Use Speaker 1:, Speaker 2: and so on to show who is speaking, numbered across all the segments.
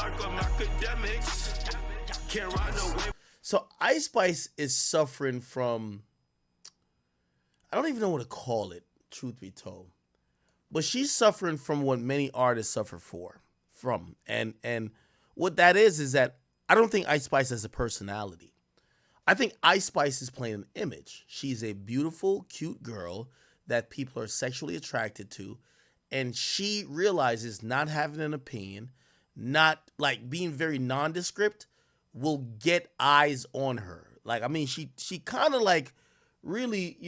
Speaker 1: Akademiks. Can't ride no wave. So Ice Spice is suffering from, I don't even know what to call it, truth be told. But she's suffering from what many artists suffer from. And what that is that I don't think Ice Spice has a personality. I think Ice Spice is playing an image. She's a beautiful, cute girl that people are sexually attracted to. And she realizes not having an opinion, not like being very nondescript, will get eyes on her. Like, I mean, she kind of like really,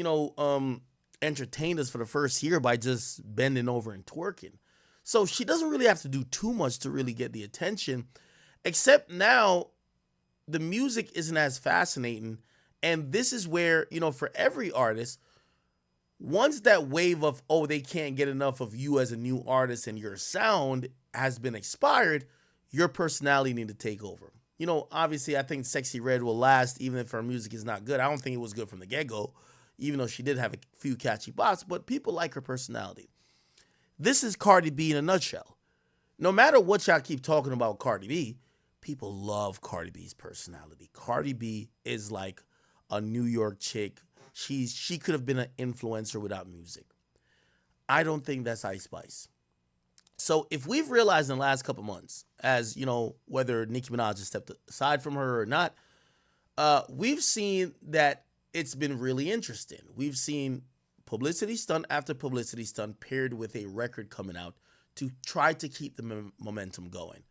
Speaker 1: entertained us for the first year by just bending over and twerking. So she doesn't really have to do too much to really get the attention, except now the music isn't as fascinating. And this is where, for every artist, once that wave of, oh, they can't get enough of you as a new artist and your sound has been expired, your personality need to take over. Obviously, I think Sexy Red will last even if her music is not good. I don't think it was good from the get-go, even though she did have a few catchy bops, but people like her personality. This is Cardi B in a nutshell. No matter what y'all keep talking about Cardi B, people love Cardi B's personality. Cardi B is like a New York chick. She could have been an influencer without music. I don't think that's Ice Spice. So if we've realized in the last couple months, as whether Nicki Minaj has stepped aside from her or not, we've seen that it's been really interesting. We've seen publicity stunt after publicity stunt paired with a record coming out to try to keep the momentum going.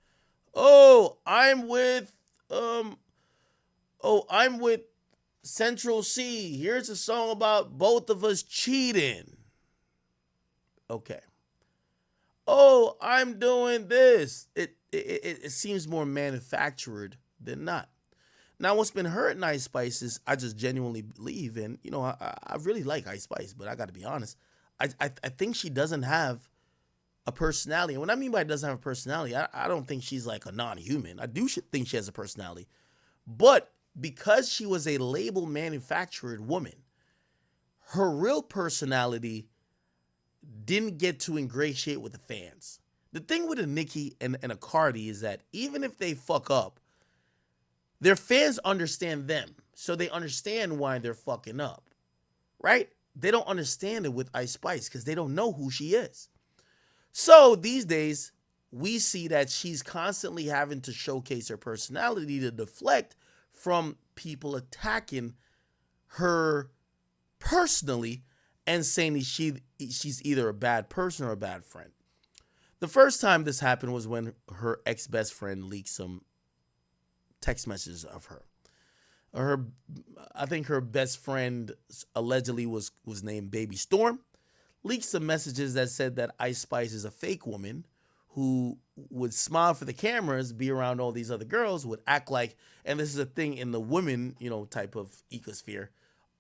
Speaker 1: I'm with Central C. Here's a song about both of us cheating. Okay. I'm doing this. It seems more manufactured than not. Now, what's been hurting Ice Spice is I just genuinely believe, and I really like Ice Spice, but I got to be honest, I think she doesn't have a personality. And what I mean by doesn't have a personality, I don't think she's like a non-human. I do think she has a personality, but because she was a label manufactured woman, her real personality didn't get to ingratiate with the fans. The thing with a Nicki and a Cardi is that even if they fuck up, their fans understand them. So they understand why they're fucking up, right? They don't understand it with Ice Spice because they don't know who she is. So these days, we see that she's constantly having to showcase her personality to deflect from people attacking her personally and saying she's either a bad person or a bad friend. The first time this happened was when her ex-best friend leaked some text messages of her. I think her best friend allegedly was named Baby Storm. Leaked some messages that said that Ice Spice is a fake woman who would smile for the cameras, be around all these other girls, would act like, and this is a thing in the women, type of ecosphere,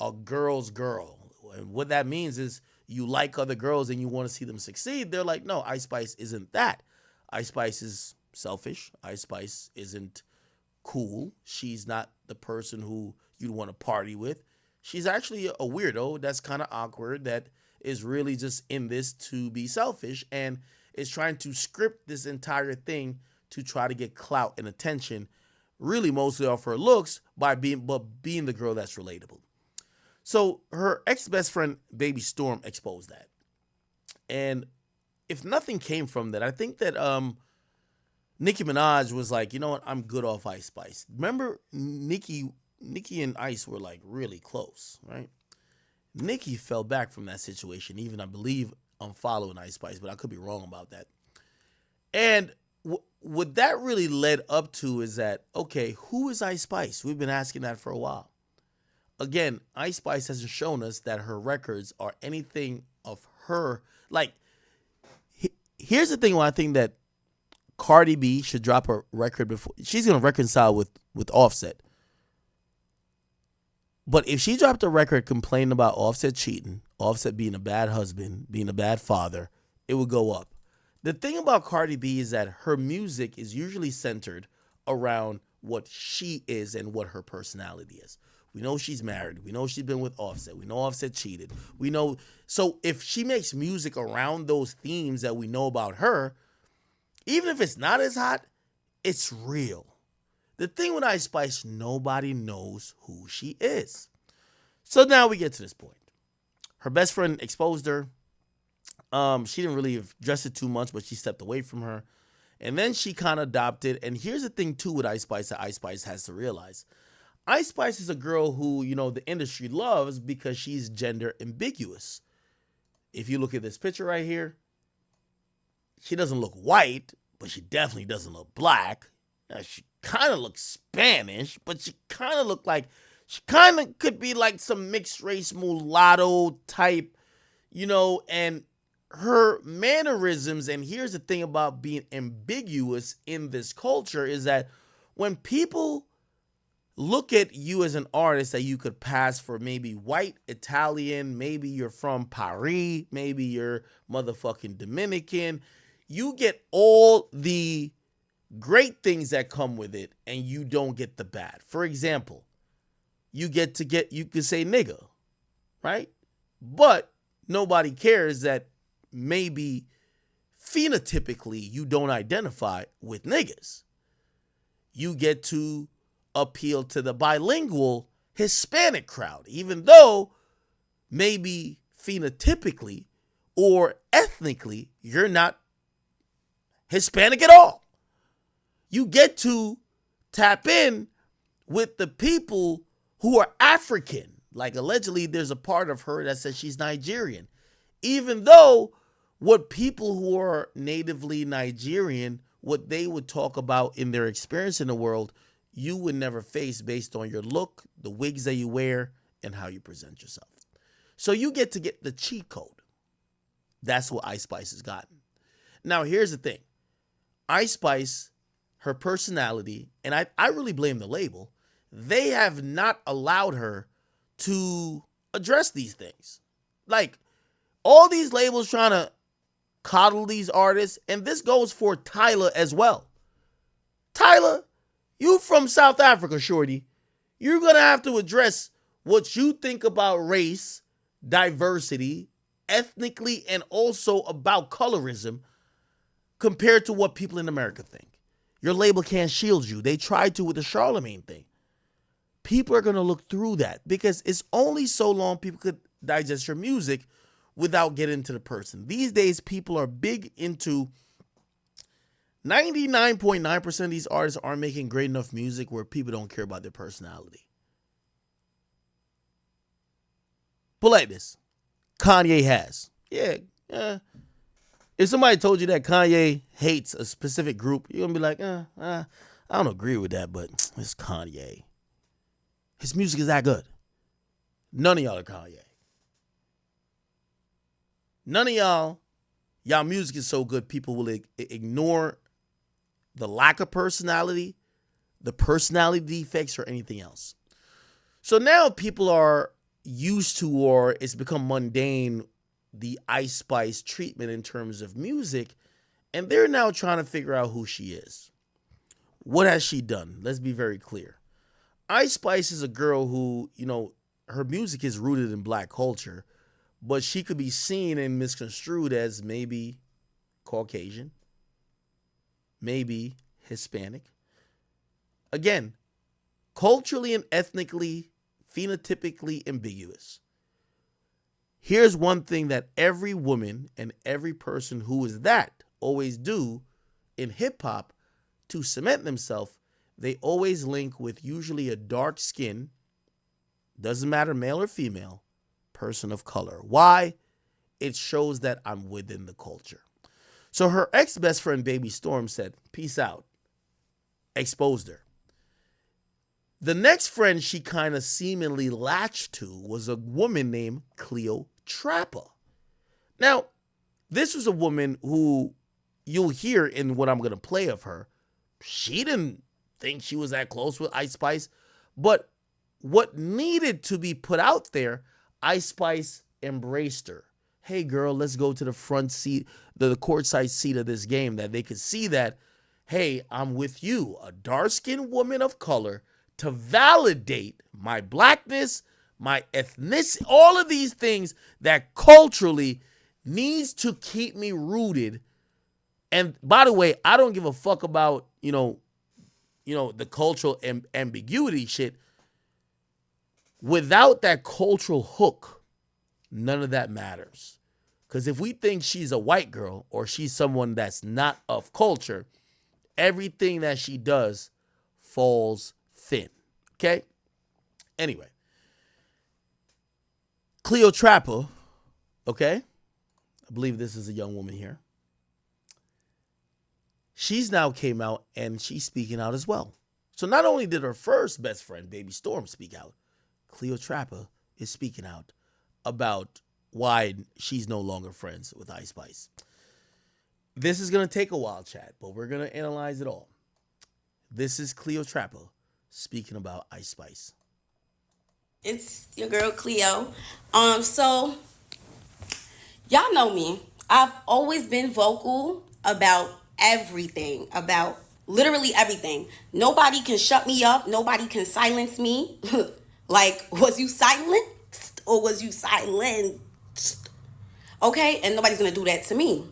Speaker 1: a girl's girl. And what that means is you like other girls and you want to see them succeed. They're like, no, Ice Spice isn't that. Ice Spice is selfish. Ice Spice isn't cool. She's not the person who you'd want to party with. She's actually a weirdo that's kind of awkward, that is really just in this to be selfish and is trying to script this entire thing to try to get clout and attention, really mostly off her looks, by being the girl that's relatable. So her ex-best friend, Baby Storm, exposed that. And if nothing came from that, I think that Nicki Minaj was like, you know what, I'm good off Ice Spice. Remember, Nicki and Ice were like really close, right? Nicki fell back from that situation, even I believe I'm following Ice Spice, but I could be wrong about that. And what that really led up to is that, okay, who is Ice Spice? We've been asking that for a while. Again, Ice Spice hasn't shown us that her records are anything of her. Like, here's the thing why I think that Cardi B should drop a record before. She's going to reconcile with Offset. But if she dropped a record complaining about Offset cheating, Offset being a bad husband, being a bad father, it would go up. The thing about Cardi B is that her music is usually centered around what she is and what her personality is. We know she's married. We know she's been with Offset. We know Offset cheated. We know. So if she makes music around those themes that we know about her, even if it's not as hot, it's real. The thing with Ice Spice, nobody knows who she is. So now we get to this point. Her best friend exposed her. She didn't really address it too much, but she stepped away from her. And then she kind of adopted. And here's the thing, too, with Ice Spice that Ice Spice has to realize. Ice Spice is a girl who, the industry loves because she's gender ambiguous. If you look at this picture right here, she doesn't look white, but she definitely doesn't look black. Now, she kind of looks Spanish, but she kind of she kind of could be like some mixed race mulatto type, and her mannerisms. And here's the thing about being ambiguous in this culture is that when people look at you as an artist that you could pass for maybe white, Italian, maybe you're from Paris, maybe you're motherfucking Dominican, you get all the great things that come with it and you don't get the bad. For example, you could say nigga, right? But nobody cares that maybe phenotypically you don't identify with niggas. You get to appeal to the bilingual Hispanic crowd, even though maybe phenotypically or ethnically you're not Hispanic at all. You get to tap in with the people who are African. Like allegedly there's a part of her that says she's Nigerian. Even though what people who are natively Nigerian, what they would talk about in their experience in the world, you would never face based on your look, the wigs that you wear, and how you present yourself. So you get to get the cheat code. That's what Ice Spice has gotten. Now, here's the thing. Ice Spice, her personality, and I really blame the label, they have not allowed her to address these things. Like, all these labels trying to coddle these artists, and this goes for Tyler as well. Tyler, you from South Africa, shorty. You're going to have to address what you think about race, diversity, ethnically, and also about colorism compared to what people in America think. Your label can't shield you. They tried to with the Charlemagne thing. People are going to look through that because it's only so long people could digest your music without getting into the person. These days, people are big into 99.9% of these artists aren't making great enough music where people don't care about their personality. But like this, Kanye has. Yeah. If somebody told you that Kanye hates a specific group, you're going to be like, I don't agree with that, but it's Kanye. His music is that good. None of y'all are Kanye. None of y'all music is so good, people will ignore the lack of personality, the personality defects, or anything else. So now people are used to, or it's become mundane, the Ice Spice treatment in terms of music, and they're now trying to figure out who she is. What has she done? Let's be very clear. Ice Spice is a girl who, her music is rooted in black culture, but she could be seen and misconstrued as maybe Caucasian, maybe Hispanic. Again, culturally and ethnically, phenotypically ambiguous. Here's one thing that every woman and every person who is that always do in hip hop to cement themselves. They always link with usually a dark skin, doesn't matter male or female, person of color. Why? It shows that I'm within the culture. So her ex-best friend, Baby Storm, said, peace out. Exposed her. The next friend she kind of seemingly latched to was a woman named Cleo Trapper. Now, this was a woman who you'll hear in what I'm going to play of her. She didn't think she was that close with Ice Spice, but what needed to be put out there, Ice Spice embraced her. Hey girl, let's go to the front seat, the courtside seat of this game, that they could see that, hey, I'm with you, a dark-skinned woman of color, to validate my blackness, my ethnicity, all of these things that culturally needs to keep me rooted. And by the way, I don't give a fuck about, the cultural ambiguity shit. Without that cultural hook, none of that matters. Because if we think she's a white girl or she's someone that's not of culture, everything that she does falls thin. Okay? Anyway, Cleo Trapper, okay? I believe this is a young woman here. She's now came out and she's speaking out as well. So not only did her first best friend, Baby Storm, speak out, Cleo Trapper is speaking out about why she's no longer friends with Ice Spice. This is going to take a while, chat, but we're going to analyze it all. This is Cleo Trapper speaking about Ice Spice.
Speaker 2: It's your girl Cleo. So y'all know me. I've always been vocal about everything, about literally everything. Nobody can shut me up. Nobody can silence me. Like, was you silenced or was you silenced? Okay, and nobody's gonna do that to me.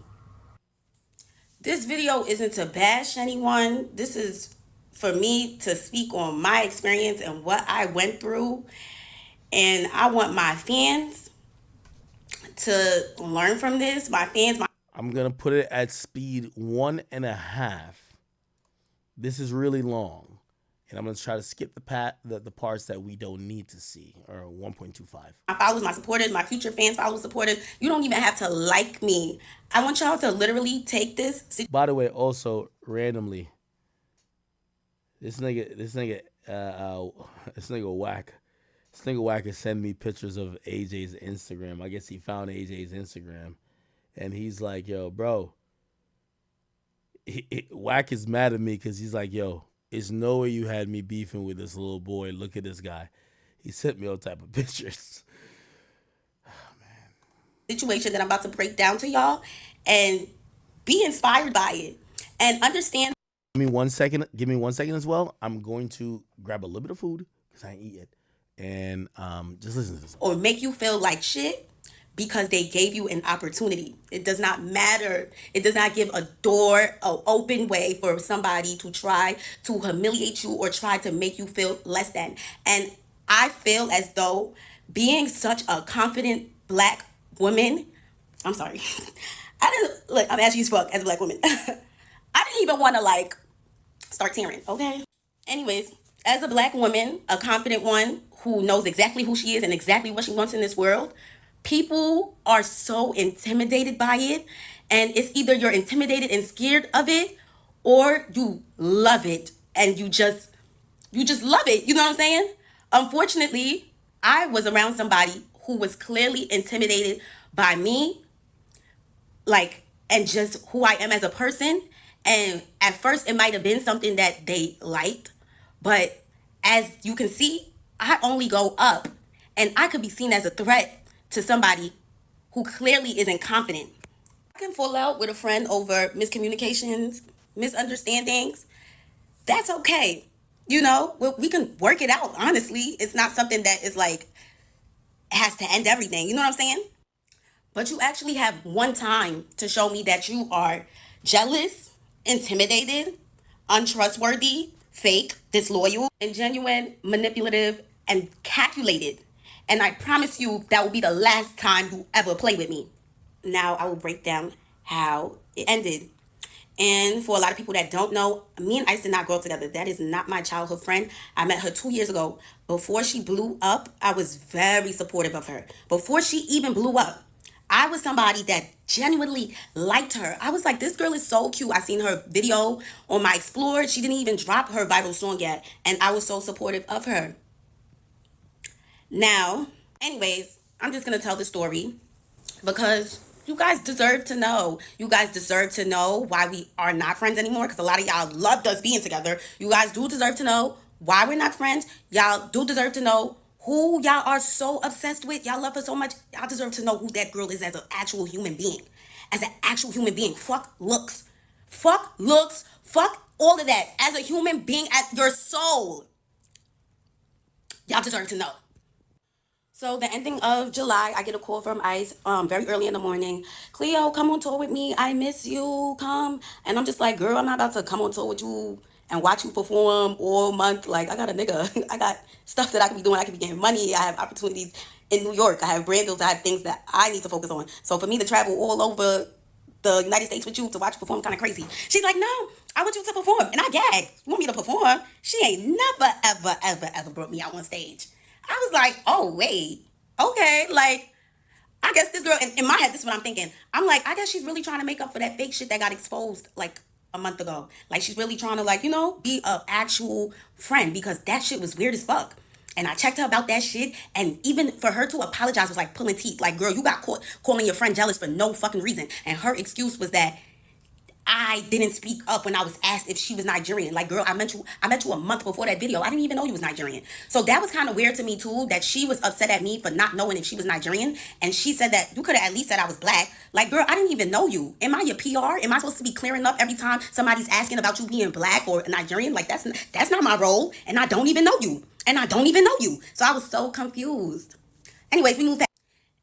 Speaker 2: This video isn't to bash anyone. This is for me to speak on my experience and what I went through. And I want my fans to learn from this.
Speaker 1: I'm going to put it at speed 1.5. This is really long. And I'm going to try to skip the parts that we don't need to see, or 1.25.
Speaker 2: My followers, my supporters, my future fans, followers, supporters, you don't even have to like me. I want y'all to literally take this.
Speaker 1: By the way, also, randomly, this nigga whack. This nigga whack is sending me pictures of AJ's Instagram. I guess he found AJ's Instagram. And he's like, yo, bro. Whack is mad at me because he's like, yo, there's no way you had me beefing with this little boy. Look at this guy. He sent me all type of pictures. Oh, man.
Speaker 2: Situation that I'm about to break down to y'all and be inspired by it and understand.
Speaker 1: Give me 1 second. Give me 1 second as well. I'm going to grab a little bit of food because I ain't eat it. And just listen to this.
Speaker 2: Or make you feel like shit because they gave you an opportunity. It does not matter. It does not give a door, an open way for somebody to try to humiliate you or try to make you feel less than. And I feel as though being such a confident black woman, I'm sorry. I'm ashy as fuck as a black woman. I didn't even want to start tearing, okay? Anyways, as a black woman, a confident one who knows exactly who she is and exactly what she wants in this world, people are so intimidated by it. And it's either you're intimidated and scared of it or you love it and you just love it. You know what I'm saying? Unfortunately, I was around somebody who was clearly intimidated by me, and just who I am as a person. And at first it might have been something that they liked, but as you can see, I only go up and I could be seen as a threat to somebody who clearly isn't confident. I can fall out with a friend over miscommunications, misunderstandings. That's okay. We can work it out. Honestly, it's not something that is has to end everything. You know what I'm saying? But you actually have one time to show me that you are jealous, intimidated, untrustworthy, fake, disloyal, and genuine, manipulative, and calculated. And I promise you that will be the last time you ever play with me. Now I will break down how it ended. And for a lot of people that don't know, me and Ice did not grow up together. That is not my childhood friend. I met her 2 years ago. Before she blew up, I was very supportive of her. Before she even blew up, I was somebody that genuinely liked her. I was like, this girl is so cute. I seen her video on my Explore. She didn't even drop her viral song yet. And I was so supportive of her. Now, anyways, I'm just going to tell the story because you guys deserve to know. You guys deserve to know why we are not friends anymore because a lot of y'all loved us being together. You guys do deserve to know why we're not friends. Y'all do deserve to know who y'all are so obsessed with. Y'all love her so much. Y'all deserve to know who that girl is as an actual human being. As an actual human being. Fuck looks. Fuck looks. Fuck all of that. As a human being, at your soul. Y'all deserve to know. So the ending of July, I get a call from Ice very early in the morning. Cleo, come on tour with me. I miss you. Come. And I'm just like, girl, I'm not about to come on tour with you and watch you perform all month. Like, I got a nigga. I got stuff that I could be doing. I could be getting money. I have opportunities in New York. I have brand deals. I have things that I need to focus on. So for me to travel all over the United States with you to watch you perform kind of crazy. She's like, no, I want you to perform. And I gagged. You want me to perform? She ain't never, ever, ever, ever brought me out on stage. I was like, oh, wait. Okay. Like, I guess this girl, in my head, this is what I'm thinking. I'm like, I guess she's really trying to make up for that fake shit that got exposed like a month ago. Like, she's really trying to, like, be a actual friend, because that shit was weird as fuck. And I checked her about that shit, and even for her to apologize was like pulling teeth. Like, girl, you got caught calling your friend jealous for no fucking reason. And her excuse was that I didn't speak up when I was asked if she was Nigerian. Like, girl, I met you a month before that video. I didn't even know you was Nigerian. So that was kind of weird to me too, that she was upset at me for not knowing if she was Nigerian. And she said that you could have at least said I was black. Like, girl, I didn't even know you. Am I your PR? Am I supposed to be clearing up every time somebody's asking about you being black or Nigerian? Like, that's not my role. And I don't even know you. And I don't even know you. So I was so confused. Anyways, we moved past.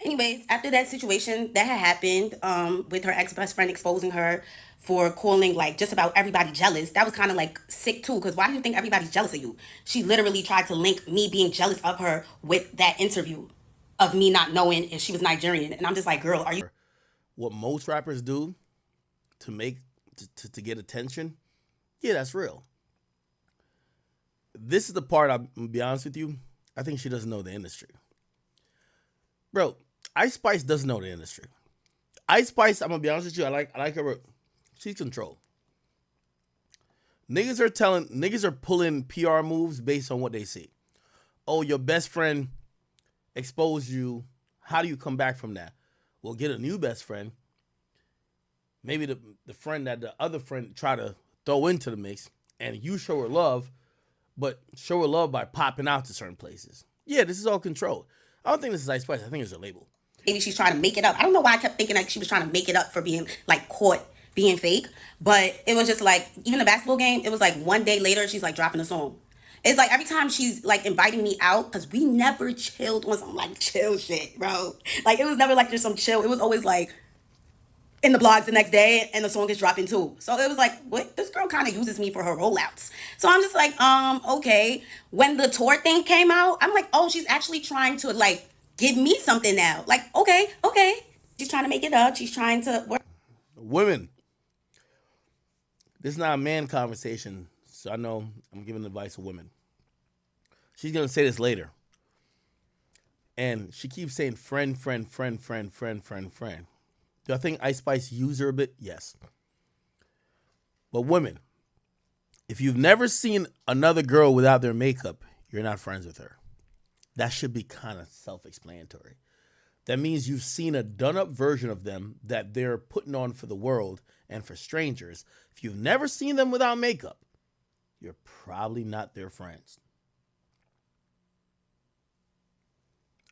Speaker 2: Anyways, after that situation that had happened, with her ex-best friend exposing her for calling like just about everybody jealous, that was kind of like sick too. Because why do you think everybody's jealous of you? She literally tried to link me being jealous of her with that interview of me not knowing if she was Nigerian, and I'm just like, girl, are you?
Speaker 1: What most rappers do to make to get attention, yeah, that's real. This is the part, I'm gonna be honest with you, I think she doesn't know the industry. Bro, Ice Spice doesn't know the industry. Ice Spice, I'm gonna be honest with you, I like her. She's control. Niggas are pulling PR moves based on what they see. Oh, your best friend exposed you. How do you come back from that? Well, get a new best friend. Maybe the friend that the other friend try to throw into the mix, and you show her love, but show her love by popping out to certain places. Yeah, this is all control. I don't think this is Ice Spice. I think it's a label.
Speaker 2: Maybe she's trying to make it up. I don't know why I kept thinking like she was trying to make it up for being like caught being fake, but it was just like, even the basketball game, it was like one day later she's like dropping a song. It's like every time she's like inviting me out, because we never chilled on some like chill shit, bro. Like, it was never like just some chill. It was always like in the blogs the next day and the song is dropping too. So it was like, what? This girl kind of uses me for her rollouts. So I'm just like, okay. When the tour thing came out, I'm like, oh, she's actually trying to like give me something now. Like, okay. She's trying to make it up. She's trying to work.
Speaker 1: Women, this is not a man conversation, so I know I'm giving advice to women. She's gonna say this later. And she keeps saying friend. Do I think Ice Spice used her a bit? Yes. But women, if you've never seen another girl without their makeup, you're not friends with her. That should be kind of self-explanatory. That means you've seen a done-up version of them that they're putting on for the world and for strangers. If you've never seen them without makeup, you're probably not their friends.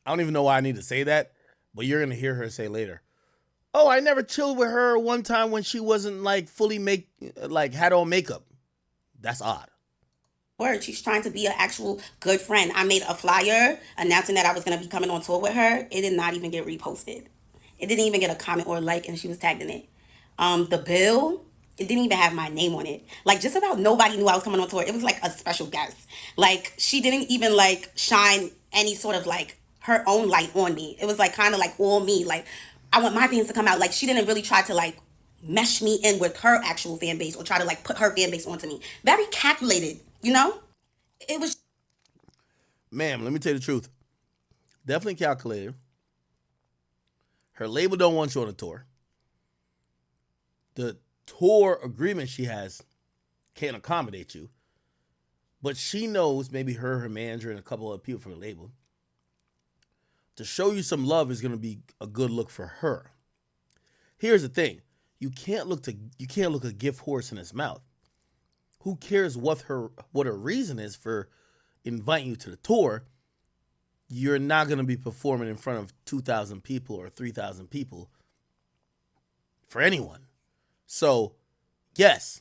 Speaker 1: I don't even know why I need to say that, but you're going to hear her say later, oh, I never chilled with her one time when she wasn't like fully had on makeup. That's odd.
Speaker 2: Word, she's trying to be an actual good friend. I made a flyer announcing that I was going to be coming on tour with her. It did not even get reposted. It didn't even get a comment or a like, and she was tagged in it. The bill, it didn't even have my name on it. Like, just about nobody knew I was coming on tour. It was like a special guest. Like, she didn't even like shine any sort of like her own light on me. It was like kind of like all me. Like, I want my fans to come out. Like, she didn't really try to like mesh me in with her actual fan base or try to like put her fan base onto me. Very calculated, you know? It was.
Speaker 1: Ma'am, let me tell you the truth. Definitely calculated. Her label don't want you on a tour. The tour agreement she has can't accommodate you. But she knows maybe her manager, and a couple of people from the label. To show you some love is going to be a good look for her. Here's the thing. You can't look a gift horse in his mouth. Who cares what her reason is for inviting you to the tour? You're not going to be performing in front of 2,000 people or 3,000 people for anyone. So, yes,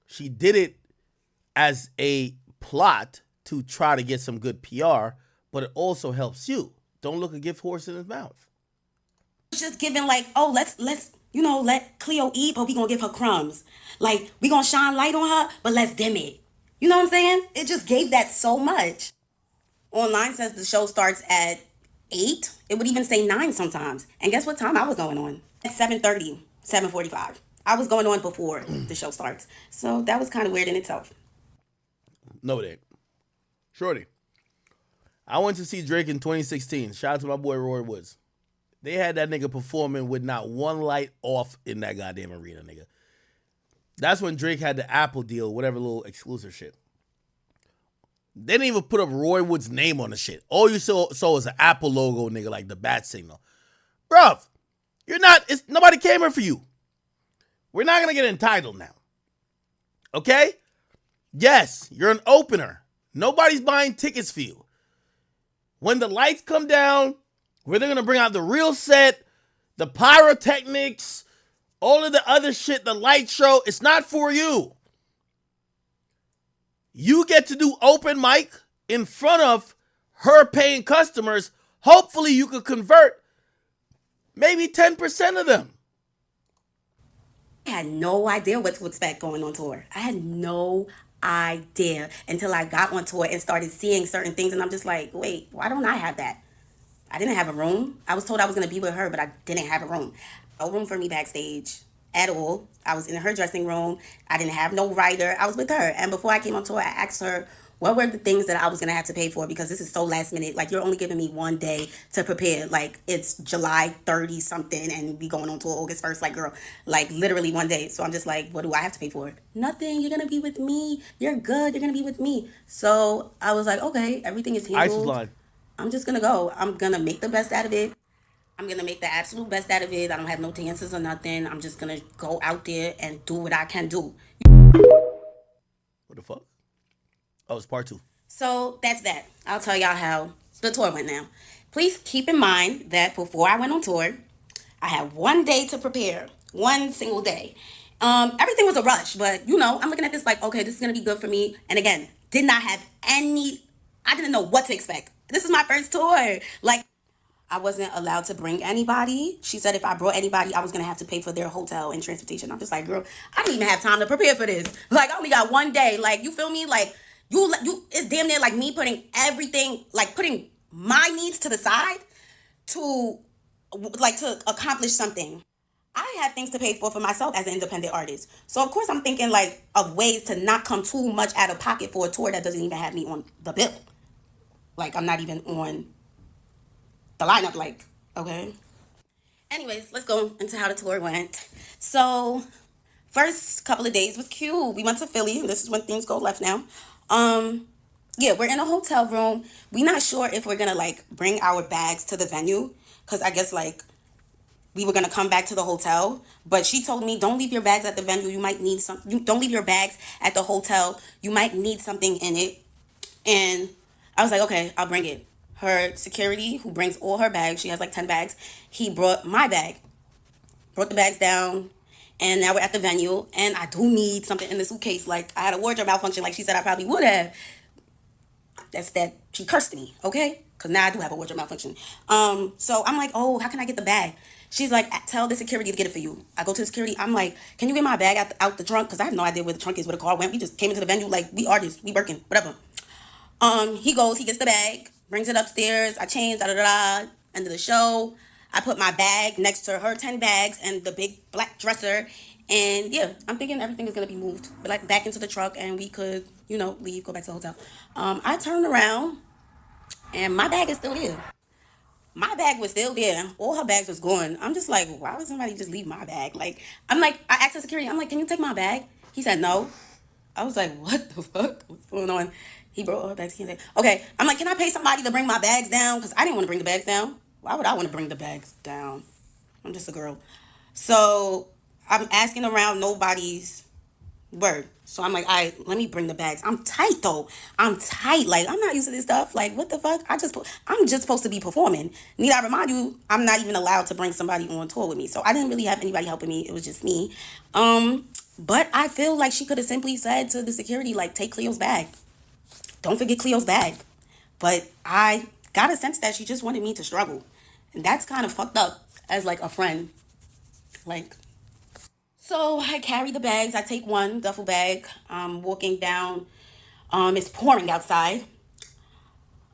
Speaker 1: she did it as a plot to try to get some good PR, but it also helps you. Don't look a gift horse in his mouth.
Speaker 2: Just giving like, oh, let's let Cleo eat, but we gonna give her crumbs. Like, we gonna shine light on her, but let's dim it. You know what I'm saying? It just gave that so much. Online says the show starts at 8. It would even say 9 sometimes. And guess what time I was going on? At 7:30, 7:45. I was going on before the show starts. So that was kind of weird in itself.
Speaker 1: No, it ain't. Shorty. I went to see Drake in 2016. Shout out to my boy Roy Woods. They had that nigga performing with not one light off in that goddamn arena, nigga. That's when Drake had the Apple deal, whatever little exclusive shit. They didn't even put up Roy Wood's name on the shit. All you saw was an Apple logo, nigga, like the bat signal. Bruv, nobody came here for you. We're not gonna get entitled now. Okay? Yes, you're an opener. Nobody's buying tickets for you. When the lights come down, where they're gonna bring out the real set, the pyrotechnics, all of the other shit, the light show, it's not for you. You get to do open mic in front of her paying customers. Hopefully you could convert maybe 10% of them.
Speaker 2: I had no idea what to expect going on tour. I had no idea until I got on tour and started seeing certain things. And I'm just like, wait, why don't I have that? I didn't have a room. I was told I was going to be with her, but I didn't have a room. No room for me backstage at all. I was in her dressing room. I didn't have no writer. I was with her. And before I came on tour, I asked her what were the things that I was going to have to pay for, because this is so last minute. Like, you're only giving me one day to prepare. Like, it's July 30 something and we going on tour August 1st. Like, girl, like literally one day. So I'm just like, what do I have to pay for? Nothing. You're going to be with me. You're good. You're going to be with me. So I was like, okay, everything is
Speaker 1: Ice is
Speaker 2: handled.
Speaker 1: lying.
Speaker 2: I'm just gonna go. I'm gonna make the best out of it. I'm gonna make the absolute best out of it. I don't have no dances or nothing. I'm just gonna go out there and do what I can do.
Speaker 1: What the fuck? Oh, it's part 2.
Speaker 2: So that's that. I'll tell y'all how the tour went now. Please keep in mind that before I went on tour, I had one day to prepare. One single day. Everything was a rush, but I'm looking at this like, okay, this is gonna be good for me. And again, did not have any I didn't know what to expect. This is my first tour. Like, I wasn't allowed to bring anybody. She said if I brought anybody, I was gonna have to pay for their hotel and transportation. I'm just like, girl, I didn't even have time to prepare for this. Like, I only got one day. Like, you feel me? Like, you, it's damn near like me putting everything, like putting my needs to the side to, like, to accomplish something. I have things to pay for myself as an independent artist. So of course I'm thinking like of ways to not come too much out of pocket for a tour that doesn't even have me on the bill. Like, I'm not even on the lineup, like, okay. Anyways, let's go into how the tour went. So, first couple of days was cute. We went to Philly, and this is when things go left now. Yeah, we're in a hotel room. We not sure if we're gonna like bring our bags to the venue, because I guess like we were gonna come back to the hotel. But she told me, don't leave your bags at the venue. You might need some. You don't leave your bags at the hotel. You might need something in it. And I was like, okay, I'll bring it. Her security, who brings all her bags, she has like 10 bags, he brought my bag, brought the bags down, and now we're at the venue, and I do need something in the suitcase. Like, I had a wardrobe malfunction, like she said I probably would have. That's that, she cursed me, okay? Because now I do have a wardrobe malfunction. So I'm like, oh, how can I get the bag? She's like, tell the security to get it for you. I go to the security. I'm like, can you get my bag out the trunk? Because I have no idea where the trunk is, where the car went. We just came into the venue like, we artists, we working, whatever. He goes, he gets the bag, brings it upstairs. I change, da da da. End of the show. I put my bag next to her 10 bags and the big black dresser. And yeah, I'm thinking everything is gonna be moved, like back into the truck, and we could, leave, go back to the hotel. I turned around, and my bag is still there. My bag was still there. All her bags was gone. I'm just like, why would somebody just leave my bag? Like, I asked the security, I'm like, can you take my bag? He said no. I was like, what the fuck? What's going on? He brought all her bags. He said, okay. I'm like, can I pay somebody to bring my bags down? Because I didn't want to bring the bags down. Why would I want to bring the bags down? I'm just a girl. So I'm asking around, nobody's word. So I'm like, all right, let me bring the bags. I'm tight though. I'm tight. Like, I'm not used to this stuff. Like, what the fuck? I'm just supposed to be performing. Need I remind you, I'm not even allowed to bring somebody on tour with me. So I didn't really have anybody helping me. It was just me. But I feel like she could have simply said to the security, like, take Cleo's bag. Don't forget Cleo's bag. But I got a sense that she just wanted me to struggle. And that's kind of fucked up as like a friend. Like, so I carry the bags. I take one duffel bag. I'm walking down. It's pouring outside.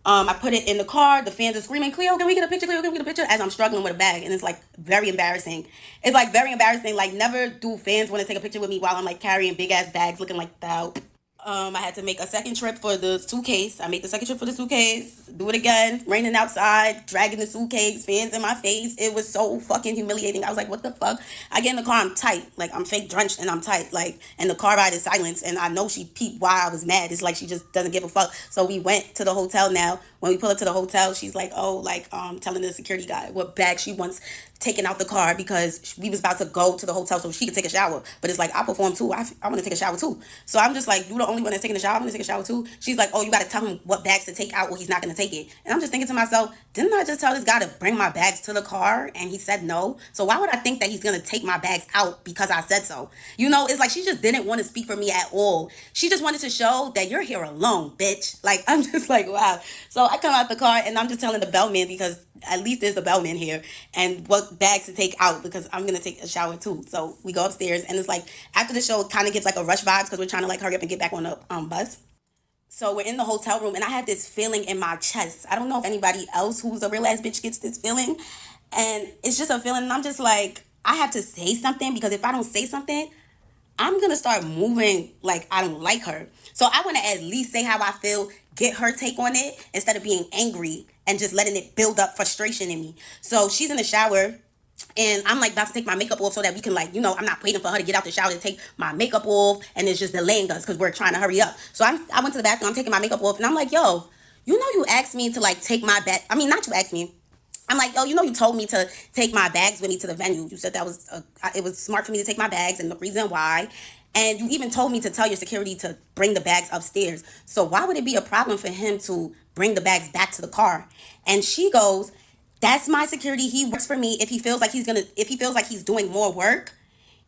Speaker 2: I put it in the car. The fans are screaming, Cleo, can we get a picture? Cleo, can we get a picture? As I'm struggling with a bag. And it's like very embarrassing. It's like very embarrassing. Like, never do fans want to take a picture with me while I'm like carrying big ass bags looking like that. I had to make a second trip for the suitcase. I made the second trip for the suitcase. Do it again. Raining outside, dragging the suitcase, fans in my face. It was so fucking humiliating. I was like, what the fuck? I get in the car, I'm tight. Like, I'm fake drenched and I'm tight. Like, and the car ride is silence. And I know she peeped why I was mad. It's like she just doesn't give a fuck. So we went to the hotel now. When we pull up to the hotel, she's like, oh, like, telling the security guy what bag she wants taken out the car because we was about to go to the hotel so she could take a shower. But it's like, I perform too. I want to take a shower too. So I'm just like, you the only one that's taking a shower. I'm going to take a shower too. She's like, oh, you got to tell him what bags to take out or he's not going to take it. And I'm just thinking to myself, didn't I just tell this guy to bring my bags to the car and he said no? So why would I think that he's going to take my bags out because I said so? You know, it's like she just didn't want to speak for me at all. She just wanted to show that you're here alone, bitch. Like, I'm just like, wow. So I come out the car and I'm just telling the bellman because at least there's a bellman here and what bags to take out because I'm gonna take a shower too. So we go upstairs and it's like after the show it kind of gets like a rush vibes because we're trying to like hurry up and get back on the bus. So we're in the hotel room and I had this feeling in my chest. I don't know if anybody else who's a real ass bitch gets this feeling, and it's just a feeling and I'm just like, I have to say something because if I don't say something I'm gonna start moving like I don't like her. So I wanna at least say how I feel, get her take on it instead of being angry and just letting it build up frustration in me. So she's in the shower and I'm like about to take my makeup off so that we can like, you know, I'm not waiting for her to get out the shower to take my makeup off and it's just delaying us because we're trying to hurry up. So I went to the bathroom, I'm taking my makeup off and I'm like, yo, you know you asked me to like take my bag. I mean, not you asked me. I'm like, yo, you know, you told me to take my bags with me to the venue. You said that was, it was smart for me to take my bags and the reason why. And you even told me to tell your security to bring the bags upstairs. So why would it be a problem for him to bring the bags back to the car? And she goes, that's my security. He works for me. If he feels like he's doing more work,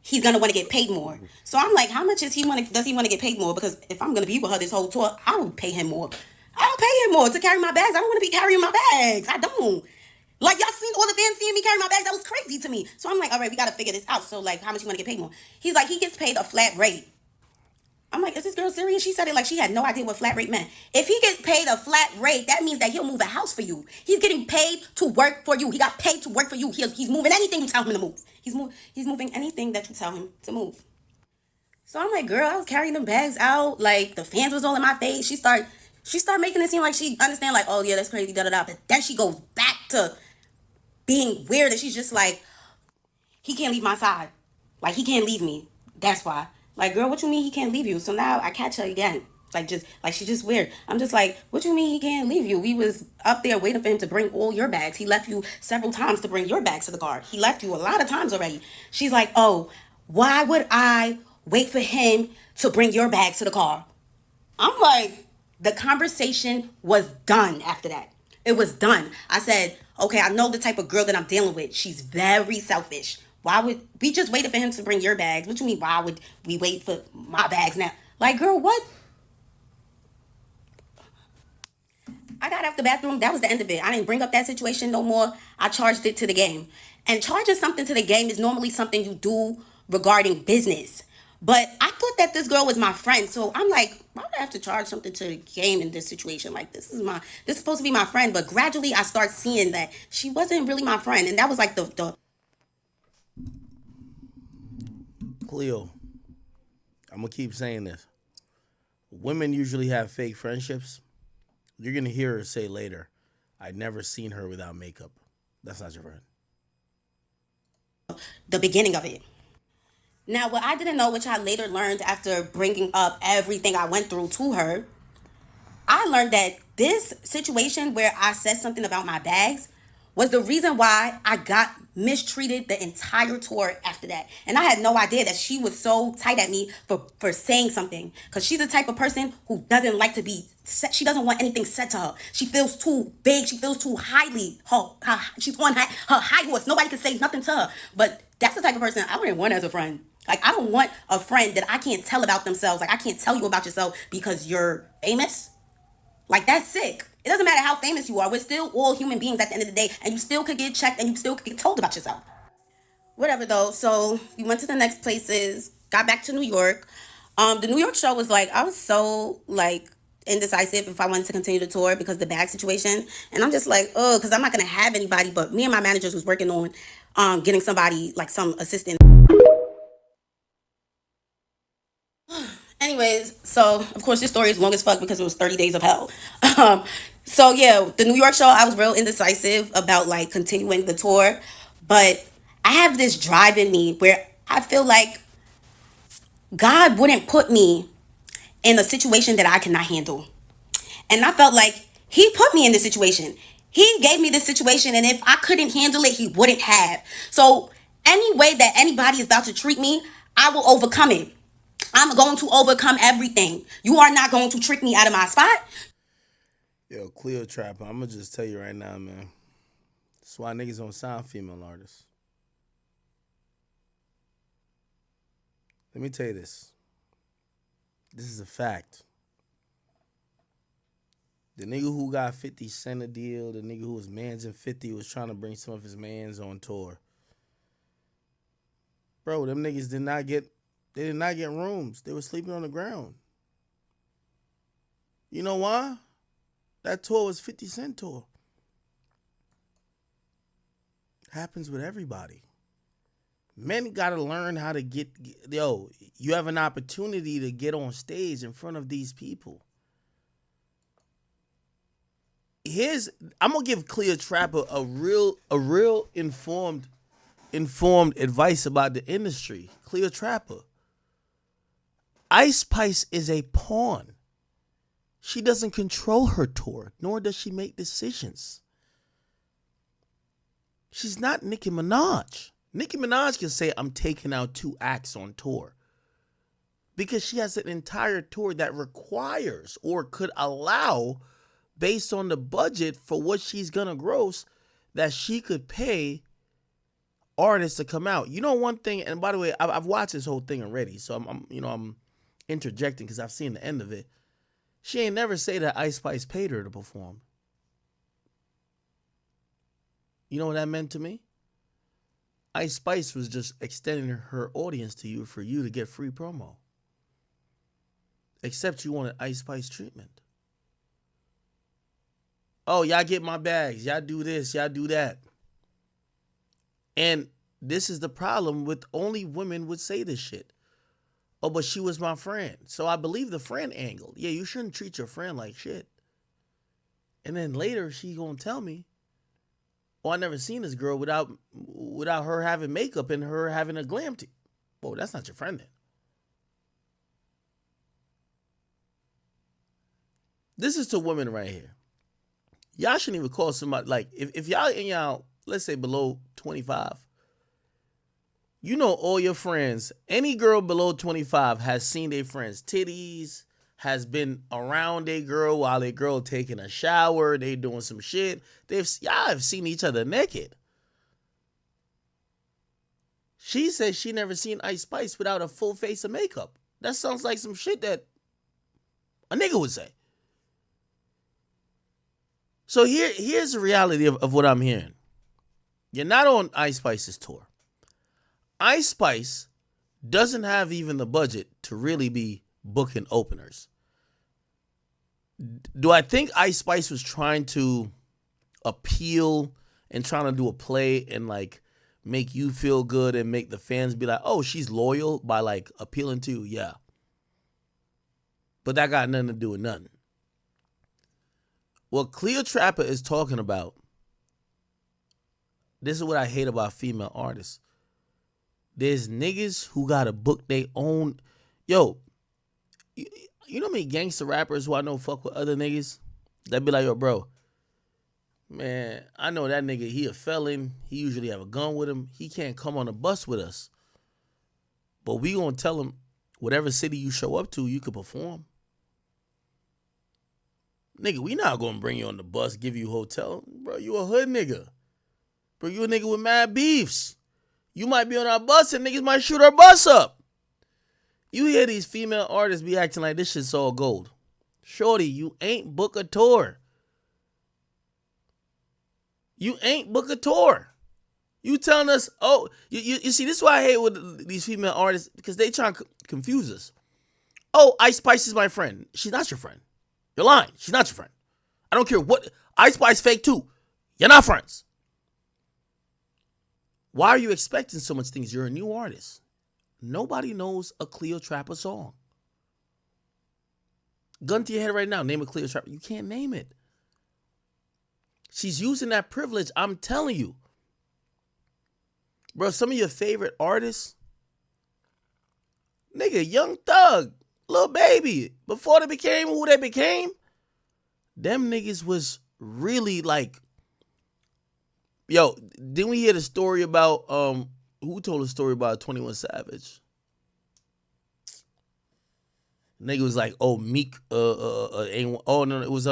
Speaker 2: he's gonna want to get paid more. So I'm like, how much does he want to get paid more? Because if I'm gonna be with her this whole tour, I would pay him more. I'll pay him more to carry my bags. I don't want to be carrying my bags. I don't. Like, y'all seen all the fans seeing me carry my bags? That was crazy to me. So I'm like, all right, we got to figure this out. So, like, how much you want to get paid more? He's like, he gets paid a flat rate. I'm like, is this girl serious? She said it like she had no idea what flat rate meant. If he gets paid a flat rate, that means that he'll move a house for you. He's getting paid to work for you. He got paid to work for you. He's moving anything you tell him to move. He's moving anything that you tell him to move. So I'm like, girl, I was carrying them bags out. Like, the fans was all in my face. She started making it seem like she understand, like, oh, yeah, that's crazy, da-da-da. But then she goes back to being weird and she's just like, he can't leave my side. Like, he can't leave me. That's why. Like, girl, what you mean he can't leave you? So now I catch her again. Like she's just weird. I'm just like, what you mean he can't leave you? We was up there waiting for him to bring all your bags. He left you several times to bring your bags to the car. He left you a lot of times already. She's like, oh, why would I wait for him to bring your bags to the car? I'm like, the conversation was done after that. It was done. I said, okay, I know the type of girl that I'm dealing with. She's very selfish. Why would we just waited for him to bring your bags? What you mean, why would we wait for my bags now? Like, girl, what? I got out the bathroom. That was the end of it. I didn't bring up that situation no more. I charged it to the game. And charging something to the game is normally something you do regarding business. But I thought that this girl was my friend. So I'm like, why would I have to charge something to the game in this situation? Like, this is supposed to be my friend. But gradually I start seeing that she wasn't really my friend. And that was like the
Speaker 1: Cleo, I'm gonna keep saying this. Women usually have fake friendships. You're gonna hear her say later, "I'd never seen her without makeup." That's not your friend.
Speaker 2: the beginning of it. Now, what I didn't know, which I later learned after bringing up everything I went through to her, I learned that this situation where I said something about my bags was the reason why I got mistreated the entire tour after that. And I had no idea that she was so tight at me for saying something. Because she's the type of person who doesn't like to be said. She doesn't want anything said to her. She feels too big. She feels too highly. She's on her high horse. Nobody can say nothing to her. But that's the type of person I wouldn't want as a friend. Like, I don't want a friend that I can't tell about themselves. Like, I can't tell you about yourself because you're famous. Like, that's sick. It doesn't matter how famous you are. We're still all human beings at the end of the day. And you still could get checked and you still could get told about yourself. Whatever though. So we went to the next places, got back to New York. The New York show was like I was so like indecisive if I wanted to continue the tour because of the bag situation, and I'm just like, oh, because I'm not gonna have anybody. But me and my managers was working on getting somebody like some assistant. Anyways, so of course this story is long as fuck because it was 30 days of hell. Um, so yeah, the New York show, I was real indecisive about like continuing the tour, but I have this drive in me where I feel like God wouldn't put me in a situation that I cannot handle. And I felt like he put me in this situation. He gave me this situation, and if I couldn't handle it, he wouldn't have. So any way that anybody is about to treat me, I will overcome it. I'm going to overcome everything. You are not going to trick me out of my spot.
Speaker 1: Yo, Cleo Trapper, I'm gonna just tell you right now, man. That's why niggas don't sign female artists. Let me tell you this. This is a fact. The nigga who got 50 Cent a deal, the nigga who was mans in 50 was trying to bring some of his mans on tour. Bro, them niggas did not get rooms. They were sleeping on the ground. You know why? That tour was 50 Cent tour. Happens with everybody. Men gotta learn how to yo, you have an opportunity to get on stage in front of these people. I'm gonna give Cleo Trapper a real informed advice about the industry. Cleo Trapper. Ice Spice is a pawn. She doesn't control her tour, nor does she make decisions. She's not Nicki Minaj. Nicki Minaj can say, I'm taking out 2 acts on tour. Because she has an entire tour that requires or could allow, based on the budget for what she's gonna gross, that she could pay artists to come out. You know one thing, and by the way, I've watched this whole thing already, so I'm interjecting because I've seen the end of it. She ain't never say that Ice Spice paid her to perform. You know what that meant to me? Ice Spice was just extending her audience to you for you to get free promo. Except you wanted Ice Spice treatment. Oh, y'all get my bags. Y'all do this. Y'all do that. And this is the problem with only women would say this shit. Oh, but she was my friend. So I believe the friend angle. Yeah, you shouldn't treat your friend like shit. And then later she gonna tell me, oh, I never seen this girl without her having makeup and her having a glam team. Whoa, that's not your friend then. This is to women right here. Y'all shouldn't even call somebody, like, if y'all in y'all, let's say below 25, you know all your friends, any girl below 25 has seen their friends' titties, has been around a girl while a girl taking a shower, they doing some shit. Y'all have seen each other naked. She says she never seen Ice Spice without a full face of makeup. That sounds like some shit that a nigga would say. So here's the reality of what I'm hearing. You're not on Ice Spice's tour. Ice Spice doesn't have even the budget to really be booking openers. Do I think Ice Spice was trying to appeal and trying to do a play and like make you feel good and make the fans be like, oh, she's loyal by like appealing to you? Yeah. But that got nothing to do with nothing. What Cleo Trapper is talking about, this is what I hate about female artists. There's niggas who gotta book their own. Yo, you know how many gangster rappers who I know fuck with other niggas? That be like, yo, bro, man, I know that nigga, he a felon. He usually have a gun with him. He can't come on a bus with us. But we gonna tell him, whatever city you show up to, you could perform. Nigga, we not gonna bring you on the bus, give you a hotel. Bro, you a hood nigga. Bro, you a nigga with mad beefs. You might be on our bus and niggas might shoot our bus up. You hear these female artists be acting like this shit's all gold. Shorty, you ain't book a tour. You ain't book a tour. You telling us, oh, you see, this is why I hate with these female artists, because they try to confuse us. Oh, Ice Spice is my friend. She's not your friend. You're lying. She's not your friend. I don't care what. Ice Spice fake too. You're not friends. Why are you expecting so much things? You're a new artist. Nobody knows a Cleo Trapper song. Gun to your head right now. Name a Cleo Trapper. You can't name it. She's using that privilege. I'm telling you. Bro, some of your favorite artists, nigga, Young Thug, Lil Baby, before they became who they became, them niggas was really like, yo, didn't we hear the story about, who told a story about 21 Savage? Nigga was like, oh, Meek, ain't, oh, no, it was,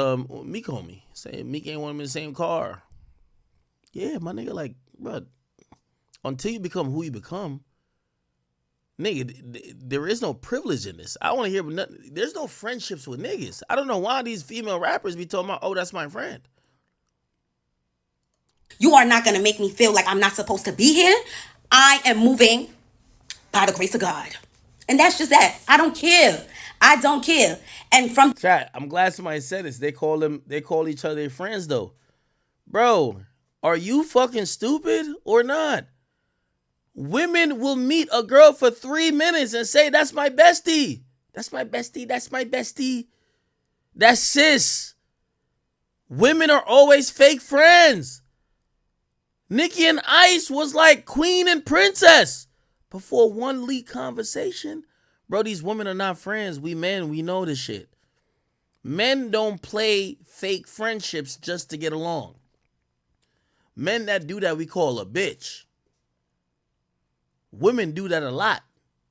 Speaker 1: Meek homie, saying Meek ain't want him in the same car. Yeah, my nigga, like, bro, until you become who you become, nigga, there is no privilege in this. I want to hear nothing. There's no friendships with niggas. I don't know why these female rappers be talking about, oh, that's my friend.
Speaker 2: You are not going to make me feel like I'm not supposed to be here. I am moving by the grace of God. And that's just that. I don't care. I don't care. And from
Speaker 1: Chat, I'm glad somebody said this. They call each other their friends though. Bro, are you fucking stupid or not? Women will meet a girl for 3 minutes and say, that's my bestie. That's my bestie. That's my bestie. That's sis. Women are always fake friends. Nicki and Ice was like queen and princess before one leak conversation. Bro, these women are not friends. We men, we know this shit. Men don't play fake friendships just to get along. Men that do that we call a bitch. Women do that a lot.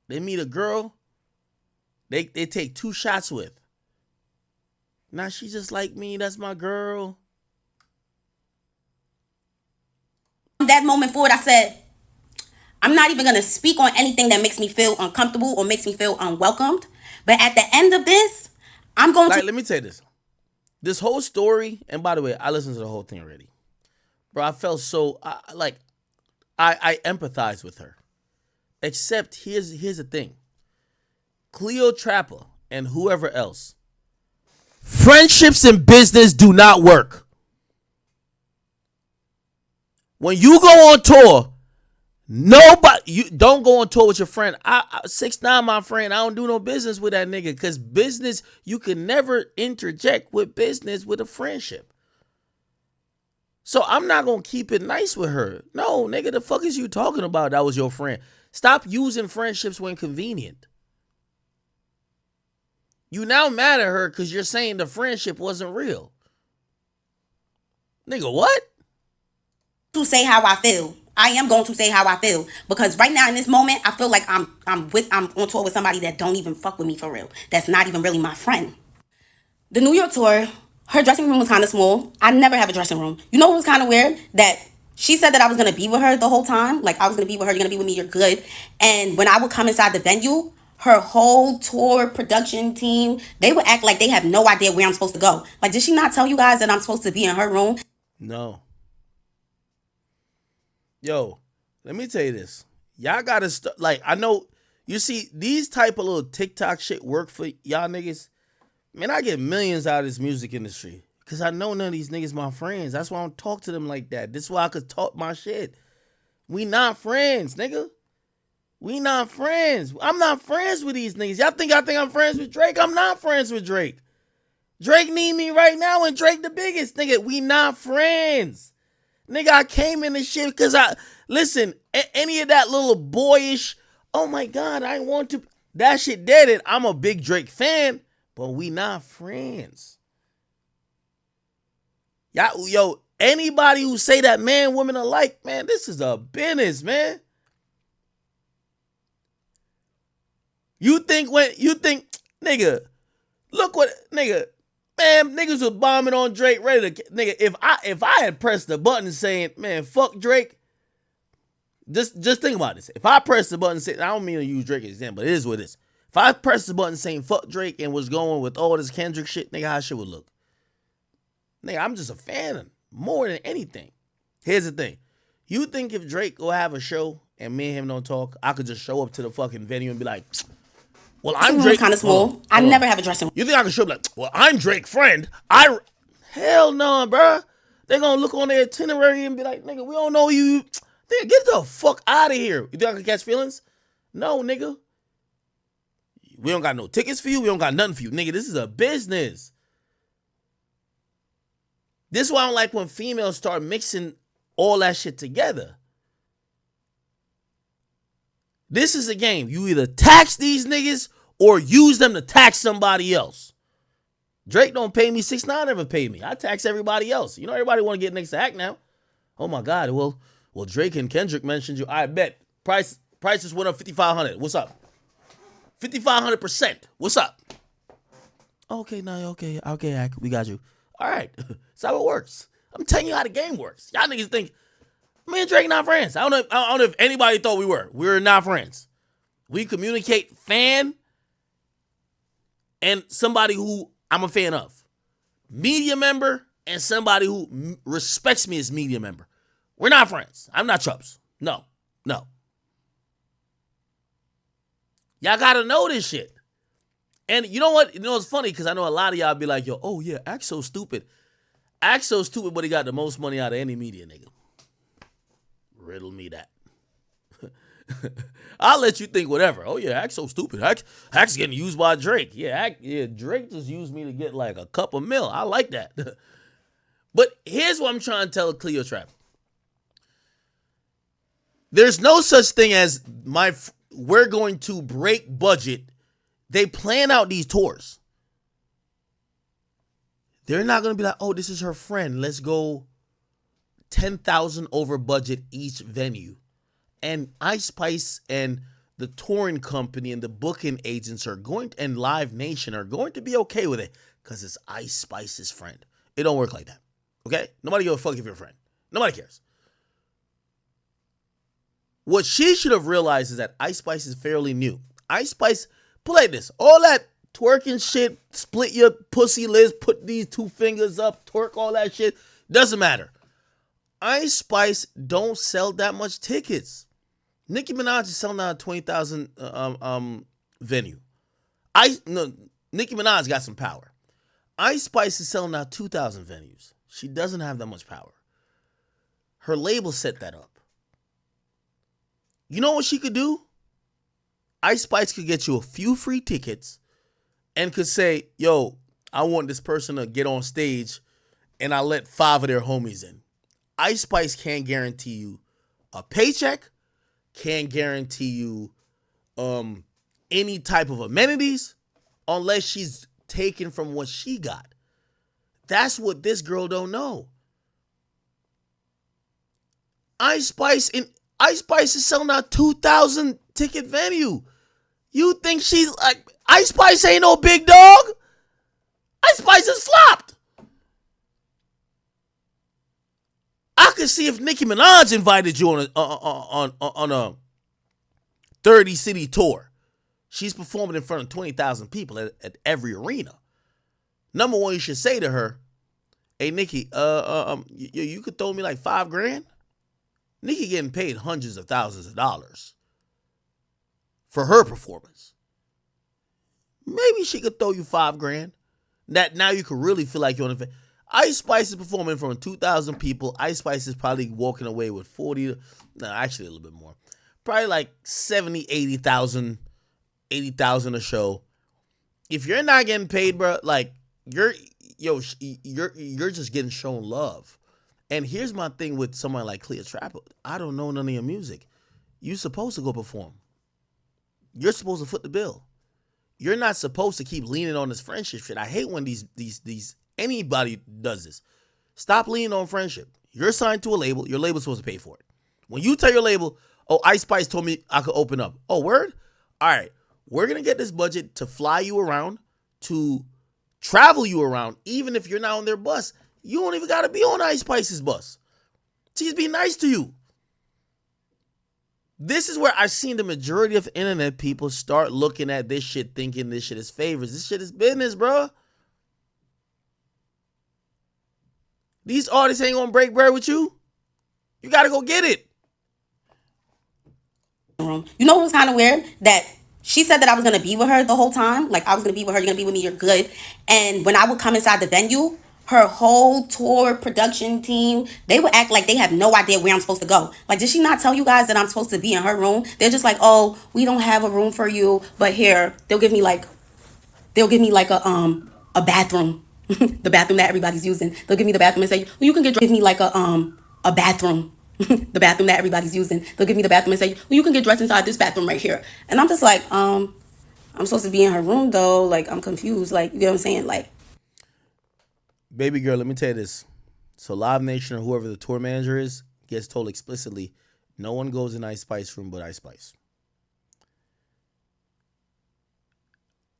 Speaker 1: They meet a girl, they take 2 shots with. Now she just like me, that's my girl.
Speaker 2: that moment forward, I said, I'm not even going to speak on anything that makes me feel uncomfortable or makes me feel unwelcomed. But at the end of this, I'm going
Speaker 1: Like,
Speaker 2: to.
Speaker 1: let me tell you this. This whole story, and by the way, I listened to the whole thing already. Bro, I felt so, I empathize with her. Except, here's the thing. Cleo Trapper and whoever else. Friendships in business do not work. When you go on tour, you don't go on tour with your friend. 6ix9ine, my friend, I don't do no business with that nigga. Because business, you can never interject with business with a friendship. So I'm not going to keep it nice with her. No, nigga, the fuck is you talking about? That was your friend. Stop using friendships when convenient. You now mad at her because you're saying the friendship wasn't real. Nigga, what?
Speaker 2: To say how I feel. I am going to say how I feel because right now in this moment, I feel like I'm on tour with somebody that don't even fuck with me for real. That's not even really my friend. The New York tour, her dressing room was kind of small. I never have a dressing room. You know what was kind of weird? That she said that I was going to be with her the whole time. Like, I was going to be with her. You're going to be with me. You're good. And when I would come inside the venue, her whole tour production team, they would act like they have no idea where I'm supposed to go. Like, did she not tell you guys that I'm supposed to be in her room?
Speaker 1: No. Yo, let me tell you this. Y'all gotta start. Like, I know, you see, these type of little TikTok shit work for y'all niggas. Man, I get millions out of this music industry. Because I know none of these niggas my friends. That's why I don't talk to them like that. This is why I could talk my shit. We not friends, nigga. We not friends. I'm not friends with these niggas. Y'all think I'm friends with Drake? I'm not friends with Drake. Drake need me right now and Drake the biggest. Nigga, we not friends. Nigga, I came in this shit because listen, any of that little boyish, oh my God, I want to, that shit dead it. I'm a big Drake fan, but we not friends. Yo, anybody who say that man, women alike, man, this is a business, man. You think, nigga, look what, nigga, man, niggas was bombing on Drake, ready to, nigga, if I had pressed the button saying, man, fuck Drake, just think about this. If I pressed the button saying, I don't mean to use Drake as an example, but it is what it is. If I pressed the button saying fuck Drake and was going with all this Kendrick shit, nigga, how shit would look. Nigga, I'm just a fan more than anything. Here's the thing. You think if Drake will have a show and me and him don't talk, I could just show up to the fucking venue and be like, well, I'm
Speaker 2: Dressing room's
Speaker 1: Drake.
Speaker 2: kind of
Speaker 1: Hold on,
Speaker 2: small. I
Speaker 1: hold on.
Speaker 2: never have a dressing room.
Speaker 1: You think I can show up like, well, I'm Drake friend. Hell no, bruh. They gonna look on their itinerary and be like, nigga, we don't know you. Nigga, get the fuck out of here. You think I can catch feelings? No, nigga. We don't got no tickets for you. We don't got nothing for you. Nigga, this is a business. This is why I don't like when females start mixing all that shit together. This is a game. You either tax these niggas or use them to tax somebody else. Drake don't pay me. 6ix9ine never paid me. I tax everybody else. You know everybody want to get next to act now. Oh my God. Well, Drake and Kendrick mentioned you. I bet. Prices went up 5,500. What's up? 5,500%. What's up? Okay, no, okay, Act. We got you. All right. That's how it works. I'm telling you how the game works. Y'all niggas think me and Drake not friends. I don't know if anybody thought we were. We're not friends. We communicate fan and somebody who I'm a fan of. Media member and somebody who respects me as media member. We're not friends. I'm not Chubbs. No. Y'all gotta know this shit. And you know what? You know it's funny because I know a lot of y'all be like, yo, oh yeah, Act's so stupid. Act's so stupid, but he got the most money out of any media nigga. Riddle me that. I'll let you think whatever. Oh yeah, Act's so stupid. Act's getting used by Drake. Yeah, Drake just used me to get like a cup of milk. I like that. But here's what I'm trying to tell Cleo Trapper. There's no such thing as we're going to break budget. They plan out these tours. They're not going to be like, oh, this is her friend. Let's go 10,000 over budget each venue. And Ice Spice and the touring company and the booking agents and Live Nation are going to be okay with it because it's Ice Spice's friend. It don't work like that. Okay? Nobody give a fuck if you're a friend. Nobody cares. What she should have realized is that Ice Spice is fairly new. Ice Spice, play this. All that twerking shit, split your pussy lips, put these 2 fingers up, twerk, all that shit, doesn't matter. Ice Spice don't sell that much tickets. Nicki Minaj is selling out a 20,000 venue. Nicki Minaj got some power. Ice Spice is selling out 2,000 venues. She doesn't have that much power. Her label set that up. You know what she could do? Ice Spice could get you a few free tickets and could say, yo, I want this person to get on stage and I let 5 of their homies in. Ice Spice can't guarantee you a paycheck, can't guarantee you any type of amenities unless she's taken from what she got. That's what this girl don't know. Ice Spice is selling out 2,000 ticket venue. You think she's like, Ice Spice ain't no big dog? Ice Spice is flopped. I could see if Nicki Minaj invited you on a 30 city tour. She's performing in front of 20,000 people at every arena. Number one, you should say to her, hey, Nicki, you could throw me like $5,000? Nicki getting paid hundreds of thousands of dollars for her performance. Maybe she could throw you $5,000. That now you could really feel like you're on the. Ice Spice is performing in front of 2,000 people. Ice Spice is probably walking away with 40. No, actually a little bit more. Probably like 70, 80,000 a show. If you're not getting paid, bro, like you're just getting shown love. And here's my thing with someone like Cleo Trapper. I don't know none of your music. You're supposed to go perform. You're supposed to foot the bill. You're not supposed to keep leaning on this friendship shit. I hate when these anybody does this. Stop leaning on friendship. You're signed to a label. Your label's supposed to pay for it. When you tell your label, oh, Ice Spice told me I could open up. Oh, word? All right. We're going to get this budget to fly you around, to travel you around, even if you're not on their bus. You don't even got to be on Ice Spice's bus. She's being nice to you. This is where I've seen the majority of internet people start looking at this shit thinking this shit is favors. This shit is business, bro. These artists ain't gonna break bread with you. You gotta go get it.
Speaker 2: room. You know what was kind of weird? That she said that I was gonna be with her the whole time. Like I was gonna be with her. You're gonna be with me. You're good. And when I would come inside the venue, her whole tour production team, they would act like they have no idea where I'm supposed to go. Like, did she not tell you guys that I'm supposed to be in her room? They're just like, oh, we don't have a room for you, but here they'll give me like a bathroom, the bathroom that everybody's using. They'll give me the bathroom and say, well, you can give me like a bathroom. The bathroom that everybody's using. They'll give me the bathroom and say, well, you can get dressed inside this bathroom right here. And I'm just like, I'm supposed to be in her room though. Like, I'm confused. Like, you know what I'm saying? Like,
Speaker 1: Baby girl, let me tell you this. So Live Nation or whoever the tour manager is gets told explicitly, no one goes in Ice Spice room but Ice Spice.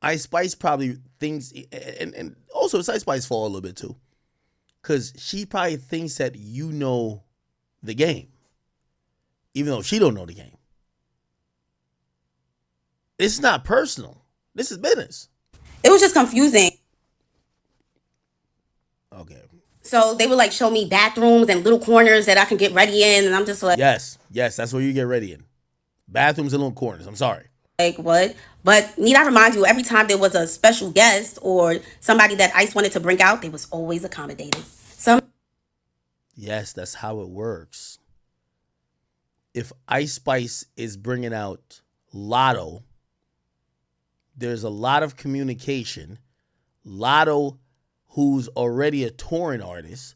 Speaker 1: Ice Spice probably thinks, and also it's Ice Spice's fault a little bit too, because she probably thinks that you know the game, even though she don't know the game. It's not personal. This is business.
Speaker 2: it was just confusing.
Speaker 1: Okay.
Speaker 2: So they would like show me bathrooms and little corners that I can get ready in. And I'm just
Speaker 1: Yes, that's where you get ready in. Bathrooms and little corners. I'm sorry.
Speaker 2: like, what? But need I remind you, every time there was a special guest or somebody that Ice wanted to bring out, they was always accommodated. Some
Speaker 1: Yes, that's how it works. If Ice Spice is bringing out Lotto, there's a lot of communication. Lotto, who's already a touring artist,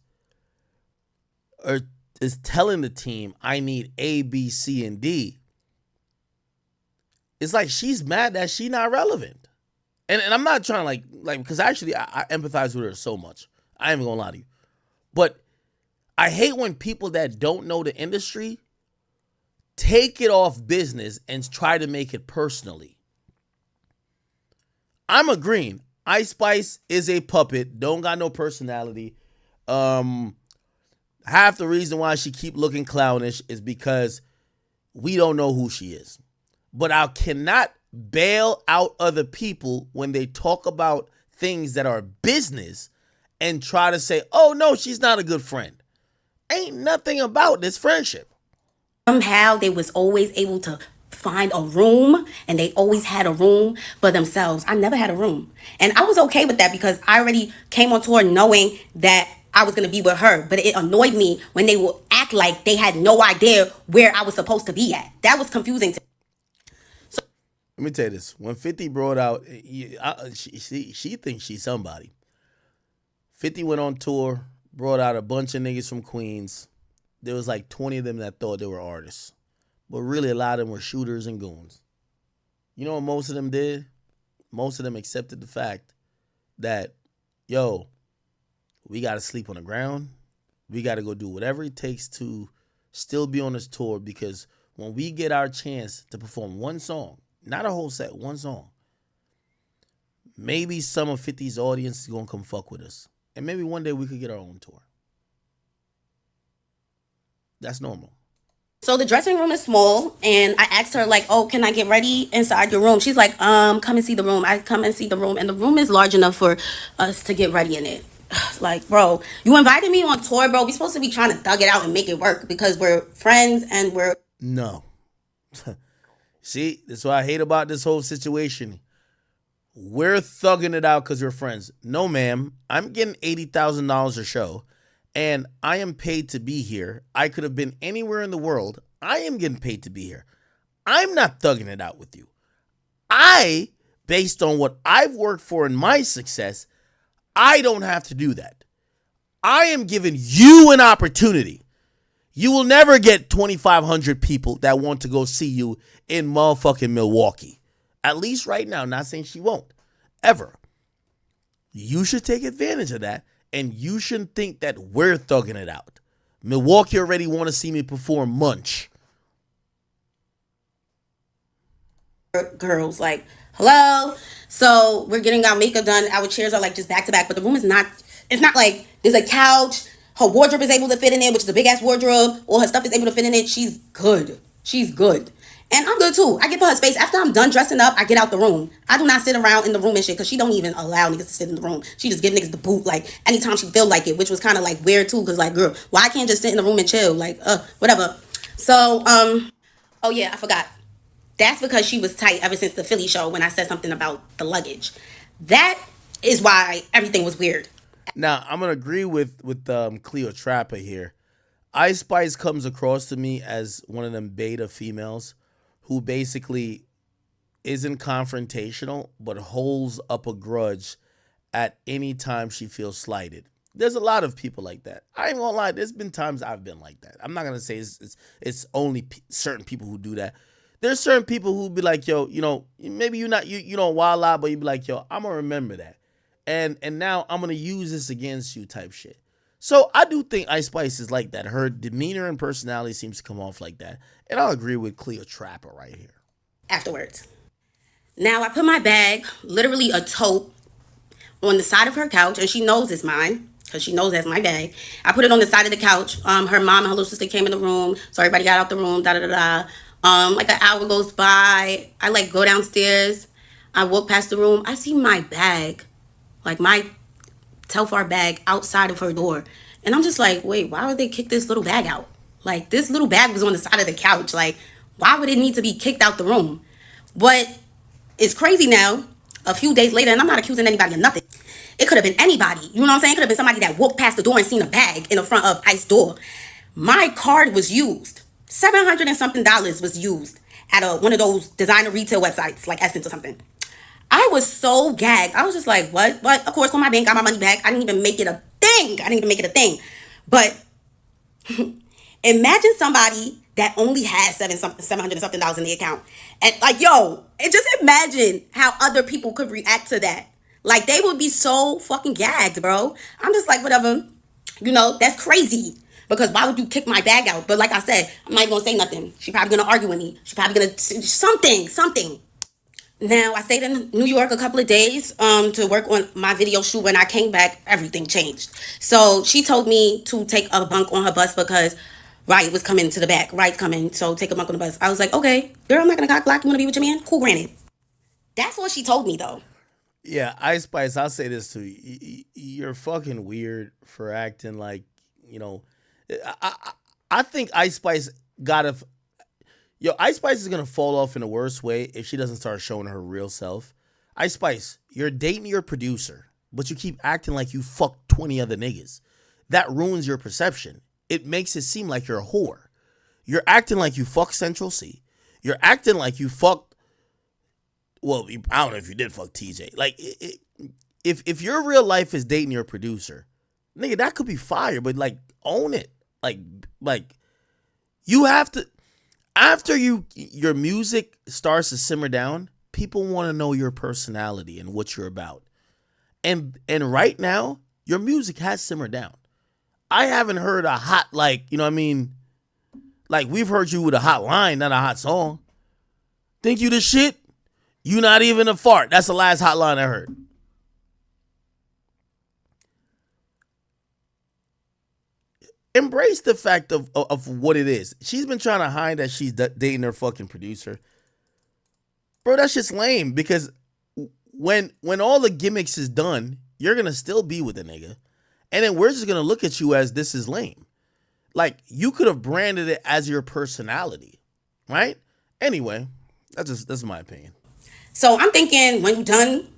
Speaker 1: is telling the team, I need A, B, C, and D. It's like she's mad that she's not relevant. And I'm not trying to like because actually I empathize with her so much. I ain't even gonna lie to you. But I hate when people that don't know the industry take it off business and try to make it personally. I'm agreeing. Ice Spice is a puppet, don't got no personality. Half the reason why she keep looking clownish is because we don't know who she is. But I cannot bail out other people when they talk about things that are business and try to say, oh no, she's not a good friend. Ain't nothing about this friendship.
Speaker 2: somehow they was always able to find a room, and they always had a room for themselves. I never had a room. And I was okay with that because I already came on tour knowing that I was going to be with her. But it annoyed me when they would act like they had no idea where I was supposed to be at. That was confusing to me.
Speaker 1: Let me tell you this. When 50 brought out, she thinks she's somebody. 50 went on tour, brought out a bunch of niggas from Queens. There was like 20 of them that thought they were artists. But really a lot of them were shooters and goons. You know what most of them did? Most of them accepted the fact that, yo, we got to sleep on the ground. We got to go do whatever it takes to still be on this tour, because when we get our chance to perform one song, not a whole set, one song, maybe some of 50's audience is going to come fuck with us. And maybe one day we could get our own tour. That's normal.
Speaker 2: So the dressing room is small, and I asked her like, "Oh, can I get ready inside your room?" She's like, come and see the room." I come and see the room, and the room is large enough for us to get ready in it. Like, bro, you invited me on tour, bro. We supposed to be trying to thug it out and make it work because we're friends and we're
Speaker 1: No. See, that's what I hate about this whole situation. We're thugging it out because we're friends. No, ma'am. I'm getting $80,000 a show, and I am paid to be here. I could have been anywhere in the world. I am getting paid to be here. I'm not thugging it out with you. Based on what I've worked for in my success, I don't have to do that. I am giving you an opportunity. You will never get 2,500 people that want to go see you in motherfucking Milwaukee. At least right now. Not saying she won't. Ever. You should take advantage of that, and you shouldn't think that we're thugging it out. Milwaukee already want to see me perform Munch.
Speaker 2: girls. Like, hello. So we're getting our makeup done. Our chairs are like just back to back, but the room is not. It's not like there's a couch. Her wardrobe is able to fit in it, which is a big ass wardrobe. All her stuff is able to fit in it. She's good. She's good. And I'm good too. I give her her space. After I'm done dressing up, I get out the room. I do not sit around in the room and shit because she don't even allow niggas to sit in the room. She just give niggas the boot like anytime she feel like it, which was kind of like weird too because like, girl, why I can't just sit in the room and chill? Like, whatever. So, oh yeah, I forgot. That's because she was tight ever since the Philly show when I said something about the luggage. That is why everything was weird.
Speaker 1: Now I'm gonna agree with Cleo Trapper here. Ice Spice comes across to me as one of them beta females who basically isn't confrontational but holds up a grudge at any time she feels slighted. There's a lot of people like that. I ain't gonna lie. There's been times I've been like that. I'm not gonna say it's only certain people who do that. There's certain people who be like, yo, maybe you don't wild out, but you be like, yo, I'm gonna remember that, and now I'm gonna use this against you, type shit. So I do think Ice Spice is like that. Her demeanor and personality seems to come off like that, and I'll agree with Cleo Trapper right here.
Speaker 2: Afterwards. Now I put my bag, literally a tote, on the side of her couch, and she knows it's mine because she knows that's my bag. I put it on the side of the couch. Her mom and her little sister came in the room, so everybody got out the room. Da da da da. Like an hour goes by. I like go downstairs. I walk past the room. I see my bag, like my Telfar bag, outside of her door, and I'm just like, wait, why would they kick this little bag out? Like this little bag was on the side of the couch. Like, why would it need to be kicked out the room? But it's crazy now, a few days later, and I'm not accusing anybody of nothing. It could have been anybody. You know what I'm saying? It could have been somebody that walked past the door and seen a bag in the front of Ice's door. My card was used. $700 and something was used at one of those designer retail websites like Essence or something. I was so gagged. I was just like, what? But of course, when my bank got my money back, I didn't even make it a thing. I didn't even make it a thing. But imagine somebody that only has $700 and something in the account. And like, yo, and just imagine how other people could react to that. Like, they would be so fucking gagged, bro. I'm just like, whatever. That's crazy. Because why would you kick my bag out? But like I said, I'm not even gonna say nothing. She probably gonna argue with me. She probably gonna something. Now, I stayed in New York a couple of days to work on my video shoot. When I came back, everything changed. So she told me to take a bunk on her bus because Riot was coming to the back. Riot's coming, so take a bunk on the bus. I was like, okay, girl, I'm not gonna cock block. You wanna be with your man? Cool, granted. That's what she told me, though.
Speaker 1: Yeah, Ice Spice, I'll say this to you. You're fucking weird for acting like, you know. I think Ice Spice gotta. Yo, Ice Spice is gonna fall off in a worse way if she doesn't start showing her real self. Ice Spice, you're dating your producer, but you keep acting like you fucked 20 other niggas. That ruins your perception. It makes it seem like you're a whore. You're acting like you fucked Central C. You're acting like you fucked. Well, I don't know if you did fuck TJ. Like, if your real life is dating your producer, nigga, that could be fire. But like, own it. Like, you have to. After your music starts to simmer down, people want to know your personality and what you're about. And right now, your music has simmered down. I haven't heard a hot, like, you know what I mean? Like, we've heard you with a hot line, not a hot song. Think you the shit? You not even a fart. That's the last hot line I heard. Embrace the fact of what it is. She's been trying to hide that she's dating her fucking producer. Bro, that's just lame because when all the gimmicks is done, you're going to still be with the nigga. And then we're just going to look at you as this is lame. Like, you could have branded it as your personality, right? Anyway, that's my opinion.
Speaker 2: So I'm thinking when you're done,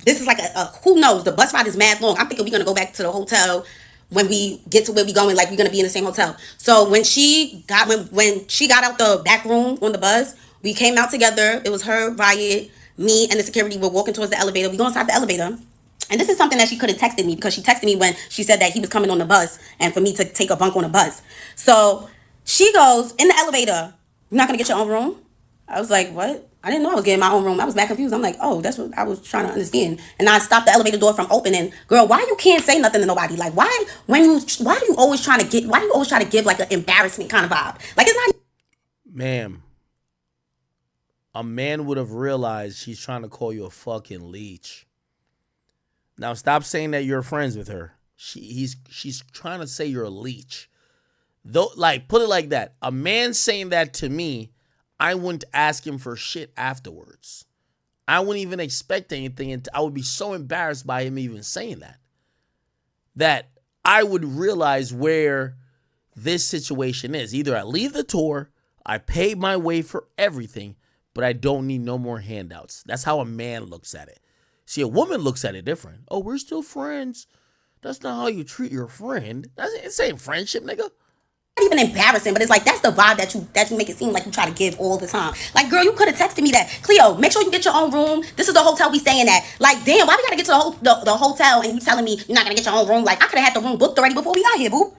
Speaker 2: this is like a who knows, the bus ride is mad long. I'm thinking we're going to go back to the hotel when we get to where we going, like we're going to be in the same hotel. So when she got out the back room on the bus, we came out together. It was her, Riot, me, and the security were walking towards the elevator. We go inside the elevator. And this is something that she could have texted me because she texted me when she said that he was coming on the bus and for me to take a bunk on the bus. So she goes, in the elevator, you're not going to get your own room? I was like, what? I didn't know I was getting my own room. I was mad confused. I'm like, oh, that's what I was trying to understand. And I stopped the elevator door from opening. Girl, why you can't say nothing to nobody? Like, why do you always try to give like an embarrassment kind of vibe? Like, it's not.
Speaker 1: Ma'am, a man would have realized she's trying to call you a fucking leech. Now stop saying that you're friends with her. She's trying to say you're a leech. Though, like, put it like that. A man saying that to me, I wouldn't ask him for shit afterwards. I wouldn't even expect anything, and I would be so embarrassed by him even saying that I would realize where this situation is. Either I leave the tour, I pay my way for everything, but I don't need no more handouts. That's how a man looks at it. See, a woman looks at it different. Oh, we're still friends. That's not how you treat your friend. It ain't friendship, nigga.
Speaker 2: Even embarrassing, but it's like that's the vibe that you make it seem like you try to give all the time. Like, girl, you could have texted me that, Cleo, make sure you get your own room. This is the hotel we staying at. Like, damn, why we gotta get to the hotel and you telling me you're not gonna get your own room? Like, I could have had the room booked already before we got here, boo.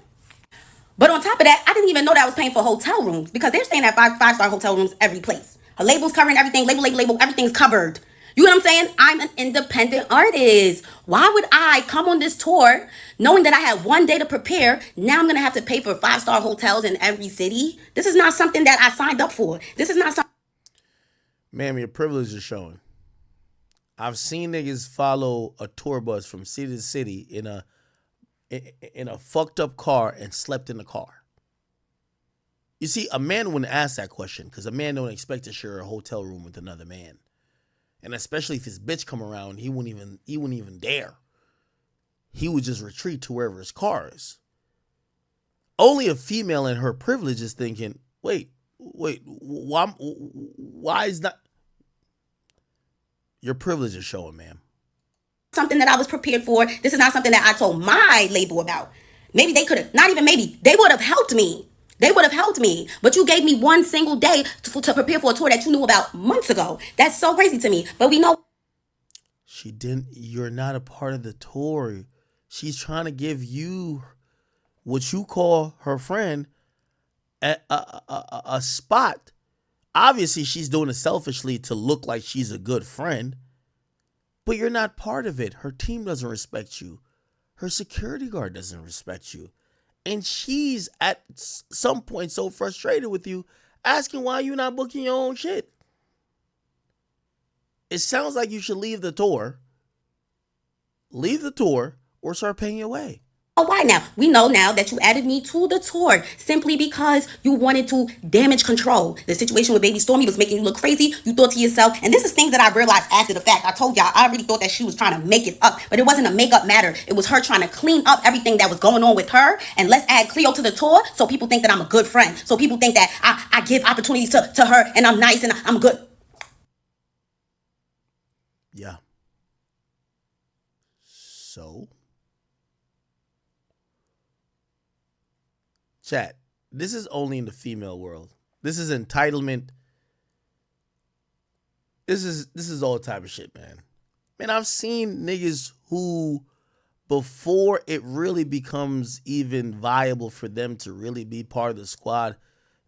Speaker 2: But on top of that, I didn't even know that I was paying for hotel rooms because they're staying at five-star hotel rooms every place. Her label's covering everything, label, everything's covered. You know what I'm saying? I'm an independent artist. Why would I come on this tour knowing that I had one day to prepare? Now I'm going to have to pay for five-star hotels in every city. This is not something that I signed up for. This is not something.
Speaker 1: Ma'am, your privilege is showing. I've seen niggas follow a tour bus from city to city in a fucked up car and slept in the car. You see, a man wouldn't ask that question because a man don't expect to share a hotel room with another man. And especially if his bitch come around, he wouldn't even dare. He would just retreat to wherever his car is. Only a female in her privilege is thinking, wait, why is not... Your privilege is showing, ma'am.
Speaker 2: Something that I was prepared for. This is not something that I told my label about. Maybe they could have, not even maybe, they would have helped me. But you gave me one single day to prepare for a tour that you knew about months ago. That's so crazy to me. But we know.
Speaker 1: She didn't, you're not a part of the tour. She's trying to give you, what you call her friend, a spot. Obviously, she's doing it selfishly to look like she's a good friend. But you're not part of it. Her team doesn't respect you. Her security guard doesn't respect you. And she's at some point so frustrated with you, asking why you're not booking your own shit. It sounds like you should leave the tour, or start paying your way.
Speaker 2: Oh, why now? We know now that you added me to the tour simply because you wanted to damage control. The situation with Baby Stormy was making you look crazy. You thought to yourself, and this is things that I realized after the fact. I told y'all, I already thought that she was trying to make it up, but it wasn't a makeup matter. It was her trying to clean up everything that was going on with her. And let's add Cleo to the tour so people think that I'm a good friend. So people think that I give opportunities to her and I'm nice and I'm good.
Speaker 1: Yeah. So? Chat, this is only in the female world. This is entitlement. This is all type of shit, man. Man, I've seen niggas who, before it really becomes even viable for them to really be part of the squad,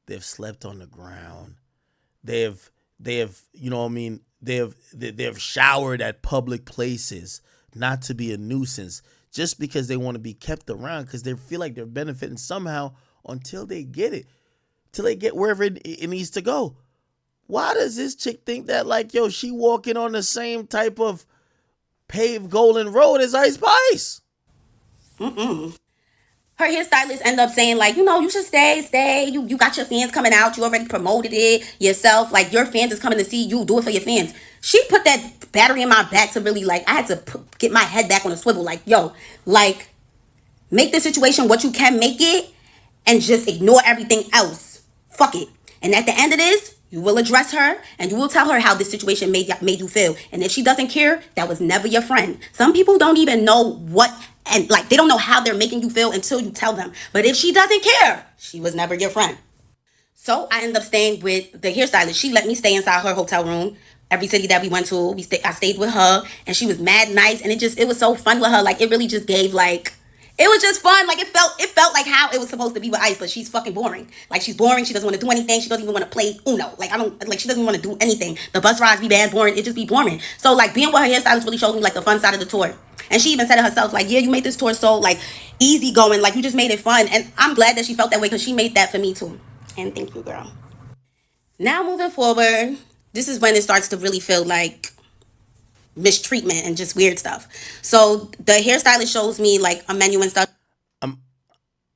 Speaker 1: they've slept on the ground. They have, you know what I mean? They have showered at public places, not to be a nuisance, just because they want to be kept around because they feel like they're benefiting somehow until they get it, till they get wherever it needs to go. Why does this chick think that, like, yo, she walking on the same type of paved golden road as Ice Spice?
Speaker 2: Her hairstylist end up saying, like, you know, you should stay. You got your fans coming out. You already promoted it yourself. Like, your fans is coming to see you. Do it for your fans. She put that battery in my back to really, like, I had to get my head back on the swivel. Like, yo, like, make the situation what you can make it and just ignore everything else. Fuck it. And at the end of this, you will address her and you will tell her how this situation made you feel. And if she doesn't care, that was never your friend. Some people don't even know what, and like, they don't know how they're making you feel until you tell them. But if she doesn't care, she was never your friend. So I ended up staying with the hairstylist. She let me stay inside her hotel room. Every city that we went to, I stayed with her, and she was mad nice, and it was so fun with her. Like, it really just gave, like, it was just fun. Like, it felt like how it was supposed to be with Ice, but she's fucking boring. Like, she's boring. She doesn't want to do anything. She doesn't even want to play Uno. Like, she doesn't want to do anything. The bus rides be bad, boring. It just be boring. So, like, being with her hairstylist really showed me, like, the fun side of the tour. And she even said it herself, like, yeah, you made this tour so, like, easy going. Like, you just made it fun. And I'm glad that she felt that way because she made that for me, too. And thank you, girl. Now, moving forward, this is when it starts to really feel like mistreatment and just weird stuff. So the hairstylist shows me like a menu and stuff.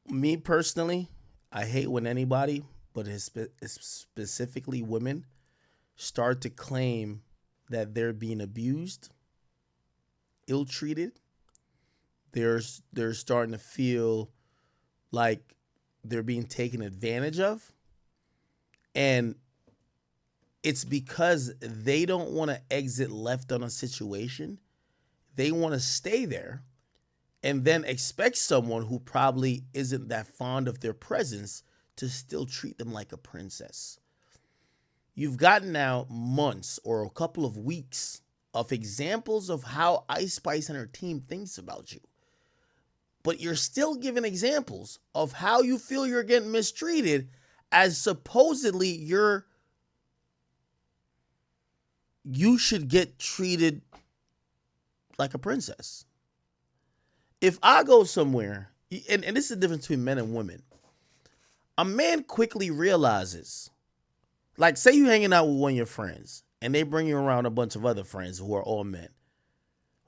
Speaker 1: Me personally, I hate when anybody but specifically women, start to claim that they're being abused, ill-treated. They're starting to feel like they're being taken advantage of, and it's because they don't want to exit left on a situation. They want to stay there and then expect someone who probably isn't that fond of their presence to still treat them like a princess. You've gotten now months or a couple of weeks of examples of how Ice Spice and her team thinks about you. But you're still giving examples of how you feel you're getting mistreated, as supposedly you should get treated like a princess. If I go somewhere, and this is the difference between men and women, a man quickly realizes, like, say you're hanging out with one of your friends, and they bring you around a bunch of other friends who are all men.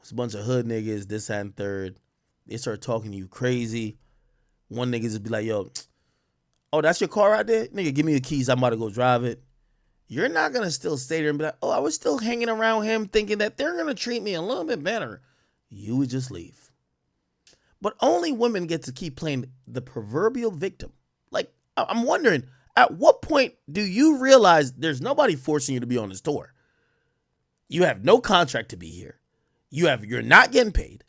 Speaker 1: It's a bunch of hood niggas, this, that, and third. They start talking to you crazy. One nigga just be like, yo, oh, that's your car right there? Nigga, give me the keys. I'm about to go drive it. You're not going to still stay there and be like, oh, I was still hanging around him thinking that they're going to treat me a little bit better. You would just leave. But only women get to keep playing the proverbial victim. Like, I'm wondering, at what point do you realize there's nobody forcing you to be on this tour? You have no contract to be here. You're not getting paid.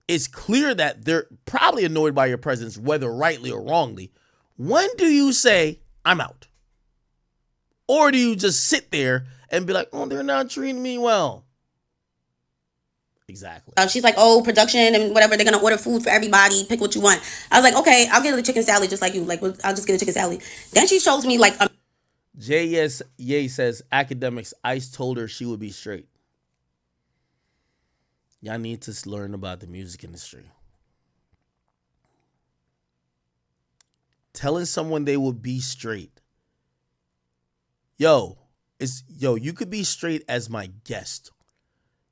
Speaker 1: It's clear that they're probably annoyed by your presence, whether rightly or wrongly. When do you say, I'm out? Or do you just sit there and be like, oh, they're not treating me well? Exactly.
Speaker 2: She's like, oh, production and whatever, they're gonna order food for everybody, pick what you want. I was like, okay, I'll get a chicken salad just like you. Like, I'll just get a chicken salad. Then she shows me like
Speaker 1: JS Ye says, Academics, Ice told her she would be straight. Y'all need to learn about the music industry. Telling someone they will be straight. Yo, you could be straight as my guest.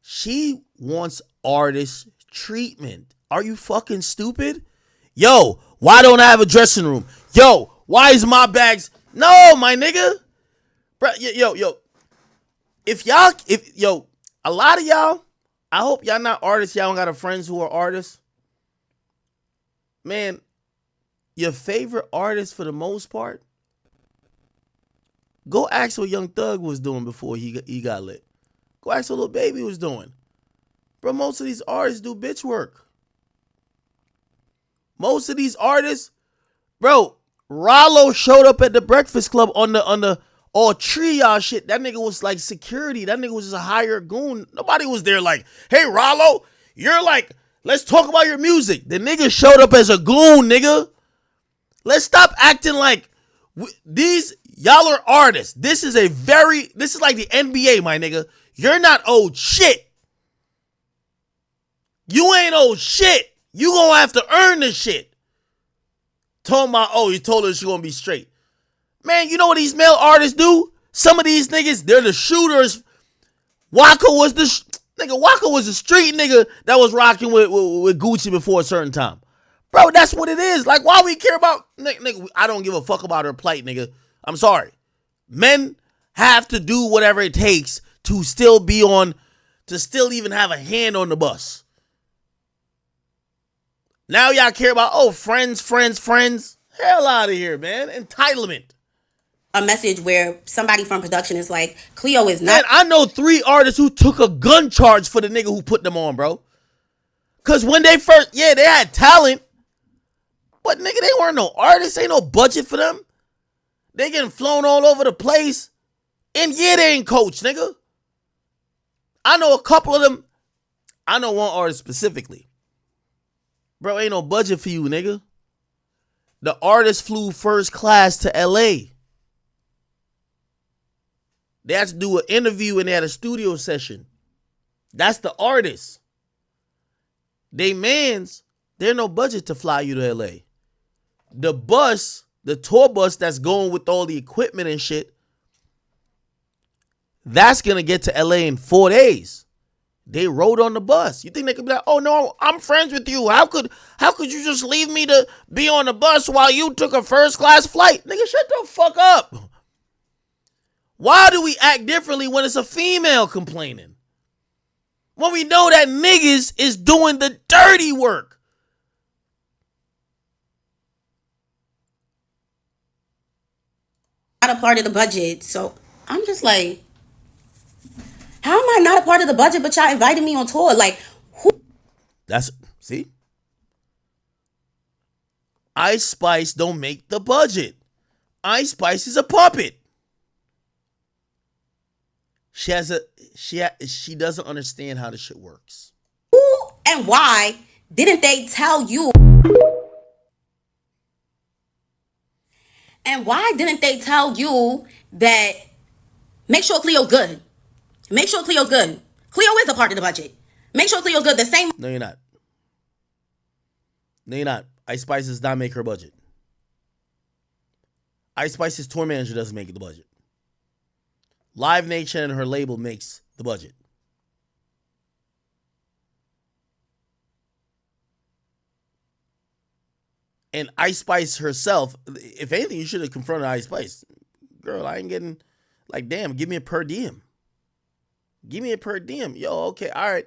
Speaker 1: She wants artist treatment. Are you fucking stupid? Yo, why don't I have a dressing room? Yo, why is my bags? No, my nigga. Bro, yo. A lot of y'all, I hope y'all not artists. Y'all don't got friends who are artists. Man, your favorite artist for the most part, go ask what Young Thug was doing before he got lit. Go ask what Lil Baby was doing. Bro, most of these artists do bitch work. Most of these artists, bro, Rollo showed up at the Breakfast Club on the all triage shit. That nigga was like security. That nigga was just a hired goon. Nobody was there like, hey, Rollo, you're like, let's talk about your music. The nigga showed up as a goon, nigga. Let's stop acting like y'all are artists. This is like the NBA, my nigga. You're not owed shit. You ain't owed shit. You gonna have to earn this shit. Talking about, oh, you told her she gonna be straight. Man, you know what these male artists do? Some of these niggas, they're the shooters. Waka was the street nigga that was rocking with Gucci before a certain time. Bro, that's what it is. Like, why we care about, nigga, I don't give a fuck about her plight, nigga. I'm sorry. Men have to do whatever it takes to still even have a hand on the bus. Now y'all care about, oh, friends. Hell out of here, man. Entitlement.
Speaker 2: A message where somebody from production is like, Cleo is not.
Speaker 1: Man, I know 3 artists who took a gun charge for the nigga who put them on, bro. Because when they first, they had talent. But nigga, they weren't no artists. Ain't no budget for them. They getting flown all over the place. And they ain't coached, nigga. I know a couple of them. I know one artist specifically. Bro, ain't no budget for you, nigga. The artist flew first class to LA. They had to do an interview and they had a studio session. That's the artist. There's no budget to fly you to LA. The tour bus that's going with all the equipment and shit, that's going to get to LA in 4 days. They rode on the bus. You think they could be like, oh no, I'm friends with you. How could you just leave me to be on the bus while you took a first class flight? Nigga, shut the fuck up. Why do we act differently when it's a female complaining? When we know that niggas is doing the dirty work.
Speaker 2: Not a part of the budget. So I'm just like, how am I not a part of the budget, but y'all invited me on tour? Like, who?
Speaker 1: That's, see? Ice Spice don't make the budget. Ice Spice is a puppet. She doesn't understand how this shit works.
Speaker 2: Who and why didn't they tell you? And why didn't they tell you that make sure Cleo's good? Make sure Cleo's good. Cleo is a part of the budget. Make sure Cleo's good. The same.
Speaker 1: No, you're not. No, you're not. Ice Spice does not make her budget. Ice Spice's tour manager doesn't make the budget. Live Nation and her label makes the budget. And Ice Spice herself, if anything, you should have confronted Ice Spice. Girl, I ain't getting, like, damn, give me a per diem. Give me a per diem. Yo, okay, all right.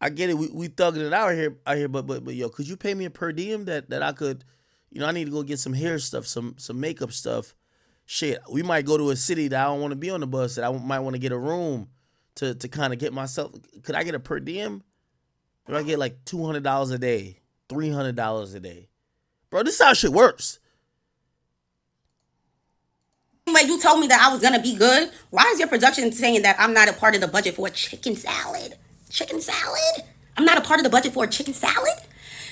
Speaker 1: I get it. We thugging it out here, but yo, could you pay me a per diem that I could, I need to go get some hair stuff, some makeup stuff. Shit, we might go to a city that I don't want to be on the bus, that I might want to get a room to kind of get myself. Could I get a per diem? If I get like $200 a day, $300 a day. Bro, this is how shit works.
Speaker 2: When you told me that I was gonna be good, why is your production saying that I'm not a part of the budget for a chicken salad? Chicken salad? I'm not a part of the budget for a chicken salad?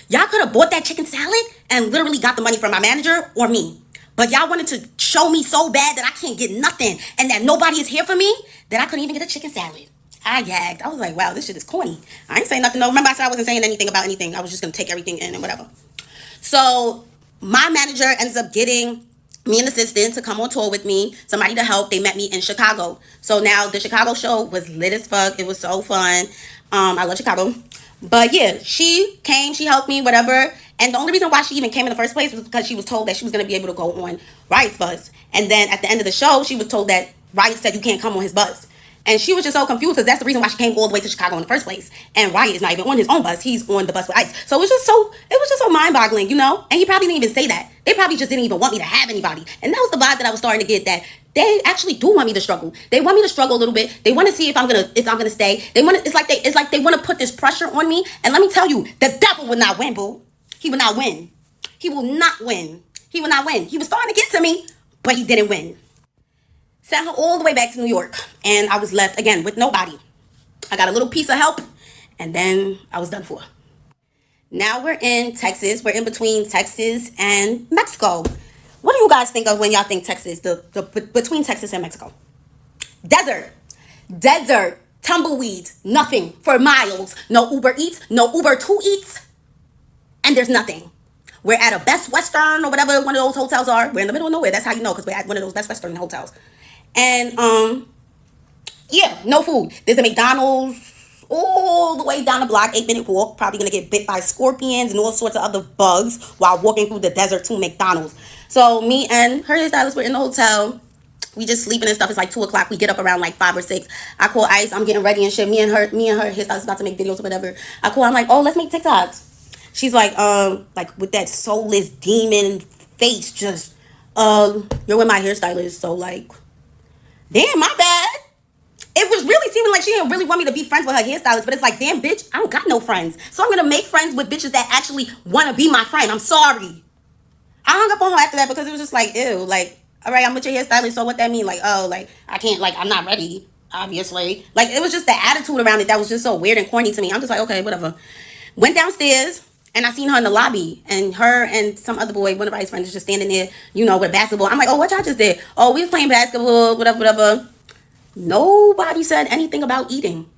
Speaker 2: Y'all could have bought that chicken salad and literally got the money from my manager or me. But y'all wanted to show me so bad that I can't get nothing and that nobody is here for me that I couldn't even get a chicken salad. I gagged. I was like, wow, this shit is corny. I ain't saying nothing. No, remember I said I wasn't saying anything about anything. I was just gonna take everything in and whatever. So my manager ends up getting me an assistant to come on tour with me, somebody to help. They met me in Chicago. So now the Chicago show was lit as fuck. It was so fun. I love Chicago. But yeah, she came, she helped me, whatever. And the only reason why she even came in the first place was because she was told that she was going to be able to go on Riot's bus. And then at the end of the show, she was told that Riot said you can't come on his bus. And she was just so confused because that's the reason why she came all the way to Chicago in the first place. And Riot is not even on his own bus. He's on the bus with Ice. So it was just so mind-boggling, And he probably didn't even say that. They probably just didn't even want me to have anybody. And that was the vibe that I was starting to get, that they actually do want me to struggle. They want me to struggle a little bit. They want to see if I'm gonna stay. It's like they want to put this pressure on me. And let me tell you, the devil will not win, boo. He will not win. He will not win. He will not win. He was starting to get to me, but he didn't win. Sent her all the way back to New York, and I was left again with nobody. I got a little piece of help, and then I was done for. Now we're in Texas. We're in between Texas and Mexico. What do you guys think of when y'all think Texas, between Texas and Mexico? Desert, tumbleweeds, nothing for miles. No Uber Eats, no Uber 2 Eats, and there's nothing. We're at a Best Western or whatever one of those hotels are. We're in the middle of nowhere. That's how you know, because we're at one of those Best Western hotels. And yeah, no food. There's a McDonald's all the way down the block, 8-minute walk. Probably gonna get bit by scorpions and all sorts of other bugs while walking through the desert to McDonald's. So me and her hairstylist were in the hotel. We just sleeping and stuff. It's like 2 o'clock. We get up around like 5 or 6. I call Ice. I'm getting ready and shit. Me and her hairstylist about to make videos or whatever. I call. I'm like, oh, let's make TikToks. She's like with that soulless demon face, just you're with my hairstylist, so like, damn, my bad. It was really seeming like she didn't really want me to be friends with her hairstylist, but it's like, damn, bitch, I don't got no friends. So I'm gonna make friends with bitches that actually want to be my friend. I'm sorry. I hung up on her after that because it was just like, ew, like, all right, I'm with your hairstylist, so what that mean? Like, oh, like, I can't, like, I'm not ready, obviously. Like, it was just the attitude around it that was just so weird and corny to me. I'm just like, okay, whatever. Went downstairs. And I seen her in the lobby, and her and some other boy, one of Ice's friends, is just standing there, with basketball. I'm like, oh, what y'all just did? Oh, we was playing basketball, whatever. Nobody said anything about eating.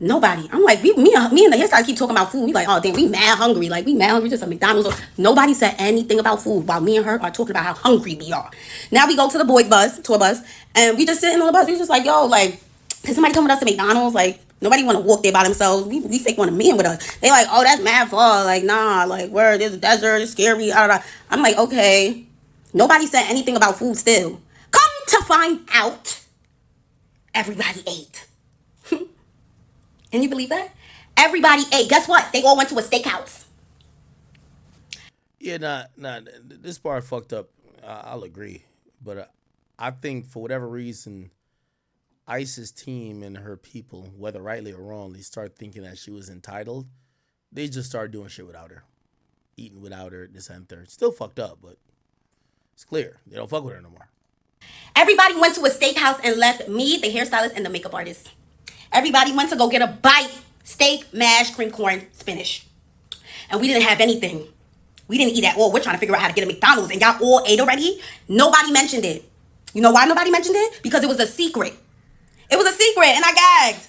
Speaker 2: Nobody. I'm like, me and the hairstylist keep talking about food. We like, oh, damn, we mad hungry. Like, we mad hungry, just a McDonald's. Nobody said anything about food while me and her are talking about how hungry we are. Now we go to the tour bus, and we just sitting on the bus. We just like, yo, like, can somebody come with us to McDonald's? Like, Nobody want to walk there by themselves. We fake want to meet with us. They like, oh, that's mad far. Like, nah, like, where this desert is scary. I'm like, okay. Nobody said anything about food still. Come to find out, everybody ate. Can you believe that? Everybody ate. Guess what? They all went to a steakhouse.
Speaker 1: Yeah, this part fucked up. I'll agree, but I think for whatever reason, Ice's team and her people, whether rightly or wrongly, start thinking that she was entitled. They just started doing shit without her, eating without her, this and third. Still fucked up, but it's clear they don't fuck with her no more.
Speaker 2: Everybody went to a steakhouse and left me, the hairstylist, and the makeup artist. Everybody went to go get a bite. Steak, mash, cream corn, spinach. And we didn't have anything. We didn't eat at all. We're trying to figure out how to get a McDonald's. And y'all all ate already? Nobody mentioned it. You know why nobody mentioned it? Because it was a secret. It was a secret and I gagged.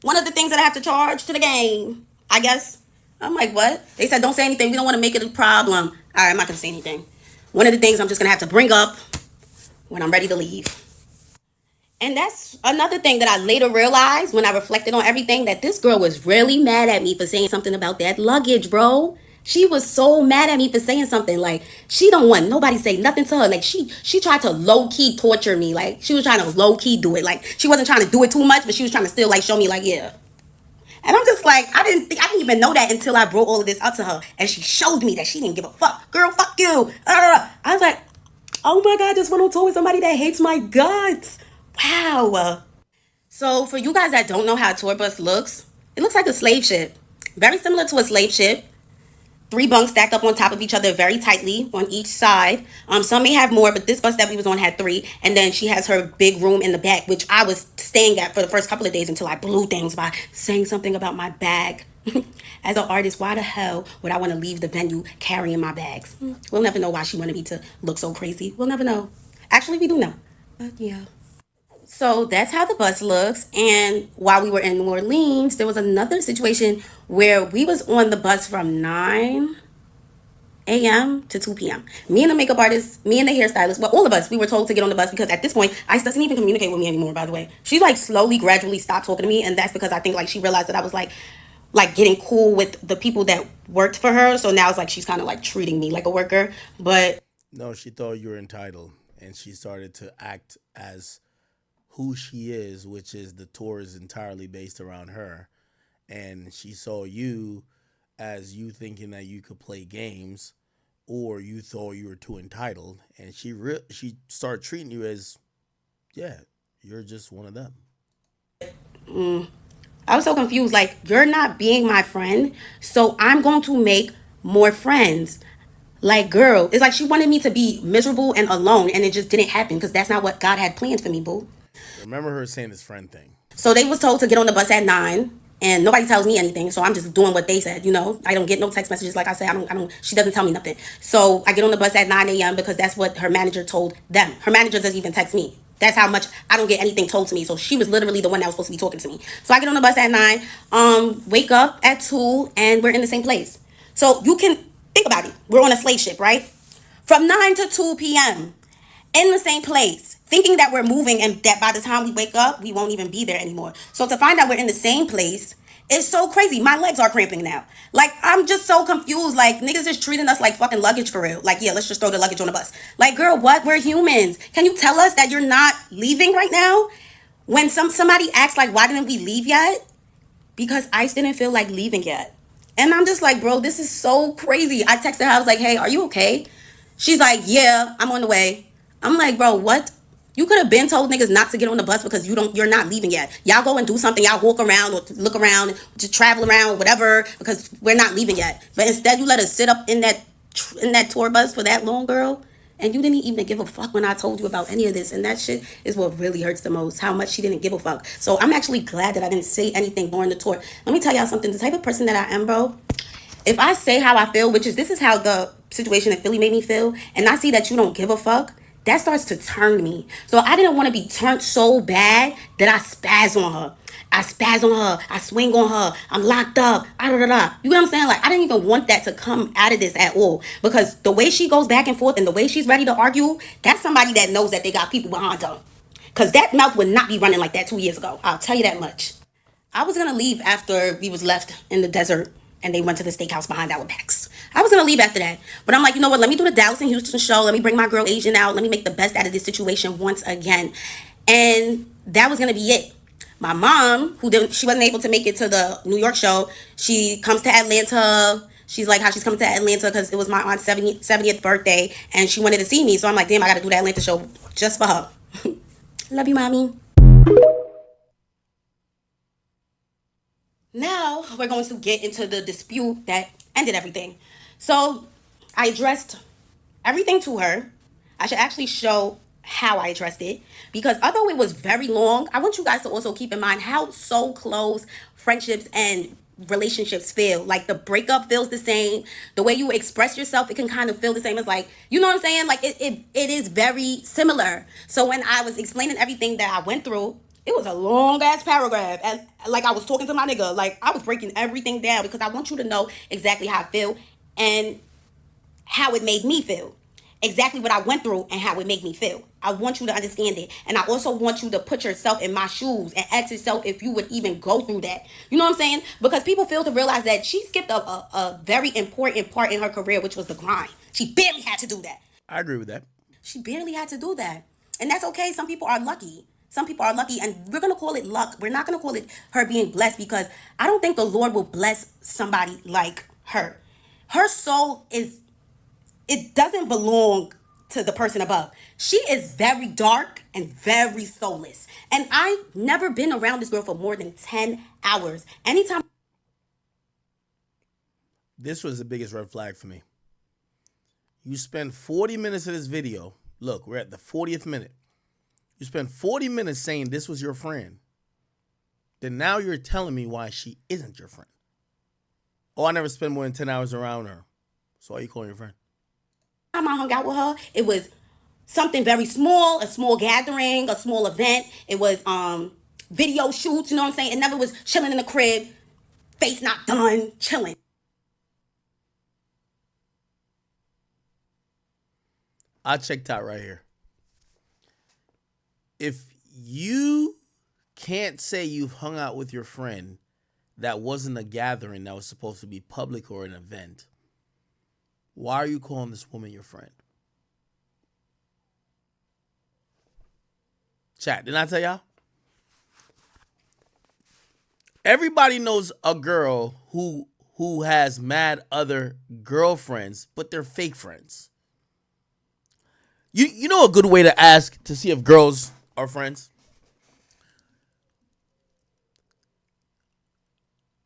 Speaker 2: One of the things that I have to charge to the game, I guess. I'm like, what? They said, don't say anything. We don't want to make it a problem. All right, I'm not going to say anything. One of the things I'm just going to have to bring up when I'm ready to leave. And that's another thing that I later realized when I reflected on everything, that this girl was really mad at me for saying something about that luggage, bro. She was so mad at me for saying something. Like, she don't want nobody say nothing to her. Like, she tried to low-key torture me. Like, she was trying to low-key do it. Like, she wasn't trying to do it too much, but she was trying to still, like, show me, like, yeah. And I'm just like, I didn't even know that until I brought all of this up to her. And she showed me that she didn't give a fuck. Girl, fuck you. I was like, oh my God, this went on tour with somebody that hates my guts. Wow. So for you guys that don't know how a tour bus looks, it looks like a slave ship. Very similar to a slave ship. 3 bunks stacked up on top of each other very tightly on each side. Some may have more, but this bus that we was on had 3. And then she has her big room in the back, which I was staying at for the first couple of days until I blew things by saying something about my bag. As an artist, why the hell would I want to leave the venue carrying my bags? We'll never know why she wanted me to look so crazy. We'll never know. Actually, we do know. But yeah. So that's how the bus looks. And while we were in New Orleans, there was another situation where we was on the bus from 9 a.m. to 2 p.m. Me and the makeup artist, me and the hairstylist, well, all of us, we were told to get on the bus because at this point, Ice doesn't even communicate with me anymore, by the way. She like slowly, gradually stopped talking to me. And that's because I think like she realized that I was like getting cool with the people that worked for her. So now it's like she's kind of like treating me like a worker. But
Speaker 1: No, she thought you were entitled, and she started to act as who she is, which is the tour is entirely based around her. And she saw you as you thinking that you could play games, or you thought you were too entitled, and she started treating you as, yeah, you're just one of them.
Speaker 2: I was so confused. Like, you're not being my friend, so I'm going to make more friends. Like, girl, it's like she wanted me to be miserable and alone, and it just didn't happen because that's not what God had planned for me, boo.
Speaker 1: Remember her saying this friend thing.
Speaker 2: So they was told to get on the bus at 9, and nobody tells me anything. So I'm just doing what they said. You know, I don't get no text messages. Like I said, I don't. She doesn't tell me nothing. So I get on the bus at 9 a.m. because that's what her manager told them. Her manager doesn't even text me. That's how much I don't get anything told to me. So she was literally the one that was supposed to be talking to me. So I get on the bus at 9, wake up at 2, and we're in the same place. So you can think about it. We're on a slave ship, right? From 9 to 2 p.m. in the same place, thinking that we're moving and that by the time we wake up, we won't even be there anymore. So to find out we're in the same place is so crazy. My legs are cramping now. Like, I'm just so confused. Like, niggas is treating us like fucking luggage for real. Like, yeah, let's just throw the luggage on the bus. Like, girl, what? We're humans. Can you tell us that you're not leaving right now? When somebody asks, like, why didn't we leave yet? Because Ice didn't feel like leaving yet. And I'm just like, bro, this is so crazy. I texted her. I was like, hey, are you okay? She's like, yeah, I'm on the way. I'm like, bro, what? You could have been told niggas not to get on the bus because you're not leaving yet. Y'all go and do something. Y'all walk around or look around, just travel around, whatever, because we're not leaving yet. But instead, you let us sit up in that tour bus for that long, girl. And you didn't even give a fuck when I told you about any of this. And that shit is what really hurts the most, how much she didn't give a fuck. So I'm actually glad that I didn't say anything during the tour. Let me tell y'all something. The type of person that I am, bro, if I say how I feel, which is this is how the situation in Philly made me feel, and I see that you don't give a fuck, that starts to turn me. So I didn't want to be turned so bad that I spaz on her. I spaz on her. I swing on her. I'm locked up. Ah, da, da, da. You know what I'm saying? Like, I didn't even want that to come out of this at all. Because the way she goes back and forth and the way she's ready to argue, that's somebody that knows that they got people behind her. Because that mouth would not be running like that 2 years ago. I'll tell you that much. I was gonna leave after we was left in the desert and they went to the steakhouse behind our backs. I was gonna leave after that, but I'm like, you know what? Let me do the Dallas and Houston show. Let me bring my girl Asian out. Let me make the best out of this situation once again, and that was gonna be it. My mom, who didn't, she wasn't able to make it to the New York show. She comes to Atlanta. She's like how she's coming to Atlanta because it was my aunt's 70th birthday and she wanted to see me. So I'm like, damn, I got to do the Atlanta show just for her. Love you, mommy. Now we're going to get into the dispute that ended everything. So I addressed everything to her. I should actually show how I addressed it because although it was very long, I want you guys to also keep in mind how so close friendships and relationships feel. Like the breakup feels the same. The way you express yourself, it can kind of feel the same as like, you know what I'm saying? Like it is very similar. So when I was explaining everything that I went through, it was a long ass paragraph. And like I was talking to my nigga, like I was breaking everything down because I want you to know exactly how I feel and how it made me feel. Exactly what I went through and how it made me feel. I want you to understand it. And I also want you to put yourself in my shoes and ask yourself if you would even go through that. You know what I'm saying? Because people fail to realize that she skipped a very important part in her career, which was the grind. She barely had to do that.
Speaker 1: I agree with that.
Speaker 2: She barely had to do that. And that's okay. Some people are lucky. Some people are lucky, and we're going to call it luck. We're not going to call it her being blessed because I don't think the Lord will bless somebody like her. Her soul is, it doesn't belong to the person above. She is very dark and very soulless. And I've never been around this girl for more than 10 hours. Anytime
Speaker 1: This was the biggest red flag for me. You spend 40 minutes of this video. Look, we're at the 40th minute. You spend 40 minutes saying this was your friend. Then now you're telling me why she isn't your friend. Oh, I never spent more than 10 hours around her. So why are you calling your friend?
Speaker 2: I hung out with her, it was something very small, a small gathering, a small event. It was video shoots, you know what I'm saying? It never was chilling in the crib, face not done, chilling.
Speaker 1: I checked out right here. If you can't say you've hung out with your friend that wasn't a gathering that was supposed to be public or an event, why are you calling this woman your friend? Chat, didn't I tell y'all? Everybody knows a girl who has mad other girlfriends, but they're fake friends. You know a good way to ask to see if girls are friends?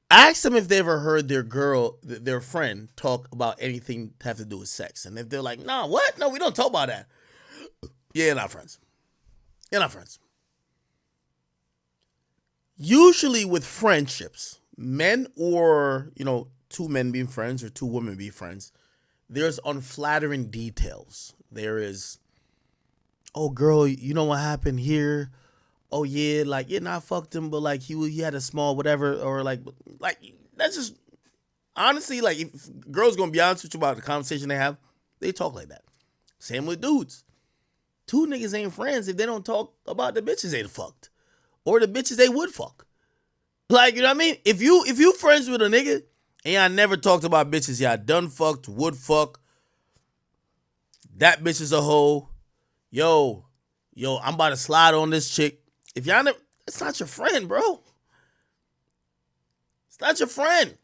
Speaker 1: Ask them if they ever heard their friend talk about anything to have to do with sex. And if they're like, no, what? No, we don't talk about that. Yeah, you're not friends. You're not friends. Usually with friendships, men or, two men being friends or two women being friends, there's unflattering details. There is, oh, girl, you know what happened here? Oh, yeah, like, yeah, I fucked him, but, like, he had a small whatever, or, like, that's just, honestly, like, if girls gonna be honest with you about the conversation they have, they talk like that. Same with dudes. Two niggas ain't friends if they don't talk about the bitches they fucked. Or the bitches they would fuck. Like, you know what I mean? If you friends with a nigga and y'all never talked about bitches y'all done fucked, would fuck, that bitch is a hoe. Yo, I'm about to slide on this chick. If y'all never, it's not your friend, bro. It's not your friend.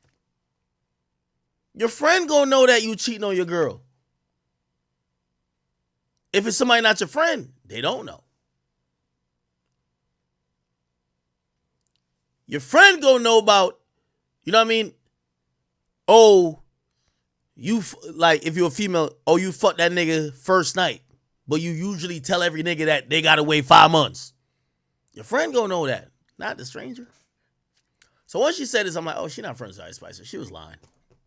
Speaker 1: Your friend gonna know that you cheating on your girl. If it's somebody not your friend, they don't know. Your friend gonna know about, you know what I mean? Oh, like if you're a female, oh, you fucked that nigga first night, but you usually tell every nigga that they gotta wait 5 months. Your friend gonna know that, not the stranger. So once she said this, I'm like, oh, she not friends with Ice Spicer. She was lying.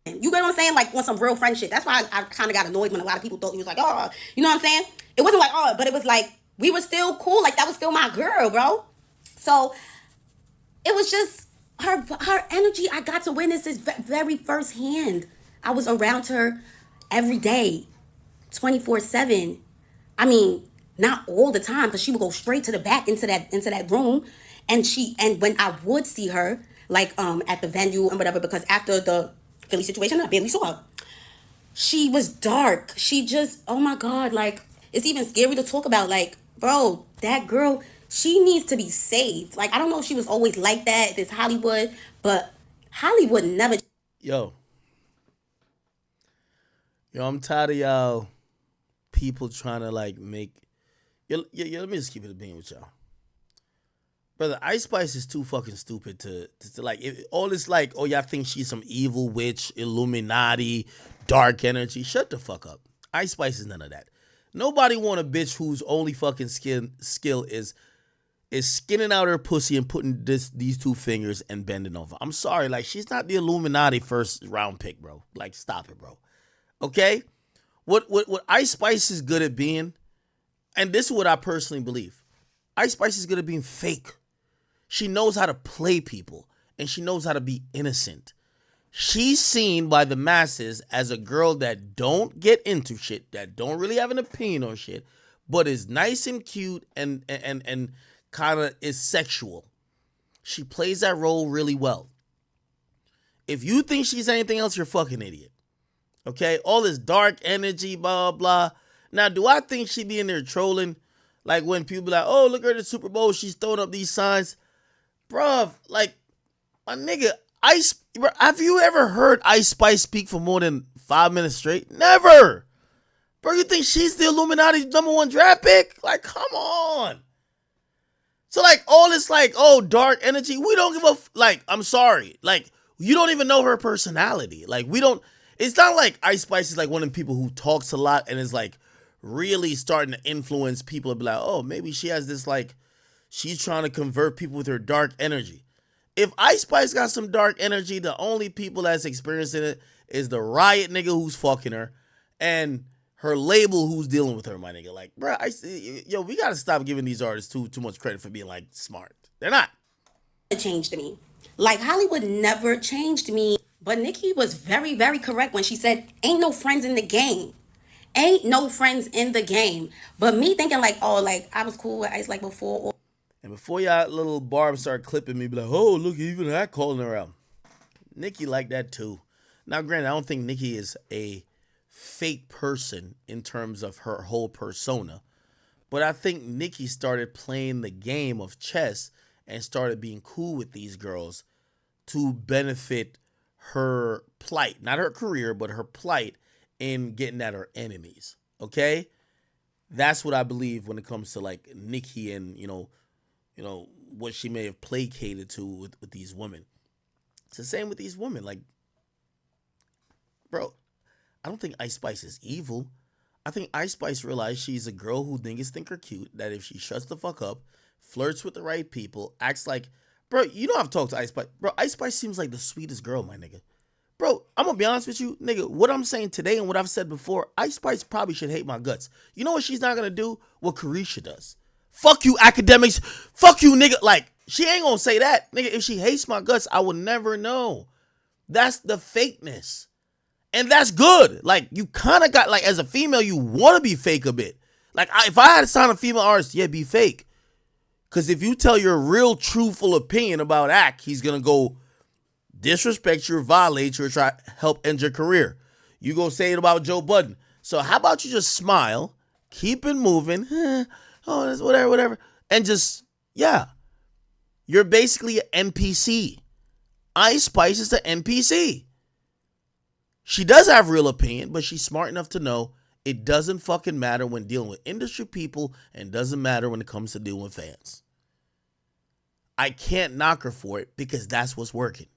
Speaker 2: You get what I'm saying? Like on some real friendship. That's why I kind of got annoyed when a lot of people thought he was like, oh, you know what I'm saying? It wasn't like, oh, but it was like, we were still cool. Like that was still my girl, bro. So it was just her energy. I got to witness this very firsthand. I was around her every day, 24/7. I mean, Not all the time, because she would go straight to the back into that room. And when I would see her, like at the venue and whatever, because after the Philly situation, I barely saw her. She was dark. She just, oh my God, like, it's even scary to talk about. Like, bro, that girl, she needs to be saved. Like, I don't know if she was always like that, this Hollywood, but Hollywood never.
Speaker 1: Yo, yo, I'm tired of y'all people trying to like make. Let me just keep it a being with y'all. Brother, Ice Spice is too fucking stupid to like all this like, oh y'all think she's some evil witch, Illuminati, dark energy. Shut the fuck up. Ice Spice is none of that. Nobody want a bitch whose only fucking skill is skinning out her pussy and putting these two fingers and bending over. I'm sorry, like she's not the Illuminati first round pick, bro. Like stop it, bro. Okay? What Ice Spice is good at being, and this is what I personally believe. Ice Spice is good at being fake. She knows how to play people and she knows how to be innocent. She's seen by the masses as a girl that don't get into shit, that don't really have an opinion on shit, but is nice and cute and kind of is sexual. She plays that role really well. If you think she's anything else, you're a fucking idiot. Okay? All this dark energy, blah, blah. Now, do I think she be in there trolling? Like when people be like, oh, look at her at the Super Bowl, she's throwing up these signs. Bruh, like, my nigga, have you ever heard Ice Spice speak for more than 5 minutes straight? Never. Bro, you think she's the Illuminati's #1 draft pick? Like, come on. So, like, all this, like, oh, dark energy, we don't give a, like, I'm sorry. Like, you don't even know her personality. Like, we don't, it's not like Ice Spice is like one of the people who talks a lot and is, like, really starting to influence people and be like, oh, maybe she has this, like, she's trying to convert people with her dark energy. If Ice Spice got some dark energy, the only people that's experiencing it is the Riot nigga who's fucking her and her label who's dealing with her, my nigga. Like, bro, yo, we gotta stop giving these artists too much credit for being like smart. They're not.
Speaker 2: Changed me. Like, Hollywood never changed me. But Nikki was very, very correct when she said, ain't no friends in the game. Ain't no friends in the game. But me thinking like, oh, like I was cool with Ice like before.
Speaker 1: And before y'all little Barb start clipping me, be like, oh, look, even that calling her out. Nikki like that too. Now, granted, I don't think Nikki is a fake person in terms of her whole persona. But I think Nikki started playing the game of chess and started being cool with these girls to benefit her plight. Not her career, but her plight in getting at her enemies. Okay? That's what I believe when it comes to like Nikki and, what she may have placated to with these women. It's the same with these women. Like, bro, I don't think Ice Spice is evil. I think Ice Spice realized she's a girl who niggas think are cute, that if she shuts the fuck up, flirts with the right people, acts like, bro, you don't have to talk to Ice Spice. Bro, Ice Spice seems like the sweetest girl, my nigga. Bro, I'm gonna be honest with you, nigga, what I'm saying today and what I've said before, Ice Spice probably should hate my guts. You know what she's not gonna do? What Carisha does. Fuck you, Akademiks. Fuck you, nigga. Like, she ain't gonna say that. Nigga, if she hates my guts, I will never know. That's the fakeness. And that's good. Like, you kind of got, like, as a female, you want to be fake a bit. Like, if I had to sign a female artist, yeah, be fake. Because if you tell your real, truthful opinion about Ack, he's going to go disrespect you or violate you or try to help end your career. You go say it about Joe Budden. So how about you just smile, keep it moving, oh, that's whatever, and just, yeah. You're basically an NPC. Ice Spice is the NPC. She does have real opinion, but she's smart enough to know it doesn't fucking matter when dealing with industry people and doesn't matter when it comes to dealing with fans. I can't knock her for it because that's what's working.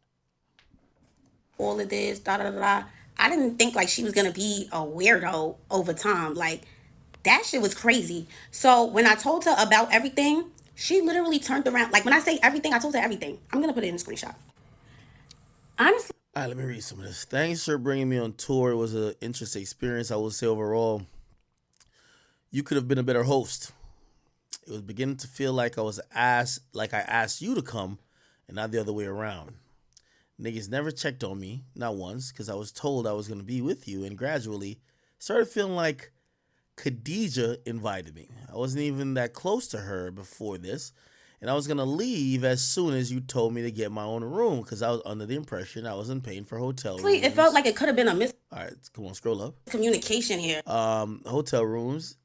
Speaker 2: All of this, da da da da. I didn't think like she was gonna be a weirdo over time. Like, that shit was crazy. So when I told her about everything, she literally turned around. Like, when I say everything, I told her everything. I'm gonna put it in a screenshot. Honestly,
Speaker 1: All right, let me read some of this. Thanks for bringing me on tour. It was an interesting experience. I will say overall, you could have been a better host. It was beginning to feel like I asked you to come, and not the other way around. Niggas never checked on me, not once, because I was told I was gonna be with you, and gradually started feeling like Khadija invited me. I wasn't even that close to her before this. And I was going to leave as soon as you told me to get my own room because I was under the impression I wasn't paying for hotel
Speaker 2: Honestly, it felt
Speaker 1: rooms.
Speaker 2: like it could have been a
Speaker 1: All right, come on, scroll up.
Speaker 2: miscommunication here.
Speaker 1: Hotel rooms.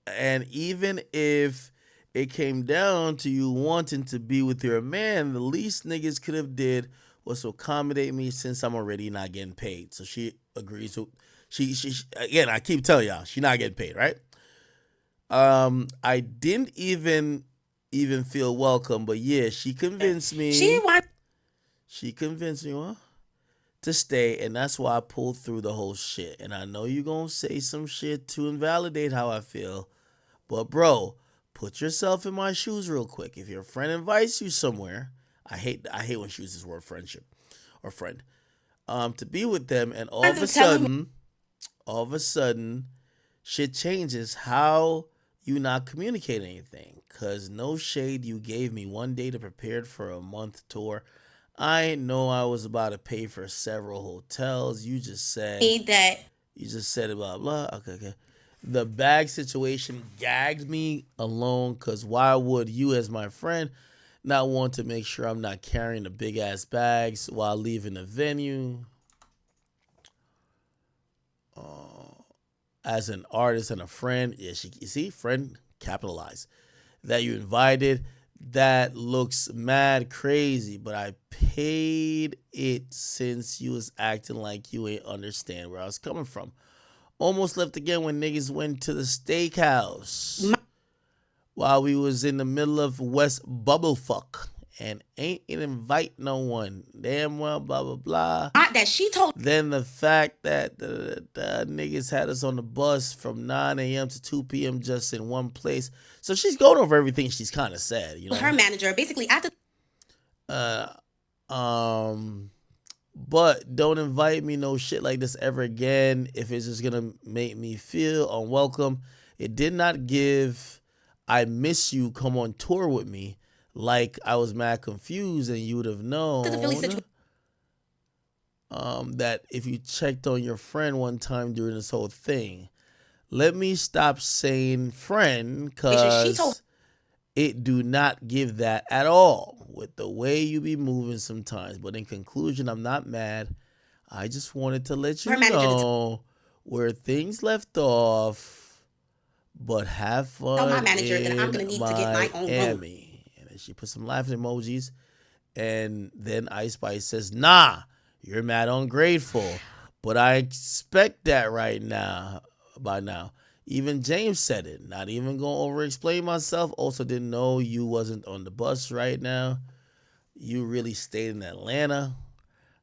Speaker 1: And even if it came down to you wanting to be with your man, the least niggas could have did was to accommodate me since I'm already not getting paid. So she agrees with she again, I keep telling y'all, she not getting paid, right? I didn't even feel welcome, but yeah, she convinced me.
Speaker 2: She didn't want.
Speaker 1: She convinced me, huh? To stay, and that's why I pulled through the whole shit. And I know you're gonna say some shit to invalidate how I feel, but bro, put yourself in my shoes real quick. If your friend invites you somewhere, I hate when she uses this word friendship or friend, to be with them, and all of a sudden, shit changes. How you not communicate anything? Cause no shade, you gave me one day to prepare for a month tour. I know I was about to pay for several hotels.
Speaker 2: Need that.
Speaker 1: You just said blah blah. Okay, okay. The bag situation gagged me alone because why would you, as my friend, not want to make sure I'm not carrying the big ass bags while leaving the venue? As an artist and a friend, yeah, you see, friend capitalized that you invited. That looks mad crazy, but I paid it since you was acting like you ain't understand where I was coming from. Almost left again when niggas went to the steakhouse while we was in the middle of West Bubblefuck and ain't invite no one. Damn well, blah blah blah.
Speaker 2: Not that she told
Speaker 1: Then the fact that the niggas had us on the bus from 9 a.m. to 2 p.m. just in one place. So she's going over everything. She's kind of sad, you know.
Speaker 2: her manager basically after.
Speaker 1: Uh, um, but don't invite me no shit like this ever again if it's just gonna make me feel unwelcome. It did not give I miss you come on tour with me like I was mad confused and you would have known that if you checked on your friend one time during this whole thing. Let me stop saying friend because it do not give that at all with the way you be moving sometimes. But in conclusion, I'm not mad. I just wanted to let you know where things left off. But have fun.
Speaker 2: Tell my manager that I'm gonna need to get my own room.
Speaker 1: And then she put some laughing emojis. And then Ice Spice says, nah, you're mad ungrateful. But I expect that right now. By now. Even James said it. Not even gonna over explain myself. Also didn't know you wasn't on the bus right now. You really stayed in Atlanta.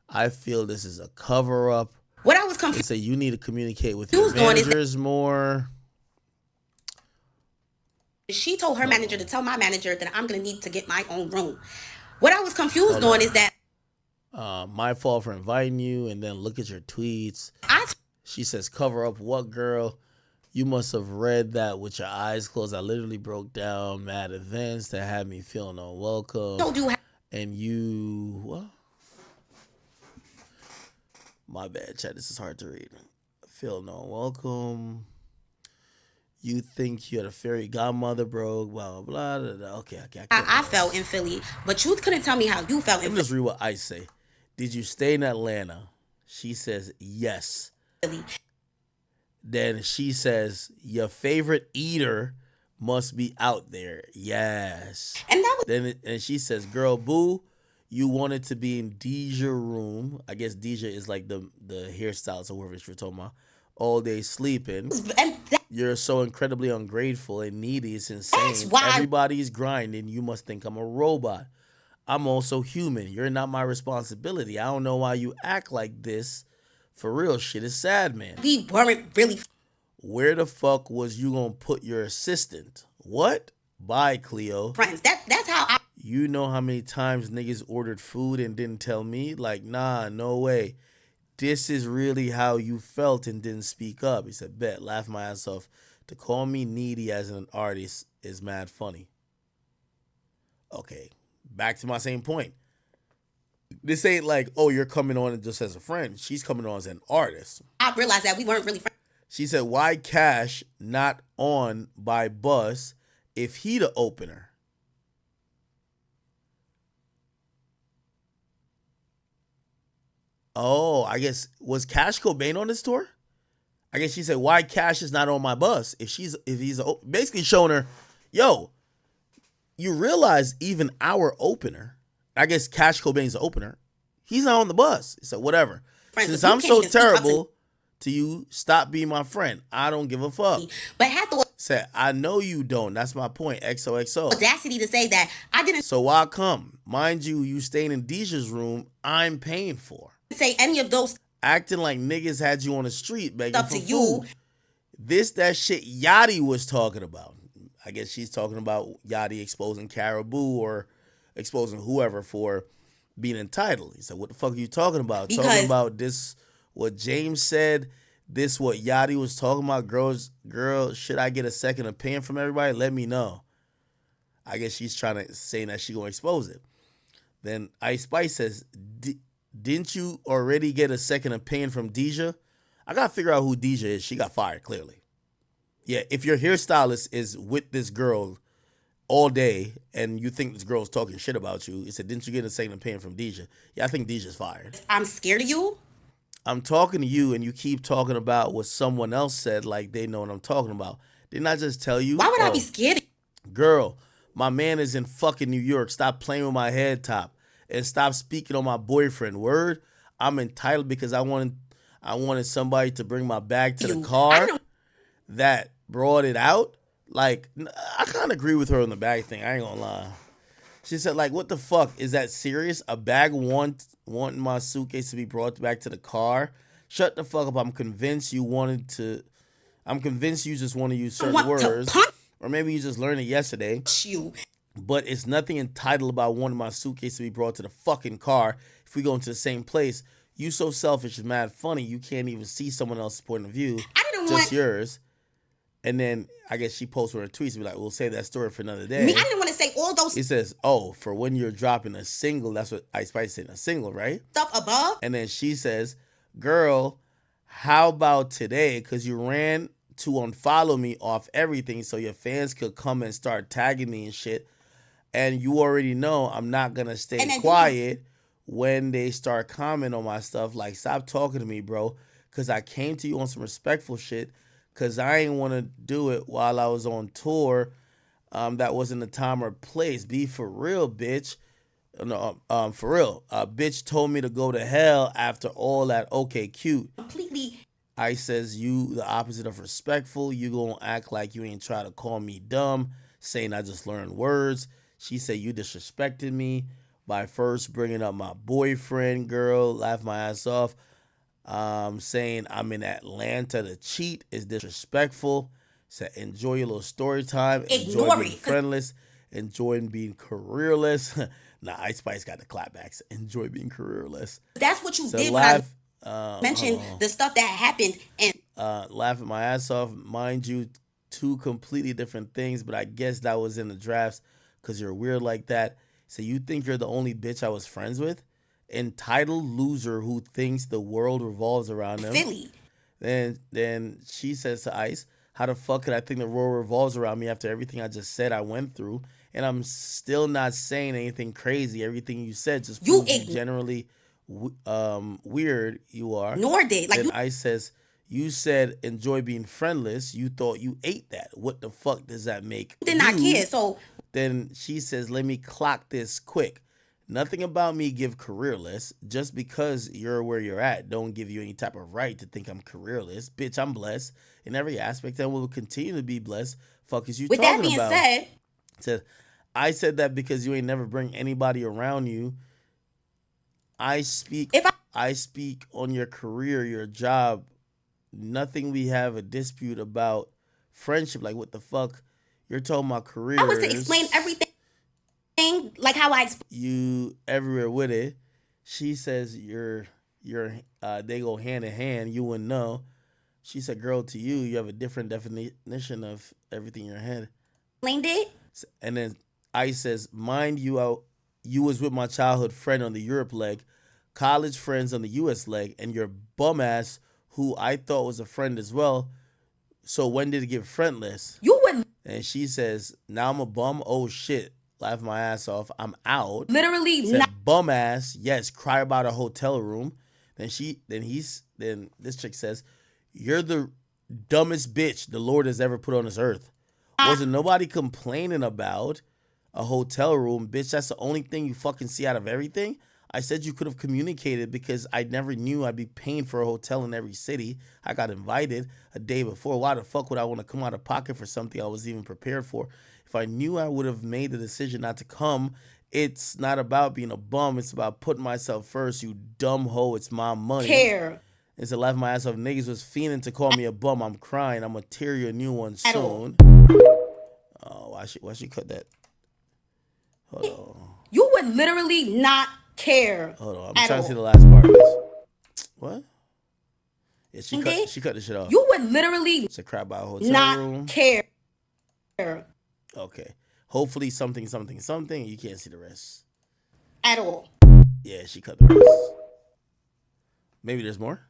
Speaker 1: I feel this is a cover up.
Speaker 2: What I was confused.
Speaker 1: They say you need to communicate with your managers more.
Speaker 2: She told her manager to tell my manager that I'm gonna need to get my own room. What I was confused on is that
Speaker 1: my fault for inviting you, and then look at your tweets. She says, cover up what, girl? You must have read that with your eyes closed. I literally broke down mad events that had me feeling unwelcome. And you, what? My bad, chat. This is hard to read. Feeling unwelcome. You think you're a fairy godmother, bro. Blah, blah, blah, blah. Okay.
Speaker 2: I felt in Philly, but you couldn't tell me how you felt in Philly.
Speaker 1: Let's read what I say. Did you stay in Atlanta? She says, yes. Then she says, your favorite eater must be out there. Yes.
Speaker 2: And that was
Speaker 1: and she says, girl, boo, you wanted to be in Deja room. I guess Deja is like the hairstylist or whatever you're talking about. All day sleeping. You're so incredibly ungrateful and needy. It's insane.
Speaker 2: That's why
Speaker 1: everybody's grinding. You must think I'm a robot. I'm also human. You're not my responsibility. I don't know why you act like this. For real, shit is sad, man.
Speaker 2: We weren't really.
Speaker 1: Where the fuck was you gonna put your assistant? What? Bye, Cleo.
Speaker 2: Friends. That's how I.
Speaker 1: You know how many times niggas ordered food and didn't tell me? Like, nah, no way. This is really how you felt and didn't speak up. He said, bet, laugh my ass off. To call me needy as an artist is mad funny. Okay, back to my same point. This ain't like, oh, you're coming on just as a friend. She's coming on as an artist.
Speaker 2: I realized that we weren't really friends.
Speaker 1: She said, why Cash not on by bus if he the opener? Oh, I guess was Cash Cobain on this tour? I guess she said, why Cash is not on my bus if he's basically showing her, yo, you realize even our opener, I guess Cash Cobain's the opener, he's not on the bus. So whatever.
Speaker 2: Friends,
Speaker 1: Since
Speaker 2: you
Speaker 1: I'm
Speaker 2: can't
Speaker 1: so
Speaker 2: even speak up
Speaker 1: terrible to you, stop being my friend. I don't give a fuck.
Speaker 2: but had the
Speaker 1: Said, I know you don't. That's my point. XOXO.
Speaker 2: audacity to say that I didn't
Speaker 1: So why come? Mind you, you staying in Deja's room, I'm paying for.
Speaker 2: say any of those
Speaker 1: Acting like niggas had you on the street begging
Speaker 2: stuff
Speaker 1: for
Speaker 2: to you.
Speaker 1: food. This that shit Yachty was talking about. I guess she's talking about Yachty exposing Caribou or exposing whoever for being entitled. He said, what the fuck are you talking about?
Speaker 2: Because
Speaker 1: talking about this, what James said, this what Yachty was talking about. Girl, should I get a second opinion from everybody? Let me know. I guess she's trying to say that she gonna expose it. Then Ice Spice says, didn't you already get a second opinion from Deja? I gotta figure out who Deja is. She got fired, clearly. Yeah, if your hairstylist is with this girl all day and you think this girl's talking shit about you, he said, didn't you get a second opinion from Deja? Yeah, I think Deja's fired.
Speaker 2: I'm scared of you.
Speaker 1: I'm talking to you and you keep talking about what someone else said like they know what I'm talking about. Didn't I just tell you?
Speaker 2: Why would I be scared of you?
Speaker 1: Girl, my man is in fucking New York. Stop playing with my head top and stop speaking on my boyfriend. Word, I'm entitled because I wanted somebody to bring my bag to the car that brought it out. Like, I kind of agree with her on the bag thing. I ain't gonna lie. She said, like, what the fuck? Is that serious? A bag wanting my suitcase to be brought back to the car? Shut the fuck up. I'm convinced you just want to use certain words. Or maybe you just learned it yesterday.
Speaker 2: You.
Speaker 1: But it's nothing entitled about wanting my suitcase to be brought to the fucking car if we go into the same place. You so selfish and mad funny, you can't even see someone else's point of view. Just yours. And then I guess she posts her tweets and be like, we'll save that story for another day.
Speaker 2: I didn't want to say all those.
Speaker 1: He says, oh, for when you're dropping a single, that's what Ice Spice said, a single, right?
Speaker 2: Stuff above.
Speaker 1: And then she says, girl, how about today? Because you ran to unfollow me off everything so your fans could come and start tagging me and shit. And you already know I'm not going to stay quiet when they start commenting on my stuff. Like, stop talking to me, bro. Because I came to you on some respectful shit. Because I ain't want to do it while I was on tour. That wasn't the time or place. Be for real, bitch. No, for real. Bitch told me to go to hell after all that. Okay, cute.
Speaker 2: Completely.
Speaker 1: I says you the opposite of respectful. You gonna act like you ain't try to call me dumb, saying I just learned words. She said you disrespected me by first bringing up my boyfriend, girl. Laugh my ass off. Saying I'm in Atlanta to cheat is disrespectful. Said enjoy your little story time. Enjoy being friendless. Enjoy being careerless. Nah, Ice Spice got the clapbacks. Enjoy being careerless.
Speaker 2: That's what you did
Speaker 1: laugh,
Speaker 2: when I mentioned the stuff that happened. And
Speaker 1: laughing my ass off. Mind you, two completely different things, but I guess that was in the drafts because you're weird like that. So you think you're the only bitch I was friends with? Entitled loser who thinks the world revolves around them.
Speaker 2: Philly.
Speaker 1: Then she says to Ice, how the fuck could I think the world revolves around me after everything I just said I went through? And I'm still not saying anything crazy. Everything you said just proves you generally weird you are.
Speaker 2: Nor did.
Speaker 1: Then Ice says, you said enjoy being friendless. You thought you ate that. What the fuck does that make
Speaker 2: did not care. So
Speaker 1: then she says, let me clock this quick. Nothing about me give careerless. Just because you're where you're at don't give you any type of right to think I'm careerless. Bitch, I'm blessed in every aspect and will continue to be blessed. Fuck is you talking about? With that being said, I said that because you ain't never bring anybody around you. I speak on your career, your job. Nothing we have a dispute about friendship. Like what the fuck? You're talking about career.
Speaker 2: I was to explain everything. Like how I explain
Speaker 1: you everywhere with it. She says you're they go hand in hand. You wouldn't know. She said, "Girl, to you, you have a different definition of everything in your head."
Speaker 2: Explained it.
Speaker 1: And then Ice says, "Mind you, you was with my childhood friend on the Europe leg, college friends on the U.S. leg, and your bum ass who I thought was a friend as well. So when did it get friendless?
Speaker 2: You would
Speaker 1: And she says, now I'm a bum. Oh shit. Laugh my ass off. I'm out.
Speaker 2: literally not
Speaker 1: Said bum ass. Yes, cry about a hotel room. Then this chick says, you're the dumbest bitch the Lord has ever put on this earth. Wasn't nobody complaining about a hotel room, bitch? That's the only thing you fucking see out of everything. I said you could have communicated because I never knew I'd be paying for a hotel in every city. I got invited a day before. Why the fuck would I want to come out of pocket for something I was even prepared for? If I knew, I would have made the decision not to come. It's not about being a bum. It's about putting myself first, you dumb hoe. It's my money.
Speaker 2: care
Speaker 1: It's a laugh my ass off. Niggas was fiending to call me a bum. I'm crying. I'm gonna tear you a new one
Speaker 2: at all.
Speaker 1: soon. Oh, why she cut that? Hold on.
Speaker 2: You would literally not care.
Speaker 1: Hold on. I'm
Speaker 2: at
Speaker 1: trying
Speaker 2: all.
Speaker 1: to see the last part of this. What? Yeah, she cut the shit off.
Speaker 2: You would literally
Speaker 1: It's a crap about a hotel
Speaker 2: not
Speaker 1: room.
Speaker 2: care
Speaker 1: Okay. Hopefully something, something, something. You can't see the rest.
Speaker 2: at all.
Speaker 1: Yeah, she cut the rest. Maybe there's more.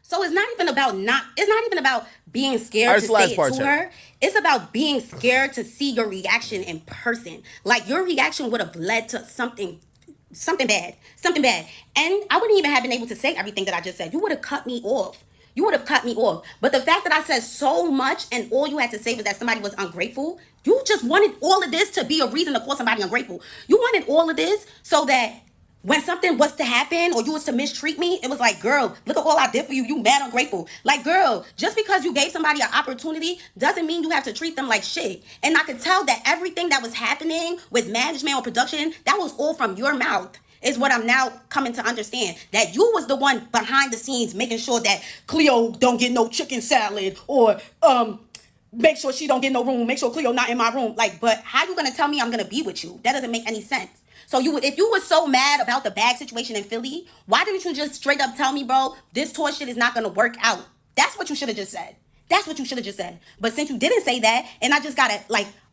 Speaker 2: So it's not even about being scared
Speaker 1: Alright,
Speaker 2: to
Speaker 1: so last
Speaker 2: say it
Speaker 1: part,
Speaker 2: to
Speaker 1: check.
Speaker 2: her. It's about being scared to see your reaction in person. Like your reaction would have led to something bad. Something bad. And I wouldn't even have been able to say everything that I just said. You would have cut me off. You would have cut me off. But the fact that I said so much and all you had to say was that somebody was ungrateful, you just wanted all of this to be a reason to call somebody ungrateful. You wanted all of this so that when something was to happen or you was to mistreat me, it was like, girl, look at all I did for you. You mad ungrateful. Like, girl, just because you gave somebody an opportunity doesn't mean you have to treat them like shit. And I could tell that everything that was happening with management or production, that was all from your mouth. Is what I'm now coming to understand. That you was the one behind the scenes making sure that Cleo don't get no chicken salad or make sure she don't get no room, make sure Cleo not in my room. Like, but how you gonna tell me I'm gonna be with you? That doesn't make any sense. So if you were so mad about the bag situation in Philly, why didn't you just straight up tell me, bro, this tour shit is not gonna work out? That's what you should have just said. That's what you should have just said. But since you didn't say that, and I just got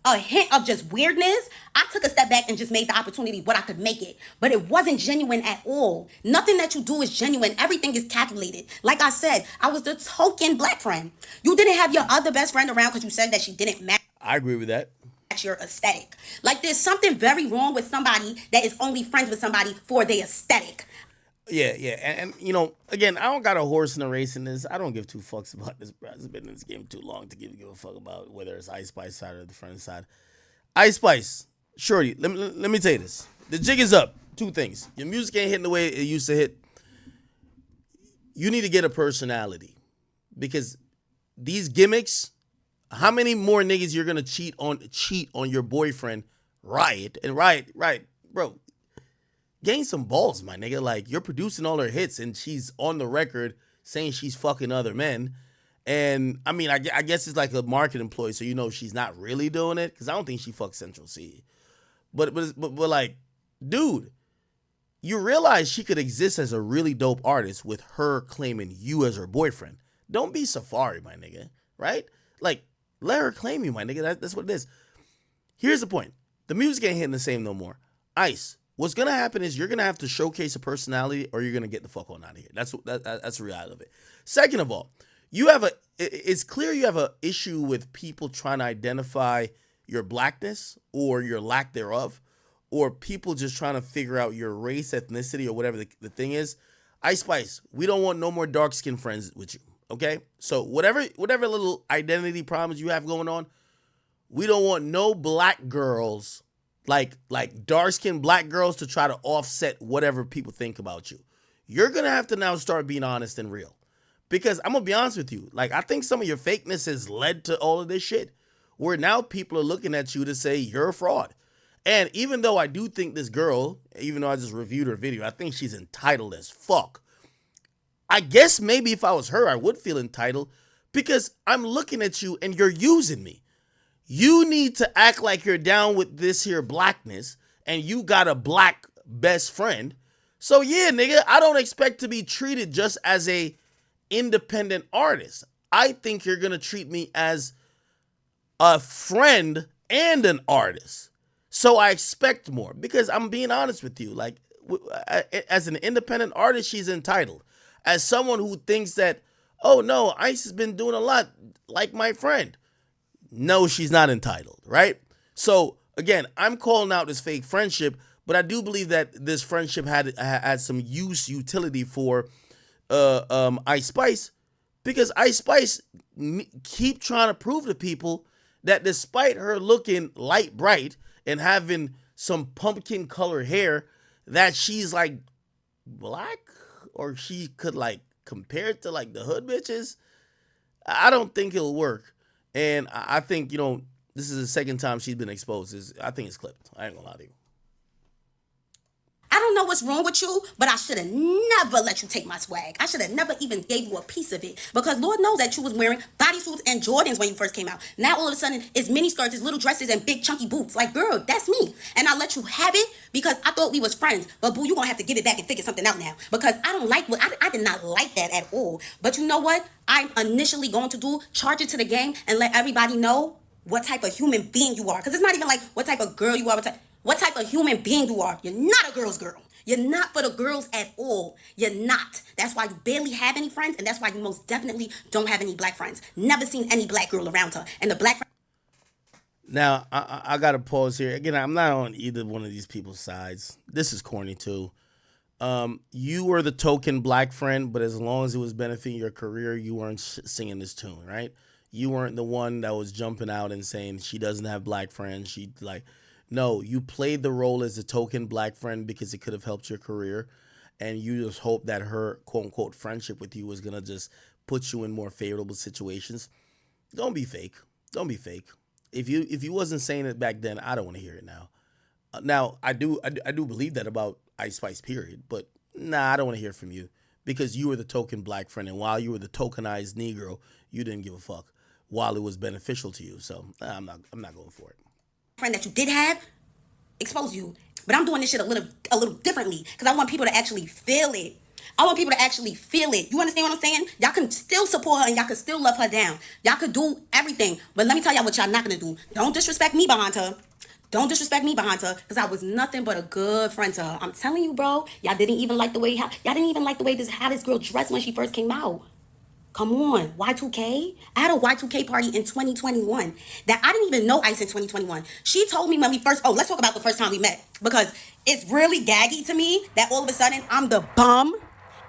Speaker 2: a hint of just weirdness, I took a step back and just made the opportunity what I could make it. But it wasn't genuine at all. Nothing that you do is genuine. Everything is calculated. Like I said, I was the token black friend. You didn't have your other best friend around because you said that she didn't match
Speaker 1: I agree with that.
Speaker 2: your aesthetic. Like there's something very wrong with somebody that is only friends with somebody for their aesthetic.
Speaker 1: Yeah, and you know, again, I don't got a horse in the race in this. I don't give two fucks about this, bro. I've been in this game too long to give a fuck about whether it's Ice Spice side or the friend side. Ice Spice, shorty, let me tell you this. The jig is up. Two things. Your music ain't hitting the way it used to hit. You need to get a personality. Because these gimmicks, how many more niggas you're gonna cheat on your boyfriend, Riot? And Riot, bro, gain some balls, my nigga. Like, you're producing all her hits and she's on the record saying she's fucking other men. And I mean, I guess it's like a market employee, so you know she's not really doing it, because I don't think she fucks Central C. But like, dude, you realize she could exist as a really dope artist with her claiming you as her boyfriend. Don't be Safari, my nigga, right? Like, let her claim you, my nigga. That's what it is. Here's the point. The music ain't hitting the same no more. Ice, what's gonna happen is you're gonna have to showcase a personality, or you're gonna get the fuck on out of here. That's the reality of it. Second of all, it's clear you have an issue with people trying to identify your blackness or your lack thereof, or people just trying to figure out your race, ethnicity, or whatever the thing is. Ice Spice, we don't want no more dark skinned friends with you. Okay? So whatever little identity problems you have going on, we don't want no black girls, like dark-skinned black girls, to try to offset whatever people think about you. You're going to have to now start being honest and real. Because I'm going to be honest with you. Like, I think some of your fakeness has led to all of this shit, where now people are looking at you to say you're a fraud. And even though I do think this girl, even though I just reviewed her video, I think she's entitled as fuck. I guess maybe if I was her, I would feel entitled, because I'm looking at you and you're using me. You need to act like you're down with this here blackness, and you got a black best friend. So yeah, nigga, I don't expect to be treated just as a independent artist. I think you're gonna treat me as a friend and an artist. So I expect more, because I'm being honest with you. Like, as an independent artist, she's entitled. As someone who thinks that Oh no, Ice has been doing a lot, like my friend. No, she's not entitled, right? So again, I'm calling out this fake friendship, but I do believe that this friendship had some utility for Ice Spice, because Ice Spice keep trying to prove to people that despite her looking light bright and having some pumpkin color hair, that she's like black, or she could like compare it to like the hood bitches. I don't think it'll work. And I think, this is the second time she's been exposed. I think it's clipped. I ain't gonna lie to you.
Speaker 2: I don't know what's wrong with you, but I should have never let you take my swag. I should have never even gave you a piece of it, because Lord knows that you was wearing bodysuits and Jordans when you first came out. Now all of a sudden it's mini skirts, it's little dresses, and big chunky boots. Like, girl, that's me. And I let you have it because I thought we was friends. But boo, you gonna have to give it back and figure something out now, because I don't like what I did not like that at all. But you know what? I'm initially going to do, charge it to the game and let everybody know what type of human being you are. Because it's not even like what type of girl you are, what type of human being you are. You're not a girl's girl. You're not for the girls at all. You're not. That's why you barely have any friends, and that's why you most definitely don't have any black friends. Never seen any black girl around her. And the black friend.
Speaker 1: Now, I got to pause here. Again, I'm not on either one of these people's sides. This is corny, too. You were the token black friend, but as long as it was benefiting your career, you weren't singing this tune, right? You weren't the one that was jumping out and saying she doesn't have black friends. She like, no, you played the role as a token black friend because it could have helped your career, and you just hope that her quote unquote friendship with you was gonna just put you in more favorable situations. Don't be fake. Don't be fake. If you wasn't saying it back then, I don't want to hear it now. Now I do believe that about Ice Spice, period. But nah, I don't want to hear from you because you were the token black friend, and while you were the tokenized Negro, you didn't give a fuck while it was beneficial to you. So nah, I'm not going for it.
Speaker 2: Friend that you did have expose you. But I'm doing this shit a little differently, because I want people to actually feel it. I want people to actually feel it. You understand what I'm saying? Y'all can still support her and y'all can still love her down. Y'all could do everything. But let me tell y'all what y'all not gonna do. Don't disrespect me behind her. Don't disrespect me behind her, because I was nothing but a good friend to her. I'm telling you, bro. Y'all didn't even like the way how this girl dressed when she first came out. Come on, Y2K. I had a Y2K party in 2021 that I didn't even know Ice in 2021. She told me when we first, let's talk about the first time we met, because it's really gaggy to me that all of a sudden I'm the bum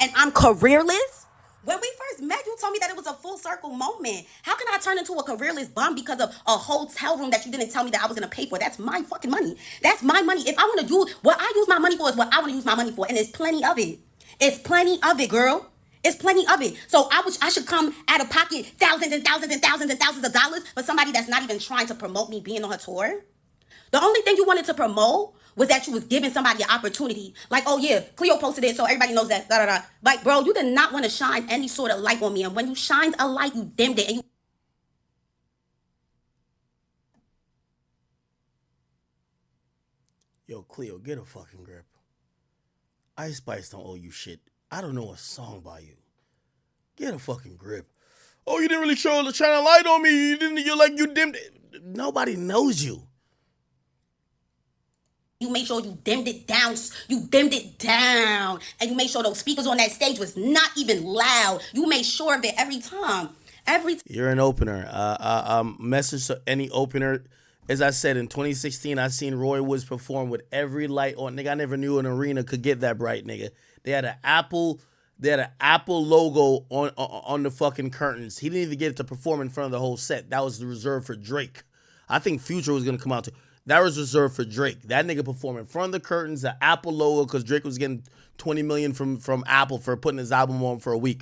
Speaker 2: and I'm careerless. When we first met, you told me that it was a full circle moment. How can I turn into a careerless bum because of a hotel room that you didn't tell me that I was going to pay for? That's my fucking money. That's my money. If I want to do what I use my money for, is what I want to use my money for. And there's plenty of it. It's plenty of it, girl. It's plenty of it. So I should come out of pocket thousands and thousands and thousands and thousands of dollars for somebody that's not even trying to promote me being on her tour. The only thing you wanted to promote was that you was giving somebody an opportunity. Like, oh yeah, Cleo posted it, so everybody knows that. Da, da, da. Like, bro, you did not want to shine any sort of light on me. And when you shined a light, you dimmed it. And you
Speaker 1: Yo, Cleo, get a fucking grip. Ice Spice don't owe you shit. I don't know a song by you. Get a fucking grip. Oh, you didn't really shine a light on me. You dimmed it. Nobody knows you.
Speaker 2: you made sure you dimmed it down. You dimmed it down. And you made sure those speakers on that stage was not even loud. You made sure of it every time.
Speaker 1: You're an opener. Message to any opener. As I said, in 2016, I seen Roy Woods perform with every light on. Nigga, I never knew an arena could get that bright, nigga. They had an Apple logo on the fucking curtains. He didn't even get to perform in front of the whole set. That was reserved for Drake. I think Future was gonna come out too. That was reserved for Drake. That nigga performed in front of the curtains, the Apple logo, because Drake was getting $20 million from Apple for putting his album on for a week.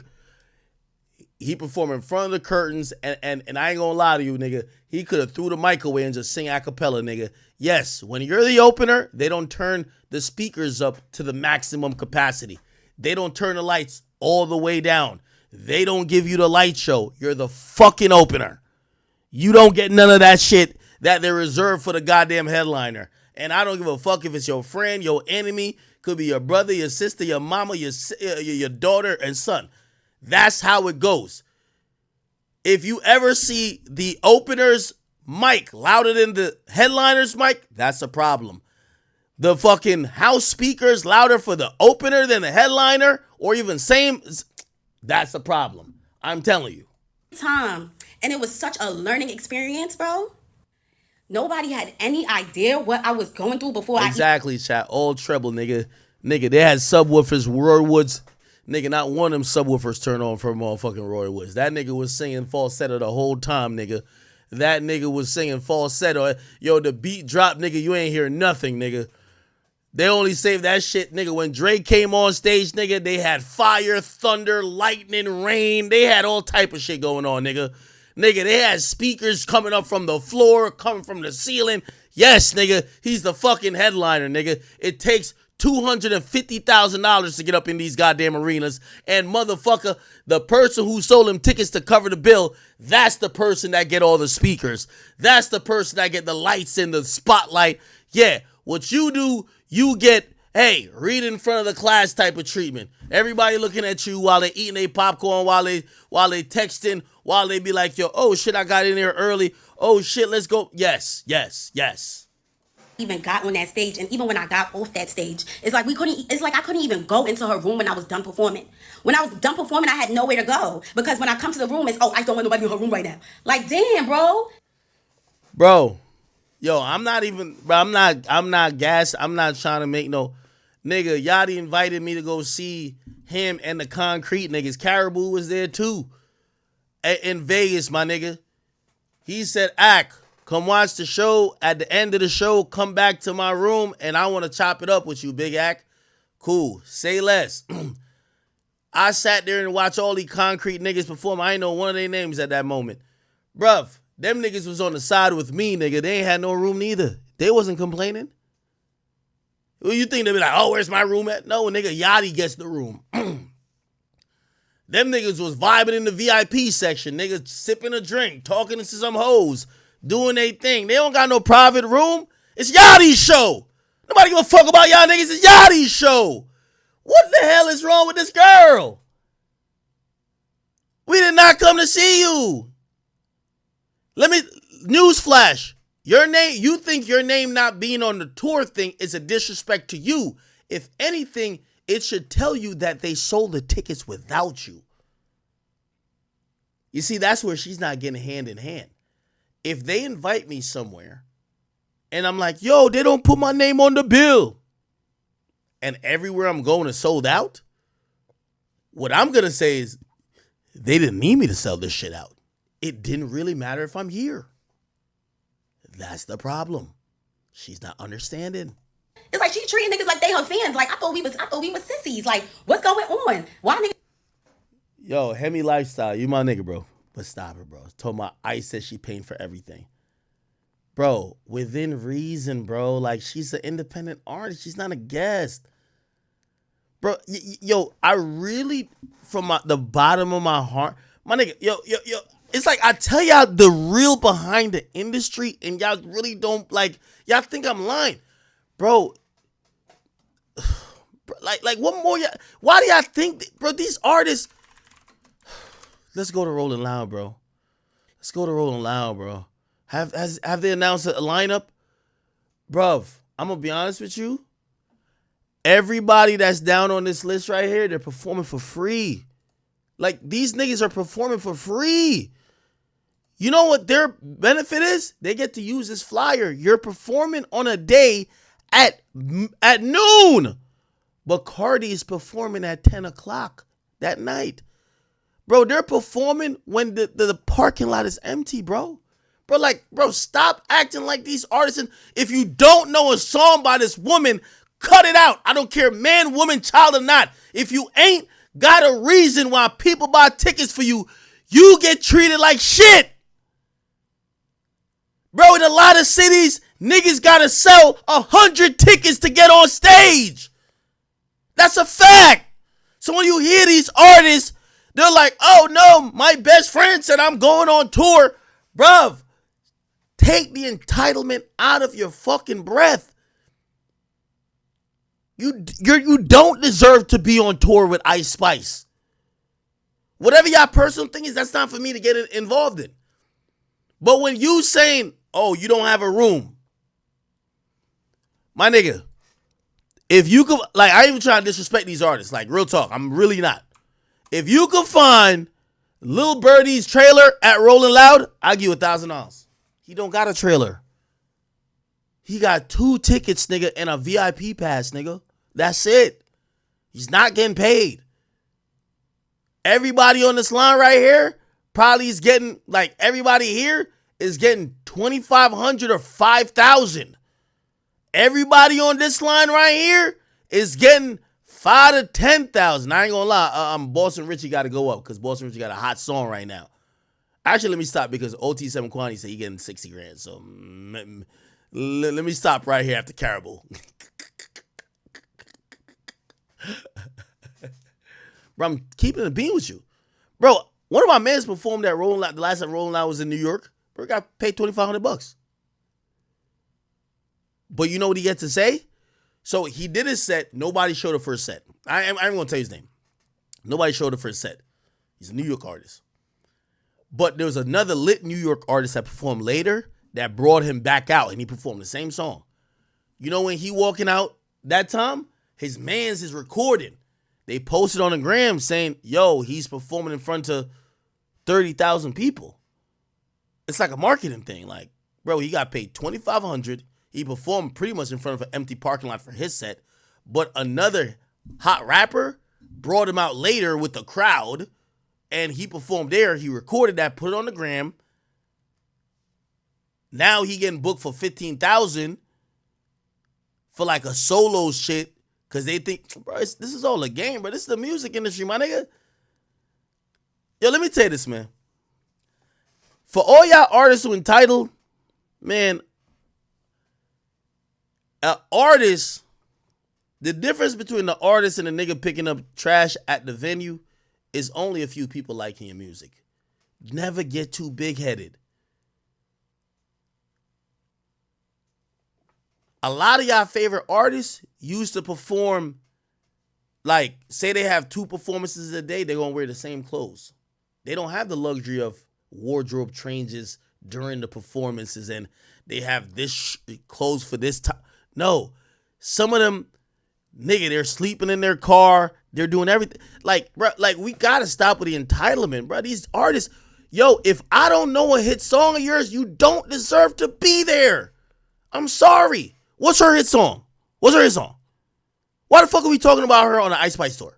Speaker 1: He performed in front of the curtains, and I ain't gonna lie to you, nigga. He could have threw the mic away and just sing a cappella, nigga. Yes, when you're the opener, they don't turn the speakers up to the maximum capacity. They don't turn the lights all the way down. They don't give you the light show. You're the fucking opener. You don't get none of that shit that they're reserved for the goddamn headliner. And I don't give a fuck if it's your friend, your enemy, could be your brother, your sister, your mama, your daughter and son. That's how it goes. If you ever see the opener's mic louder than the headliner's mic, that's a problem. The fucking house speakers louder for the opener than the headliner, or even same, that's a problem. I'm telling you.
Speaker 2: time. And it was such a learning experience, bro. Nobody had any idea what I was going through before I
Speaker 1: Exactly, chat. All treble, nigga. Nigga, they had subwoofers, Roy Woods. Nigga, not one of them subwoofers turned on for motherfucking Roy Woods. That nigga was singing falsetto the whole time, nigga. That nigga was singing falsetto. Yo, the beat dropped, nigga. You ain't hear nothing, nigga. They only saved that shit, nigga. When Drake came on stage, nigga, they had fire, thunder, lightning, rain. They had all type of shit going on, nigga. Nigga, they had speakers coming up from the floor, coming from the ceiling. Yes, nigga, he's the fucking headliner, nigga. It takes $250,000 to get up in these goddamn arenas. And motherfucker, the person who sold him tickets to cover the bill, that's the person that get all the speakers. That's the person that get the lights in the spotlight. Yeah, what you do, you get, hey, read in front of the class type of treatment. Everybody looking at you while they eating their popcorn, while they texting, while they be like, yo, oh shit, I got in here early. Oh shit, let's go. Yes, yes, yes.
Speaker 2: even got on that stage, and even when I got off that stage, it's like I couldn't even go into her room when I was done performing. When I was done performing, I had nowhere to go, because when I come to the room, it's, oh, I don't want nobody in her room right now. Like, damn, bro.
Speaker 1: Bro, yo, I'm not gassed. I'm not trying to make no nigga. Yachty invited me to go see him and the Concrete niggas. Caribou was there too. In Vegas, my nigga. He said, Ack, come watch the show. At the end of the show, come back to my room and I want to chop it up with you, Big Ack. Cool. Say less. I sat there and watched all these Concrete niggas perform. I ain't know one of their names at that moment. Bruv, them niggas was on the side with me, nigga. They ain't had no room neither. They wasn't complaining. Well, you think they be like, oh, where's my room at? No, nigga, Yachty gets the room. Them niggas was vibing in the VIP section. Niggas sipping a drink, talking to some hoes, doing their thing. They don't got no private room. It's Yachty's show. Nobody give a fuck about y'all niggas. It's Yachty's show. What the hell is wrong with this girl? We did not come to see you. Newsflash. Your name, you think your name not being on the tour thing is a disrespect to you. If anything, it should tell you that they sold the tickets without you. You see, that's where she's not getting hand in hand. If they invite me somewhere and I'm like, yo, they don't put my name on the bill, and everywhere I'm going is sold out, what I'm going to say is they didn't need me to sell this shit out. It didn't really matter if I'm here. That's the problem. She's not understanding.
Speaker 2: It's like she treating niggas like they her fans. Like, I thought we was sissies. Like, what's going on? Why niggas?
Speaker 1: Yo, Hemi Lifestyle, you my nigga, bro. But stop it, bro. Told my Ice said she paying for everything. Bro, within reason, bro. Like, she's an independent artist. She's not a guest. Bro, yo, I really, from the bottom of my heart, my nigga, yo. It's like I tell y'all the real behind the industry, and y'all really don't, like, y'all think I'm lying. Bro, like what more? Why do y'all think, bro? These artists. Let's go to Rolling Loud, bro. Let's go to Rolling Loud, bro. Have they announced a lineup, bruv? I'm gonna be honest with you. Everybody that's down on this list right here, they're performing for free. Like, these niggas are performing for free. You know what their benefit is? They get to use this flyer. You're performing on a day at noon. But Cardi is performing at 10 o'clock that night. Bro, they're performing when the parking lot is empty, bro. Bro, stop acting like these artists. If you don't know a song by this woman, cut it out. I don't care, man, woman, child, or not. If you ain't got a reason why people buy tickets for you, you get treated like shit. Bro, in a lot of cities, niggas gotta sell 100 tickets to get on stage. That's a fact. So when you hear these artists, they're like, oh no, my best friend said I'm going on tour. Bruv, take the entitlement out of your fucking breath. You don't deserve to be on tour with Ice Spice. Whatever your personal thing is, that's not for me to get involved in. But when you saying, oh, you don't have a room, my nigga, if you could, like, I ain't even trying to disrespect these artists, like, real talk, I'm really not. If you could find Lil Birdie's trailer at Rolling Loud, I give you $1,000. He don't got a trailer. He got 2 tickets, nigga, and a VIP pass, nigga. That's it. He's not getting paid. Everybody on this line right here probably is getting, like, everybody here is getting 2,500 or 5,000. Everybody on this line right here is getting 5 to 10,000. I ain't gonna lie. Boston Richie got to go up because Boston Richie got a hot song right now. Actually, let me stop because OT7 Quantity said he getting 60 grand. So let me stop right here after Caribou. Bro, I'm keeping it being with you. Bro, one of my mans performed at Rolling Loud. The last time Rolling Loud was in New York. Bro, got paid $2,500. But you know what he gets to say? So he did his set. Nobody showed the first set. I'm going to tell you his name. Nobody showed the first set. He's a New York artist. But there was another lit New York artist that performed later that brought him back out, and he performed the same song. You know when he walking out that time? His mans is recording. They posted on the gram saying, yo, he's performing in front of 30,000 people. It's like a marketing thing. Like, bro, he got paid $2,500. He performed pretty much in front of an empty parking lot for his set. But another hot rapper brought him out later with the crowd, and he performed there. He recorded that, put it on the gram. Now he getting booked for $15,000 for like a solo shit because they think, bro, this is all a game, bro. This is the music industry, my nigga. Yo, let me tell you this, man. For all y'all artists who entitled, man, an artist, the difference between the artist and the nigga picking up trash at the venue is only a few people liking your music. Never get too big-headed. A lot of y'all favorite artists used to perform, like, say they have 2 performances a day, they're going to wear the same clothes. They don't have the luxury of wardrobe changes during the performances and they have this clothes for this time. No, some of them, nigga, they're sleeping in their car. They're doing everything. Like, bro, like we got to stop with the entitlement, bro. These artists, yo, if I don't know a hit song of yours, you don't deserve to be there. I'm sorry. What's her hit song? What's her hit song? Why the fuck are we talking about her on the Ice Spice tour?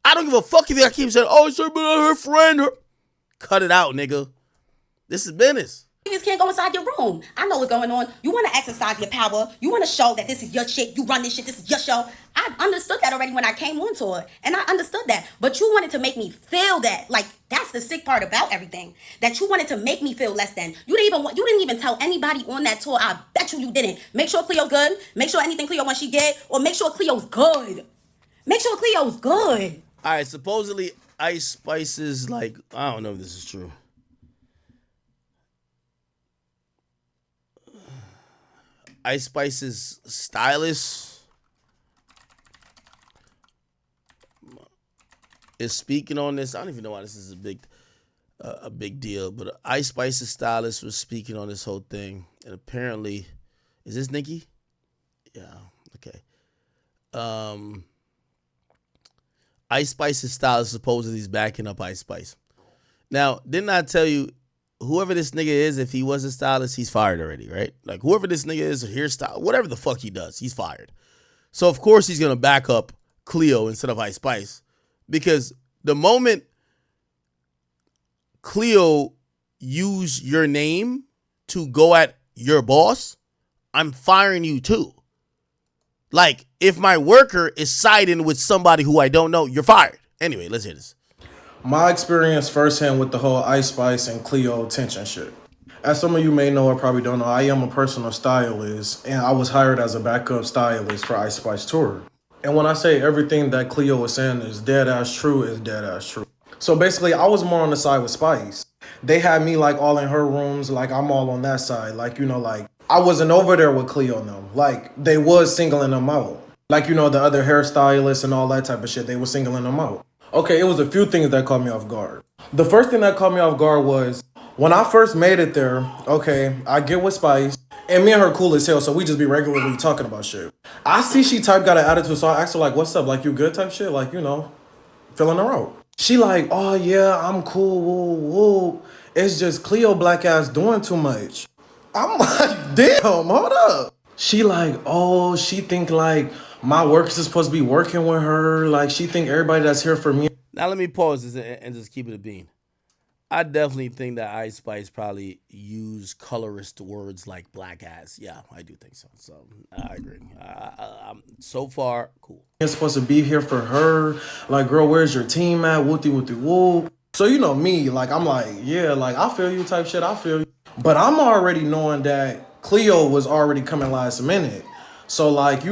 Speaker 1: I don't give a fuck if y'all keep saying, oh, it's her friend. Cut it out, nigga. This is business.
Speaker 2: You just can't go inside your room. I know what's going on. You want to exercise your power. You want to show that this is your shit. You run this shit. This is your show. I understood that already when I came on tour. And I understood that. But you wanted to make me feel that. Like, that's the sick part about everything. That you wanted to make me feel less than. You didn't even tell anybody on that tour. I bet you didn't. Make sure Cleo's good. Make sure anything Cleo wants she get. Or make sure Cleo's good. Make sure Cleo's good.
Speaker 1: All right, supposedly Ice Spice is like, I don't know if this is true. Ice Spice's Stylist is speaking on this. I don't even know why this is a big deal, but Ice Spice's Stylist was speaking on this whole thing, and apparently, is this Nikki? Yeah, okay. Ice Spice's Stylist supposedly is backing up Ice Spice. Now, didn't I tell you? Whoever this nigga is, if he was a stylist, he's fired already, right? Like, whoever this nigga is, a hairstyle, whatever the fuck he does, he's fired. So, of course, he's going to back up Cleo instead of Ice Spice. Because the moment Cleo use your name to go at your boss, I'm firing you too. Like, if my worker is siding with somebody who I don't know, you're fired. Anyway, let's hear this.
Speaker 3: My experience firsthand with the whole Ice Spice and Cleo tension shit. As some of you may know or probably don't know, I am a personal stylist, and I was hired as a backup stylist for Ice Spice tour. And when I say everything that Cleo was saying is dead ass true, is dead ass true. So basically, I was more on the side with Spice. They had me like all in her rooms, like I'm all on that side. Like, you know, like I wasn't over there with Cleo and them. Like, they was singling them out. Like, you know, the other hairstylists and all that type of shit, they were singling them out. Okay, it was a few things that caught me off guard. The first thing that caught me off guard was when I first made it there, okay, I get with Spice, and me and her cool as hell, so we just be regularly talking about shit. I see she type got an attitude, so I asked her, like, what's up? Like, you good type shit? Like, you know, filling her out. She like, oh yeah, I'm cool, woo, woo. It's just Cleo black ass doing too much. I'm like, damn, hold up. She like, oh, she think like my workers is supposed to be working with her. Like she think everybody that's here for me.
Speaker 1: Now let me pause this and just keep it a bean. I definitely think that Ice Spice probably used colorist words like black ass. Yeah, I do think so. So I agree. So far, cool.
Speaker 3: It's supposed to be here for her. Like, girl, where's your team at? Wooty wooty woo. So you know me, like I'm like, yeah, like I feel you type shit. I feel you. But I'm already knowing that Cleo was already coming last minute. So like,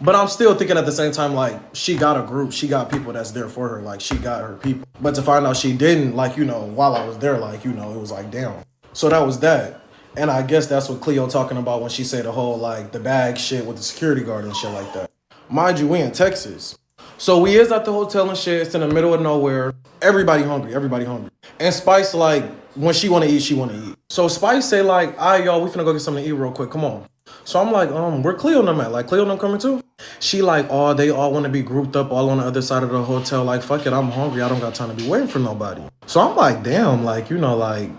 Speaker 3: but I'm still thinking at the same time, like, she got a group, she got people that's there for her, like she got her people. But to find out she didn't, like, while I was there, like, it was like, damn. So that was that. And I guess that's what Cleo talking about when she said the whole like the bag shit with the security guard and shit like that. Mind you, we in Texas. So we is at the hotel and shit. It's in the middle of nowhere. Everybody hungry. Everybody hungry. And Spice, like, when she want to eat, she want to eat. So Spice say, like, all right, y'all, we finna go get something to eat real quick. Come on. So I'm like, where Cleo and them at? Like, Cleo and them coming too? She like, oh, they all want to be grouped up all on the other side of the hotel. Like, fuck it, I'm hungry. I don't got time to be waiting for nobody. So I'm like, damn, like, like...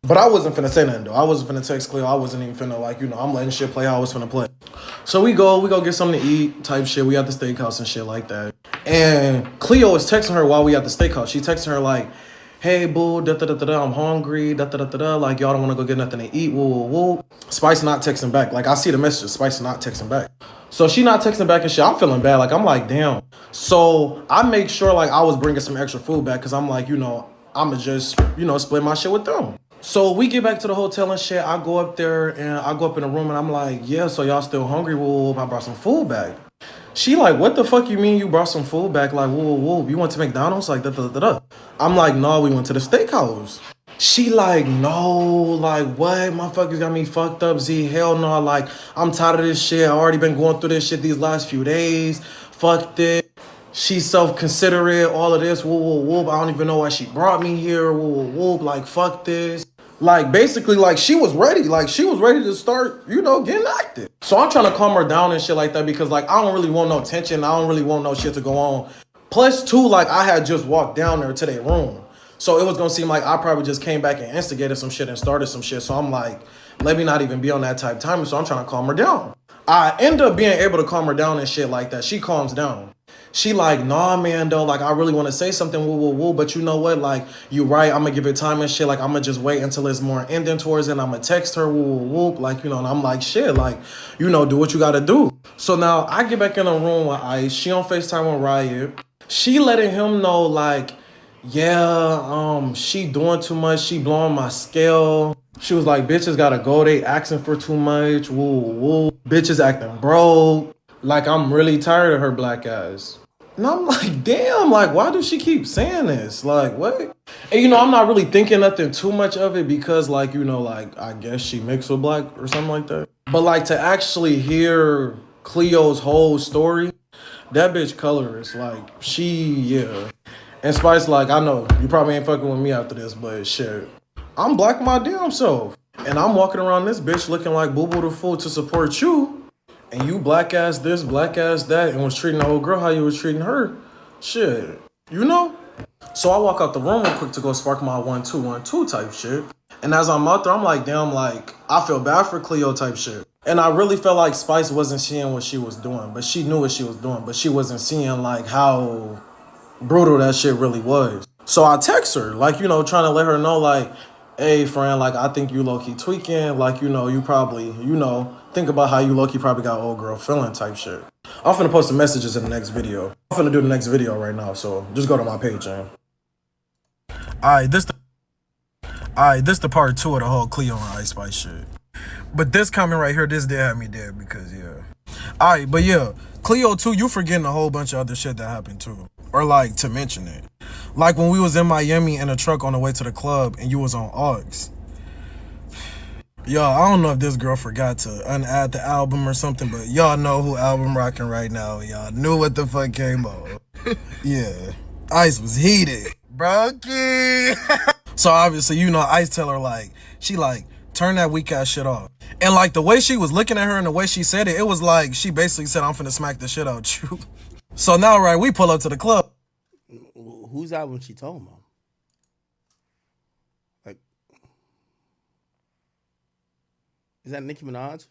Speaker 3: But I wasn't finna say nothing, though. I wasn't finna text Cleo. I wasn't even finna, like, I'm letting shit play how I was finna play. So we go get something to eat type shit. We at the steakhouse and shit like that. And Cleo is texting her while we at the steakhouse. She texting her like, hey, boo, da-da-da-da-da, I'm hungry, da-da-da-da-da, like, y'all don't want to go get nothing to eat, woo, woo, woo. Spice not texting back. Like, I see the messages. Spice not texting back. So she not texting back and shit. I'm feeling bad. Like, I'm like, damn. So I make sure, like, I was bringing some extra food back because I'm like, I'm going to just, split my shit with them. So we get back to the hotel and shit. I go up there and I go up in the room and I'm like, yeah, so y'all still hungry? Woo, I brought some food back. She like, what the fuck you mean you brought some food back? Like, whoa, you went to McDonald's? Like, da-da-da-da. I'm like, no, we went to the steakhouse. She like, no, like, what? Motherfuckers got me fucked up, Z. Hell no, like, I'm tired of this shit. I already been going through this shit these last few days. Fuck this. She's self-considerate, all of this, whoop. I don't even know why she brought me here, whoop, like, fuck this. Like, basically, like, she was ready. Like, she was ready to start, getting active. So I'm trying to calm her down and shit like that because, like, I don't really want no tension. I don't really want no shit to go on. Plus, two, like, I had just walked down there to their room. So it was going to seem like I probably just came back and instigated some shit and started some shit. So I'm like, let me not even be on that type of time. So I'm trying to calm her down. I end up being able to calm her down and shit like that. She calms down. She like, nah, man, though, like, I really want to say something, woo, but you know what, like, you right, I'm gonna give it time and shit, like, I'm gonna just wait until it's more ending towards it, and I'm gonna text her, woo, like, and I'm like, shit, like, do what you gotta do. So now, I get back in the room with Ice, she on FaceTime with Riot, she letting him know, like, yeah, she doing too much, she blowing my scale. She was like, bitches gotta go, they asking for too much, woo, bitches acting broke. Like, I'm really tired of her black ass. And I'm like, damn, like, why does she keep saying this? Like, what? And, I'm not really thinking nothing too much of it because, like, like, I guess she mixed with black or something like that. But, like, to actually hear Cleo's whole story, that bitch colorist, like, yeah. And Spice, like, I know, you probably ain't fucking with me after this, but shit, I'm black my damn self. And I'm walking around this bitch looking like Boo Boo the Fool to support you. And you black ass this, black ass that, and was treating the old girl how you was treating her. Shit. So I walk out the room real quick to go spark my 1-2-1-2 type shit. And as I'm out there, I'm like, damn, like, I feel bad for Cleo type shit. And I really felt like Spice wasn't seeing what she was doing, but she knew what she was doing, but she wasn't seeing, like, how brutal that shit really was. So I text her, like, trying to let her know, like, hey, friend, like, I think you low-key tweaking. Like, you probably, think about how you low-key probably got old girl feeling type shit. I'm finna post the messages in the next video. I'm finna do the next video right now, so just go to my page, man. Alright, this the part 2 of the whole Cleo and Ice Spice shit. But this comment right here, this did have me dead because, yeah. Alright, but yeah, Cleo too, you forgetting a whole bunch of other shit that happened too. Or like, to mention it. Like when we was in Miami in a truck on the way to the club and you was on Aux. Y'all, I don't know if this girl forgot to unadd the album or something, but y'all know who album rocking right now. Y'all knew what the fuck came on. Yeah. Ice was heated. Brokey. So obviously, Ice tell her like, she like, turn that weak ass shit off. And like the way she was looking at her and the way she said it, it was like, she basically said, I'm finna smack the shit out you. So now, right, we pull up to the club.
Speaker 1: whose album she talking about? Like, is that Nicki Minaj?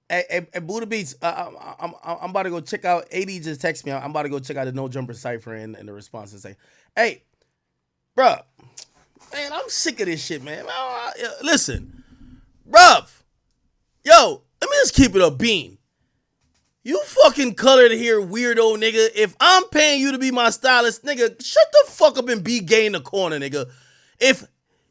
Speaker 1: Hey, Buddha Beats, I'm about to go check out. AD just text me. I'm about to go check out the No Jumper Cypher and the response and say, hey, bruh, man, I'm sick of this shit, man. Listen, bruv, yo, let me just keep it a bean. You fucking colored hair weirdo, nigga. If I'm paying you to be my stylist, nigga, shut the fuck up and be gay in the corner, nigga.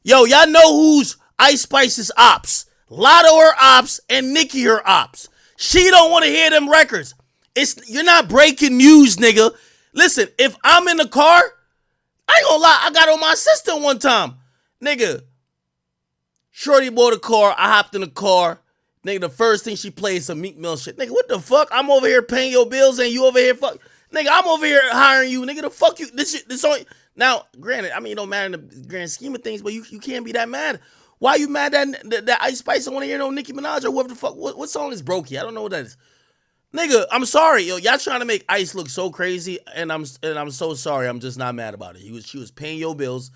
Speaker 1: Y'all know who's Ice Spice's ops. Lotto her ops and Nicki her ops. She don't want to hear them records. You're not breaking news, nigga. Listen, if I'm in the car, I ain't gonna lie, I got on my sister one time. Nigga, Shorty bought a car, I hopped in the car. Nigga, the first thing she played is some Meek Mill shit. Nigga, what the fuck? I'm over here paying your bills and you over here fuck. Nigga, I'm over here hiring you. Nigga, the fuck you. This only. Now, granted, I mean, it don't matter in the grand scheme of things, but you can't be that mad. Why you mad that Ice Spice don't want to hear no Nicki Minaj or whoever the fuck? What song is Brokey? I don't know what that is. Nigga, I'm sorry, yo. Y'all trying to make Ice look so crazy, and I'm so sorry. I'm just not mad about it. She was paying your bills.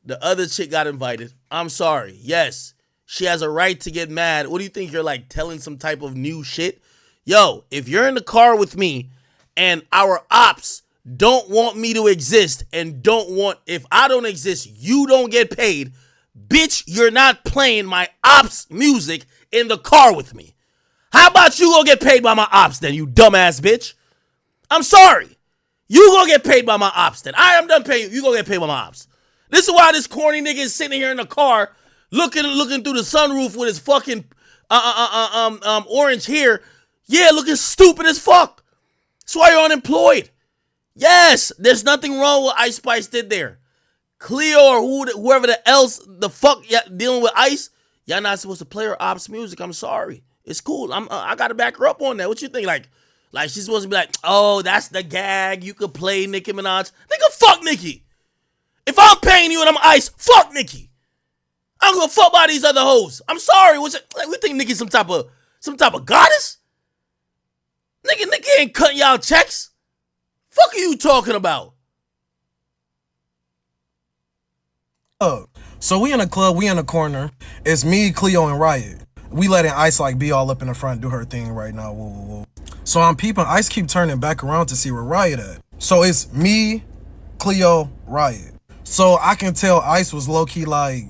Speaker 1: The other chick got invited. I'm sorry. Yes, she has a right to get mad. What do you think? You're like telling some type of new shit? Yo, if you're in the car with me and our ops don't want me to exist and if I don't exist, you don't get paid. Bitch, you're not playing my ops music in the car with me. How about you go get paid by my ops then, you dumbass bitch? I'm sorry. You go get paid by my ops then. I am done paying you. You go get paid by my ops. This is why this corny nigga is sitting here in the car looking through the sunroof with his fucking orange hair. Yeah, looking stupid as fuck. That's why you're unemployed. Yes, there's nothing wrong with Ice Spice did there. Cleo or whoever the fuck dealing with Ice, y'all not supposed to play her ops music. I'm sorry. It's cool. I gotta back her up on that. What you think? Like she's supposed to be like, oh, that's the gag. You could play Nicki Minaj. Nigga, fuck Nicki. If I'm paying you and I'm Ice, fuck Nicki. I don't give a fuck about these other hoes. I'm sorry. What's it? Like, we think Nicki's some type of goddess? Nicki ain't cutting y'all checks. Fuck are you talking about?
Speaker 3: So we in a club, we in a corner. It's me, Cleo, and Riot. We letting Ice like be all up in the front, do her thing right now. Whoa, whoa, whoa. So I'm peeping. Ice keep turning back around to see where Riot at. So it's me, Cleo, Riot. So I can tell Ice was low key like,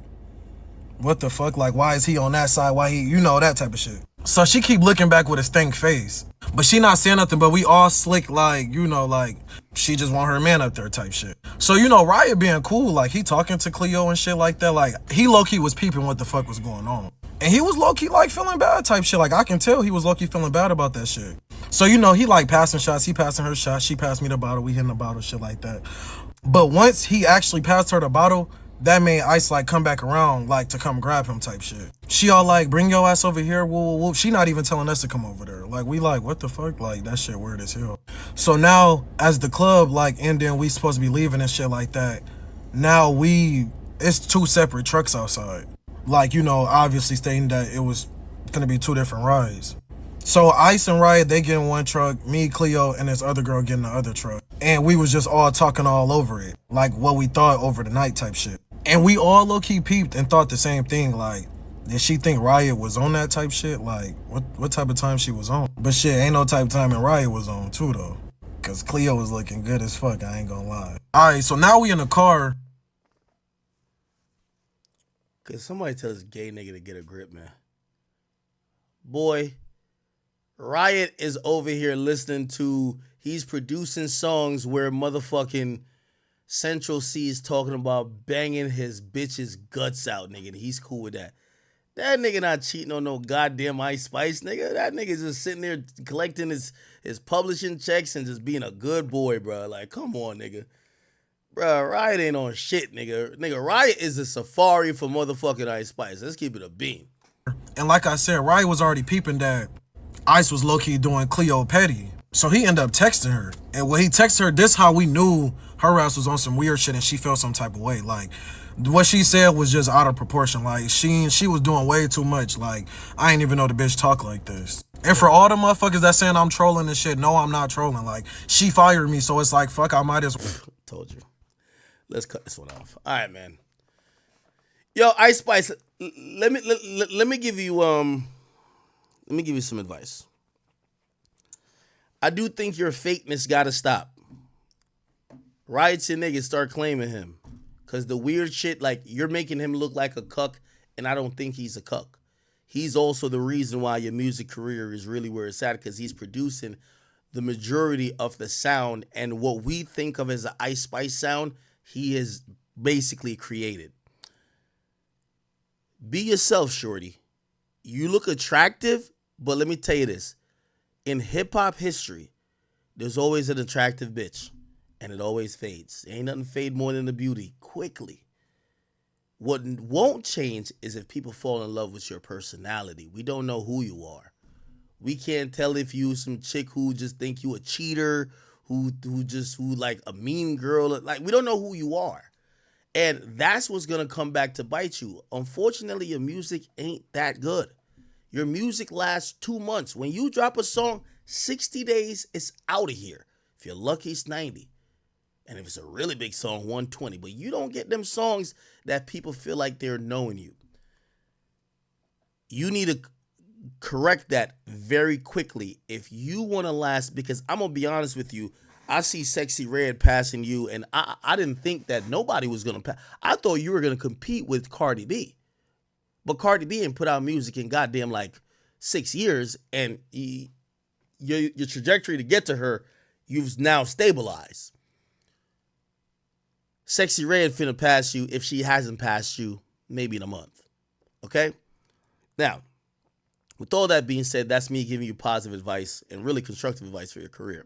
Speaker 3: what the fuck? Like, why is he on that side? Why he, that type of shit. So she keep looking back with a stank face. But she not saying nothing, but we all slick like, like she just want her man up there type shit. So, Riot being cool, like he talking to Cleo and shit like that. Like he low-key was peeping what the fuck was going on. And he was low-key like feeling bad type shit. Like I can tell he was low-key feeling bad about that shit. So, he like passing shots. He passing her shots. She passed me the bottle. We hitting the bottle, shit like that. But once he actually passed her the bottle, that made Ice like come back around like to come grab him type shit. She all like, bring your ass over here, whoop, whoop, whoop. She not even telling us to come over there. Like we like, what the fuck? Like that shit weird as hell. So now as the club like ending, we supposed to be leaving and shit like that. Now it's two separate trucks outside. Like, obviously stating that it was gonna be two different rides. So Ice and Riot, they get in one truck, me, Cleo, and this other girl get in the other truck. And we was just all talking all over it. Like what we thought over the night type shit. And we all low-key peeped and thought the same thing, like, did she think Riot was on that type shit? Like, what type of time she was on? But shit, ain't no type of time and Riot was on too, though. Because Cleo was looking good as fuck, I ain't gonna lie. Alright, so now we in the car.
Speaker 1: Could somebody tell this gay nigga to get a grip, man? Boy, Riot is over here listening to, he's producing songs where motherfucking Central C is talking about banging his bitch's guts out, nigga. And he's cool with that. That nigga not cheating on no goddamn Ice Spice, nigga. That nigga just sitting there collecting his publishing checks and just being a good boy, bro. Like, come on, nigga. Bro, Riot ain't on shit, nigga. Nigga, Riot is a safari for motherfucking Ice Spice. Let's keep it a beam.
Speaker 3: And like I said, Riot was already peeping that Ice was low-key doing Cleo petty. So he ended up texting her. And when he texted her, this how we knew her ass was on some weird shit and she felt some type of way. Like, what she said was just out of proportion. Like, she was doing way too much. Like, I ain't even know the bitch talk like this. And for all the motherfuckers that saying I'm trolling and shit, no, I'm not trolling. Like, she fired me, so it's like, fuck, I might as well.
Speaker 1: Told you. Let's cut this one off. All right, man. Yo, Ice Spice, let me give you some advice. I do think your fakeness gotta stop. Riot's your niggas, start claiming him. Cause the weird shit, like, you're making him look like a cuck, and I don't think he's a cuck. He's also the reason why your music career is really where it's at, because he's producing the majority of the sound, and what we think of as an Ice Spice sound, he has basically created. Be yourself, shorty. You look attractive, but let me tell you this. In hip-hop history, there's always an attractive bitch, and it always fades. Ain't nothing fade more than the beauty, quickly. What won't change is if people fall in love with your personality. We don't know who you are. We can't tell if you some chick who just think you a cheater, who like a mean girl. Like, we don't know who you are. And that's what's going to come back to bite you. Unfortunately, your music ain't that good. Your music lasts 2 months. When you drop a song, 60 days, it's out of here. If you're lucky, it's 90. And if it's a really big song, 120. But you don't get them songs that people feel like they're knowing you. You need to correct that very quickly if you want to last, because I'm going to be honest with you. I see Sexy Red passing you, and I didn't think that nobody was going to pass. I thought you were going to compete with Cardi B. But Cardi B ain't put out music in goddamn like 6 years, and your trajectory to get to her, you've now stabilized. Sexy Red finna pass you if she hasn't passed you maybe in a month. Okay? Now, with all that being said, that's me giving you positive advice and really constructive advice for your career.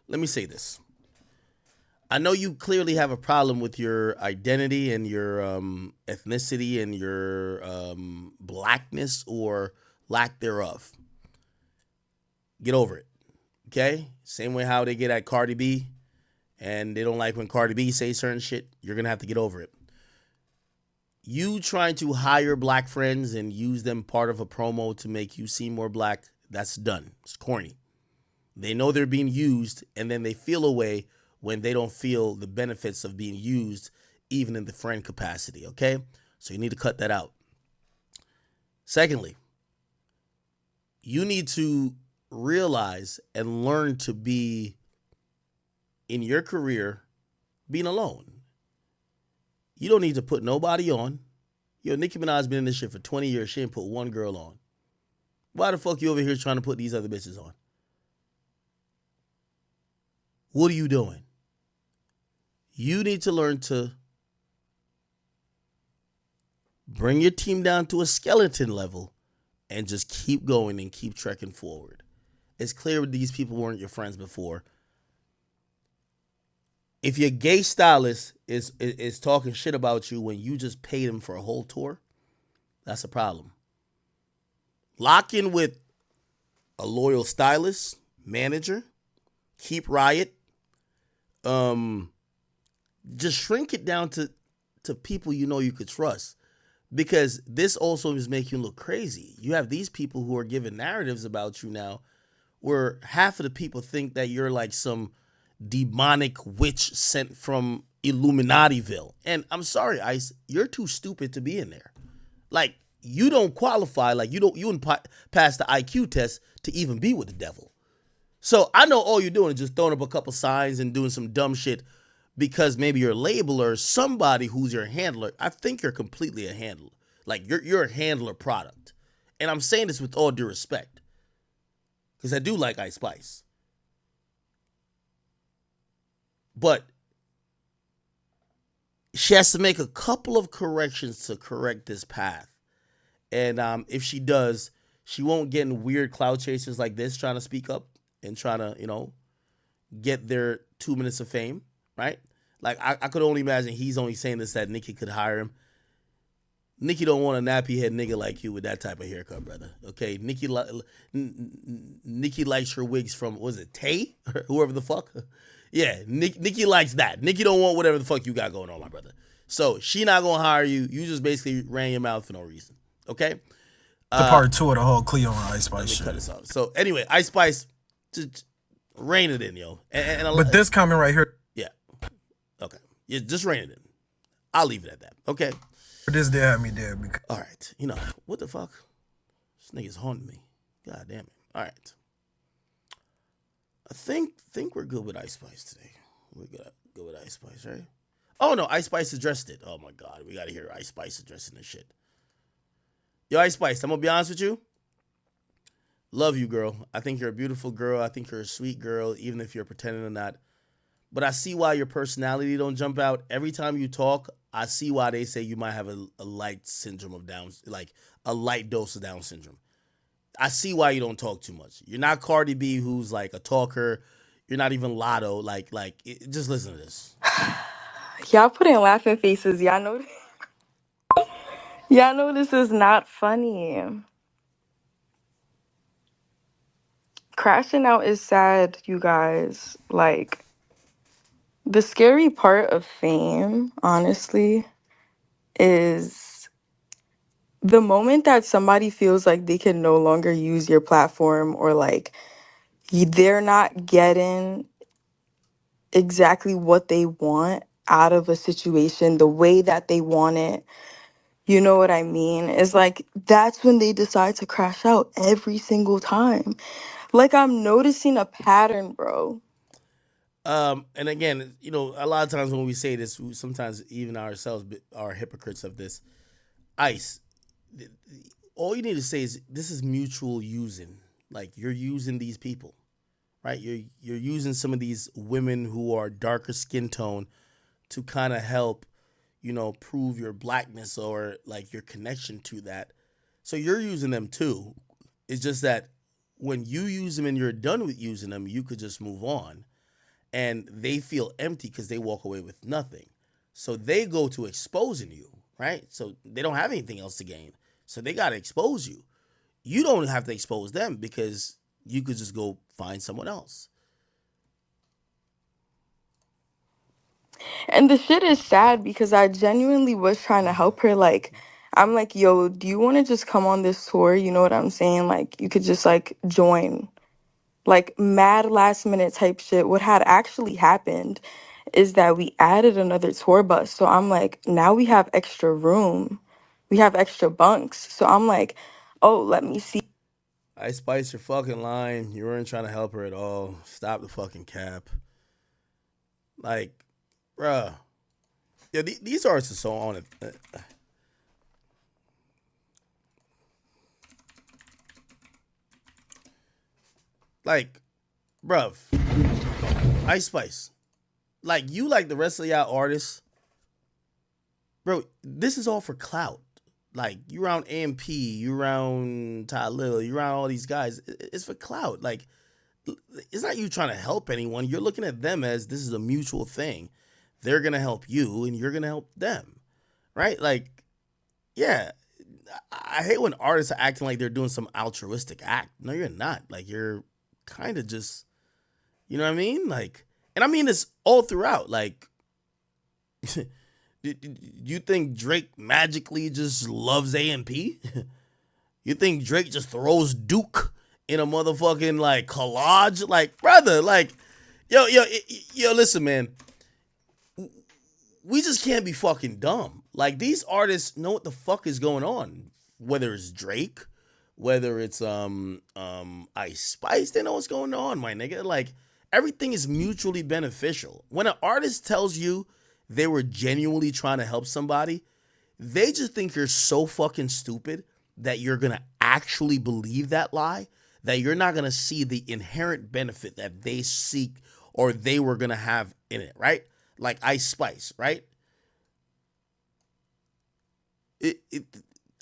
Speaker 1: Let me say this. I know you clearly have a problem with your identity and your ethnicity and your blackness or lack thereof. Get over it. Okay? Same way how they get at Cardi B and they don't like when Cardi B says certain shit. You're going to have to get over it. You trying to hire black friends and use them part of a promo to make you seem more black, that's done. It's corny. They know they're being used, and then they feel a way when they don't feel the benefits of being used, even in the friend capacity, okay? So you need to cut that out. Secondly, you need to realize and learn to be, in your career, being alone. You don't need to put nobody on. Yo, Nicki Minaj been in this shit for 20 years. She ain't put one girl on. Why the fuck you over here trying to put these other bitches on? What are you doing? You need to learn to bring your team down to a skeleton level and just keep going and keep trekking forward. It's clear these people weren't your friends before. If your gay stylist is talking shit about you when you just paid him for a whole tour, that's a problem. Lock in with a loyal stylist, manager, keep Riot. Just shrink it down to people you know you could trust, because this also is making you look crazy. You have these people who are giving narratives about you now where half of the people think that you're like some demonic witch sent from Illuminativille. And I'm sorry, Ice, you're too stupid to be in there. Like, you don't qualify, like you wouldn't pass the IQ test to even be with the devil. So I know all you're doing is just throwing up a couple signs and doing some dumb shit because maybe you're a labeler, somebody who's your handler. I think you're completely a handler. Like, you're a handler product. And I'm saying this with all due respect, because I do like Ice Spice. But she has to make a couple of corrections to correct this path. And if she does, she won't get in weird cloud chasers like this trying to speak up and trying to, get their 2 minutes of fame, right? Like, I could only imagine he's only saying this that Nicki could hire him. Nikki don't want a nappy head nigga like you with that type of haircut, brother. Okay, Nikki likes her wigs from, was it Tay or whoever the fuck? Yeah, Nikki likes that. Nikki don't want whatever the fuck you got going on, my brother. So she not gonna hire you. You just basically ran your mouth for no reason. Okay.
Speaker 3: The part two of the whole Cleo and Ice
Speaker 1: Let
Speaker 3: Spice
Speaker 1: me
Speaker 3: shit.
Speaker 1: cut this off. So anyway, Ice Spice, just rein it in, yo.
Speaker 3: But this comment right here,
Speaker 1: yeah, okay, yeah, just rein it in. I'll leave it at that. Okay.
Speaker 3: this did have me dead. Because
Speaker 1: All right. You know what the fuck? This nigga's haunting me. God damn it. All right. I think we're good with Ice Spice today. We're good with Ice Spice, right? Oh no, Ice Spice addressed it. Oh my god, we gotta hear Ice Spice addressing this shit. Yo, Ice Spice, I'm gonna be honest with you. Love you, girl. I think you're a beautiful girl. I think you're a sweet girl, even if you're pretending or not. But I see why your personality don't jump out. Every time you talk, I see why they say you might have a light syndrome of Down, like a light dose of Down syndrome. I see why you don't talk too much. You're not Cardi B, who's like a talker. You're not even Lotto. Just listen to this.
Speaker 4: Y'all put in laughing faces. Y'all know this is not funny. Crashing out is sad, you guys. Like, the scary part of fame, honestly, is the moment that somebody feels like they can no longer use your platform, or like they're not getting exactly what they want out of a situation the way that they want it. You know what I mean? It's like that's when they decide to crash out every single time. Like, I'm noticing a pattern, bro.
Speaker 1: And again, you know, a lot of times when we say this, sometimes even ourselves are hypocrites of this. Ice, all you need to say is this is mutual using. Like you're using these people, right? You're using some of these women who are darker skin tone to kind of help, you know, prove your blackness or like your connection to that. So you're using them too. It's just that when you use them and you're done with using them, you could just move on. And they feel empty because they walk away with nothing. So they go to exposing you, right? So they don't have anything else to gain. So they got to expose you. You don't have to expose them because you could just go find someone else.
Speaker 4: And the shit is sad because I genuinely was trying to help her. Like, I'm like, yo, do you want to just come on this tour? You know what I'm saying? Like, you could just like join. Like, mad last minute type shit. What had actually happened is that we added another tour bus. So I'm like, now we have extra room. We have extra bunks. So I'm like, oh, let me see.
Speaker 1: I Spice, your fucking line. You weren't trying to help her at all. Stop the fucking cap. Like, bruh. Yeah, these artists are so on it. Like, bruv. Ice Spice. Like, you like the rest of y'all artists. Bro, this is all for clout. Like, you around AMP, you around Ty Lil, you around all these guys. It's for clout. Like, it's not you trying to help anyone. You're looking at them as this is a mutual thing. They're going to help you and you're going to help them. Right? Like, yeah. I hate when artists are acting like they're doing some altruistic act. No, you're not. Like, you're kind of just, you know what I mean? Like, and I mean this all throughout. Like, you think Drake magically just loves AMP? You think Drake just throws Duke in a motherfucking like collage? Like, brother, like, yo, listen, man. We just can't be fucking dumb. Like, these artists know what the fuck is going on. Whether it's Drake, whether it's Ice Spice, they know what's going on, my nigga. Like, everything is mutually beneficial. When an artist tells you they were genuinely trying to help somebody, they just think you're so fucking stupid that you're gonna actually believe that lie, that you're not gonna see the inherent benefit that they seek or they were gonna have in it, right? Like Ice Spice, right?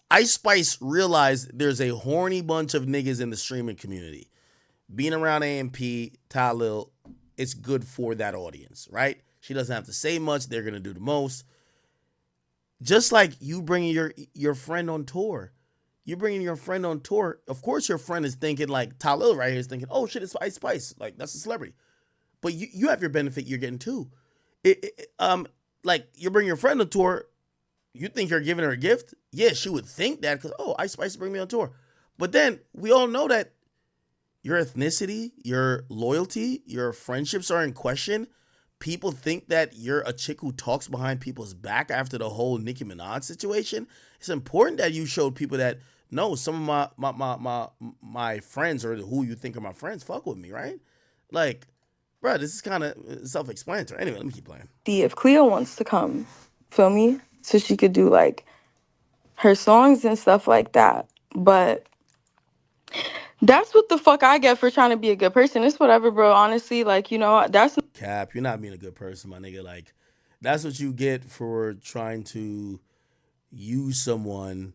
Speaker 1: Ice Spice realized there's a horny bunch of niggas in the streaming community. Being around AMP, Ty Lil, it's good for that audience, right? She doesn't have to say much. They're going to do the most. Just like you bringing your friend on tour. You bringing your friend on tour. Of course, your friend is thinking like Talil right here is thinking, "Oh shit, it's Ice Spice. Like that's a celebrity." But you have your benefit you're getting too. Like you bring your friend on tour, you think you're giving her a gift? Yeah, she would think that because Ice Spice bring me on tour. But then we all know that your ethnicity, your loyalty, your friendships are in question. People think that you're a chick who talks behind people's back after the whole Nicki Minaj situation. It's important that you showed people that no, some of my friends or who you think are my friends fuck with me, right? Like, bro, this is kind of self-explanatory. Anyway, let me keep playing.
Speaker 4: See if Cleo wants to come, feel me? So she could do like her songs and stuff like that. But that's what the fuck I get for trying to be a good person. It's whatever, bro. Honestly, like, that's
Speaker 1: Cap, you're not being a good person, my nigga. Like, that's what you get for trying to use someone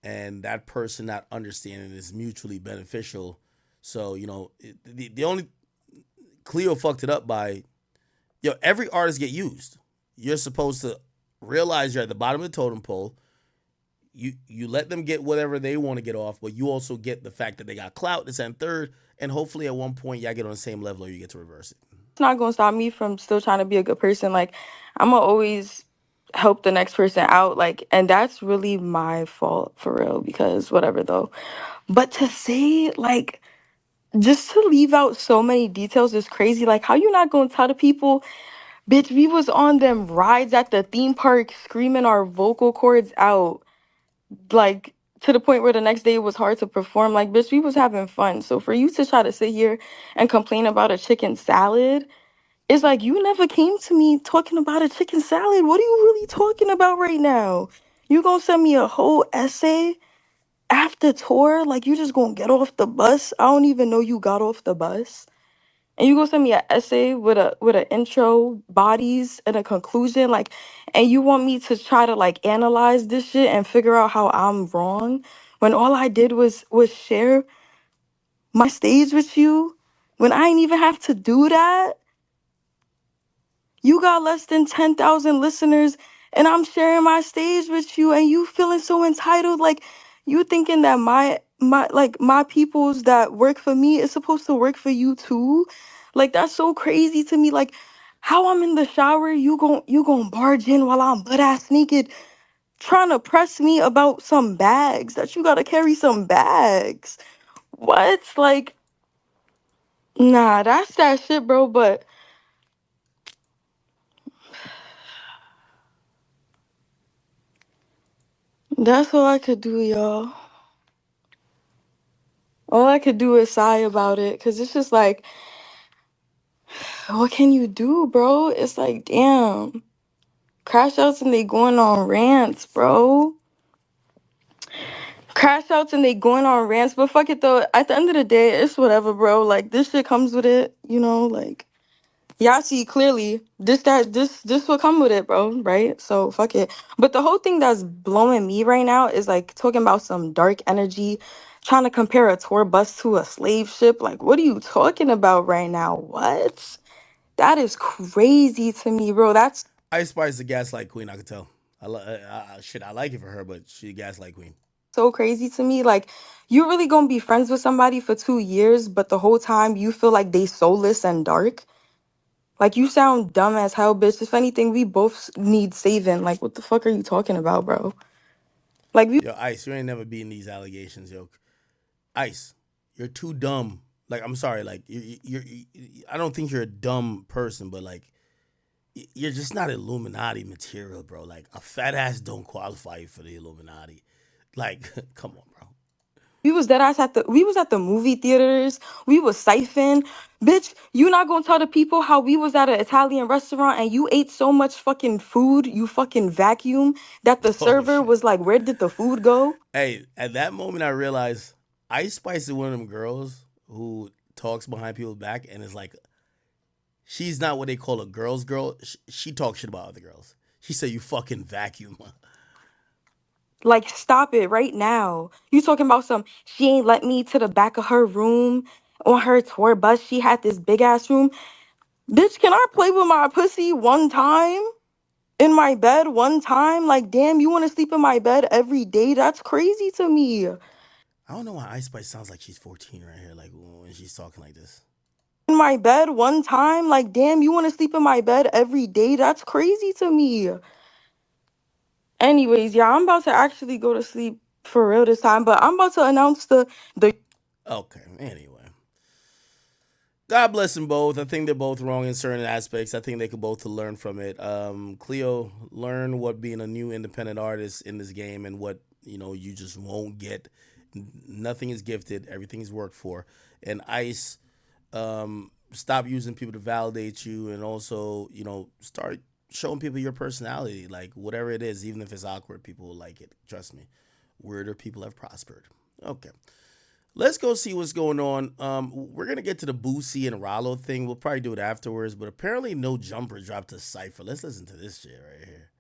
Speaker 1: and that person not understanding is mutually beneficial. So, the only Cleo fucked it up by, every artist get used. You're supposed to realize you're at the bottom of the totem pole. You let them get whatever they want to get off, but you also get the fact that they got clout, this and third, and hopefully at one point y'all get on the same level or you get to reverse it.
Speaker 4: not gonna stop me from still trying to be a good person. Like, I'm gonna always help the next person out. Like, and that's really my fault for real, because whatever though. But to say, like, just to leave out so many details is crazy. Like, how you not gonna tell the people, bitch, we was on them rides at the theme park screaming our vocal cords out, like, to the point where the next day it was hard to perform. Like, bitch, we was having fun. So for you to try to sit here and complain about a chicken salad, it's like you never came to me talking about a chicken salad. What are you really talking about right now? You gonna send me a whole essay after tour? Like, you just gonna get off the bus? I don't even know you got off the bus. And you gonna send me an essay with an intro, bodies, and a conclusion, like, and you want me to try to like analyze this shit and figure out how I'm wrong when all I did was share my stage with you, when I ain't even have to do that. You got less than 10,000 listeners and I'm sharing my stage with you and you feeling so entitled, like you thinking that my peoples that work for me is supposed to work for you too. Like, that's so crazy to me. Like, how I'm in the shower, you gon' barge in while I'm butt ass naked trying to press me about some bags that you gotta carry some bags. What? Like, nah, that's that shit, bro. But that's all I could do, y'all. All I could do is sigh about it, because it's just like, what can you do, bro? It's like, damn. Crash outs and they going on rants, bro. Crash outs and they going on rants. But fuck it though. At the end of the day, it's whatever, bro. Like, this shit comes with it, like, y'all see clearly this will come with it, bro, right? So fuck it. But the whole thing that's blowing me right now is like talking about some dark energy, trying to compare a tour bus to a slave ship. Like, what are you talking about right now? What? That is crazy to me, bro. That's
Speaker 1: Ice Spice is a gaslight queen, I could tell. Shit, I like it for her, but she a gaslight queen.
Speaker 4: so crazy to me. Like, you really gonna be friends with somebody for 2 years, but the whole time you feel like they soulless and dark? Like, you sound dumb as hell, bitch. If anything, we both need saving. Like, what the fuck are you talking about, bro? Like, we
Speaker 1: Yo, Ice, you ain't never beaten these allegations, yo. Ice, you're too dumb. Like, I'm sorry, like I don't think you're a dumb person, but like you're just not Illuminati material, bro. Like a fat ass don't qualify you for the Illuminati. Like, come on, bro.
Speaker 4: was dead ass we was at the movie theaters. We was siphon. Bitch, you not gonna tell the people how we was at an Italian restaurant and you ate so much fucking food, you fucking vacuum, that the
Speaker 1: Oh
Speaker 4: server
Speaker 1: shit.
Speaker 4: was like, where did the food go?
Speaker 1: Hey, at that moment I realized Ice Spice is one of them girls who talks behind people's back and is like, she's not what they call a girl's girl. She talks shit about other girls. She said you fucking vacuum.
Speaker 4: Like, stop it right now. You talking about some, she ain't let me to the back of her room on her tour bus. She had this big ass room. Bitch, can I play with my pussy one time? in my bed one time? Like, damn, you want to sleep in my bed every day? That's crazy to me.
Speaker 1: I don't know why Ice Spice sounds like she's 14 right here, like when she's talking like this.
Speaker 4: In my bed one time? Like, damn, you want to sleep in my bed every day? That's crazy to me. Anyways, yeah, I'm about to actually go to sleep for real this time, but I'm about to announce the
Speaker 1: Okay, anyway. God bless them both. I think they're both wrong in certain aspects. I think they could both learn from it. Cleo, learn what being a new independent artist in this game and what you just won't get. Nothing is gifted. Everything is worked for. And Ice, stop using people to validate you, and also start showing people your personality. Like whatever it is, even if it's awkward, people will like it. Trust me. Weirder people have prospered. Okay. Let's go see what's going on. We're gonna get to the Boosie and Rollo thing. We'll probably do it afterwards, but apparently no jumper dropped a cipher. Let's listen to this shit right here.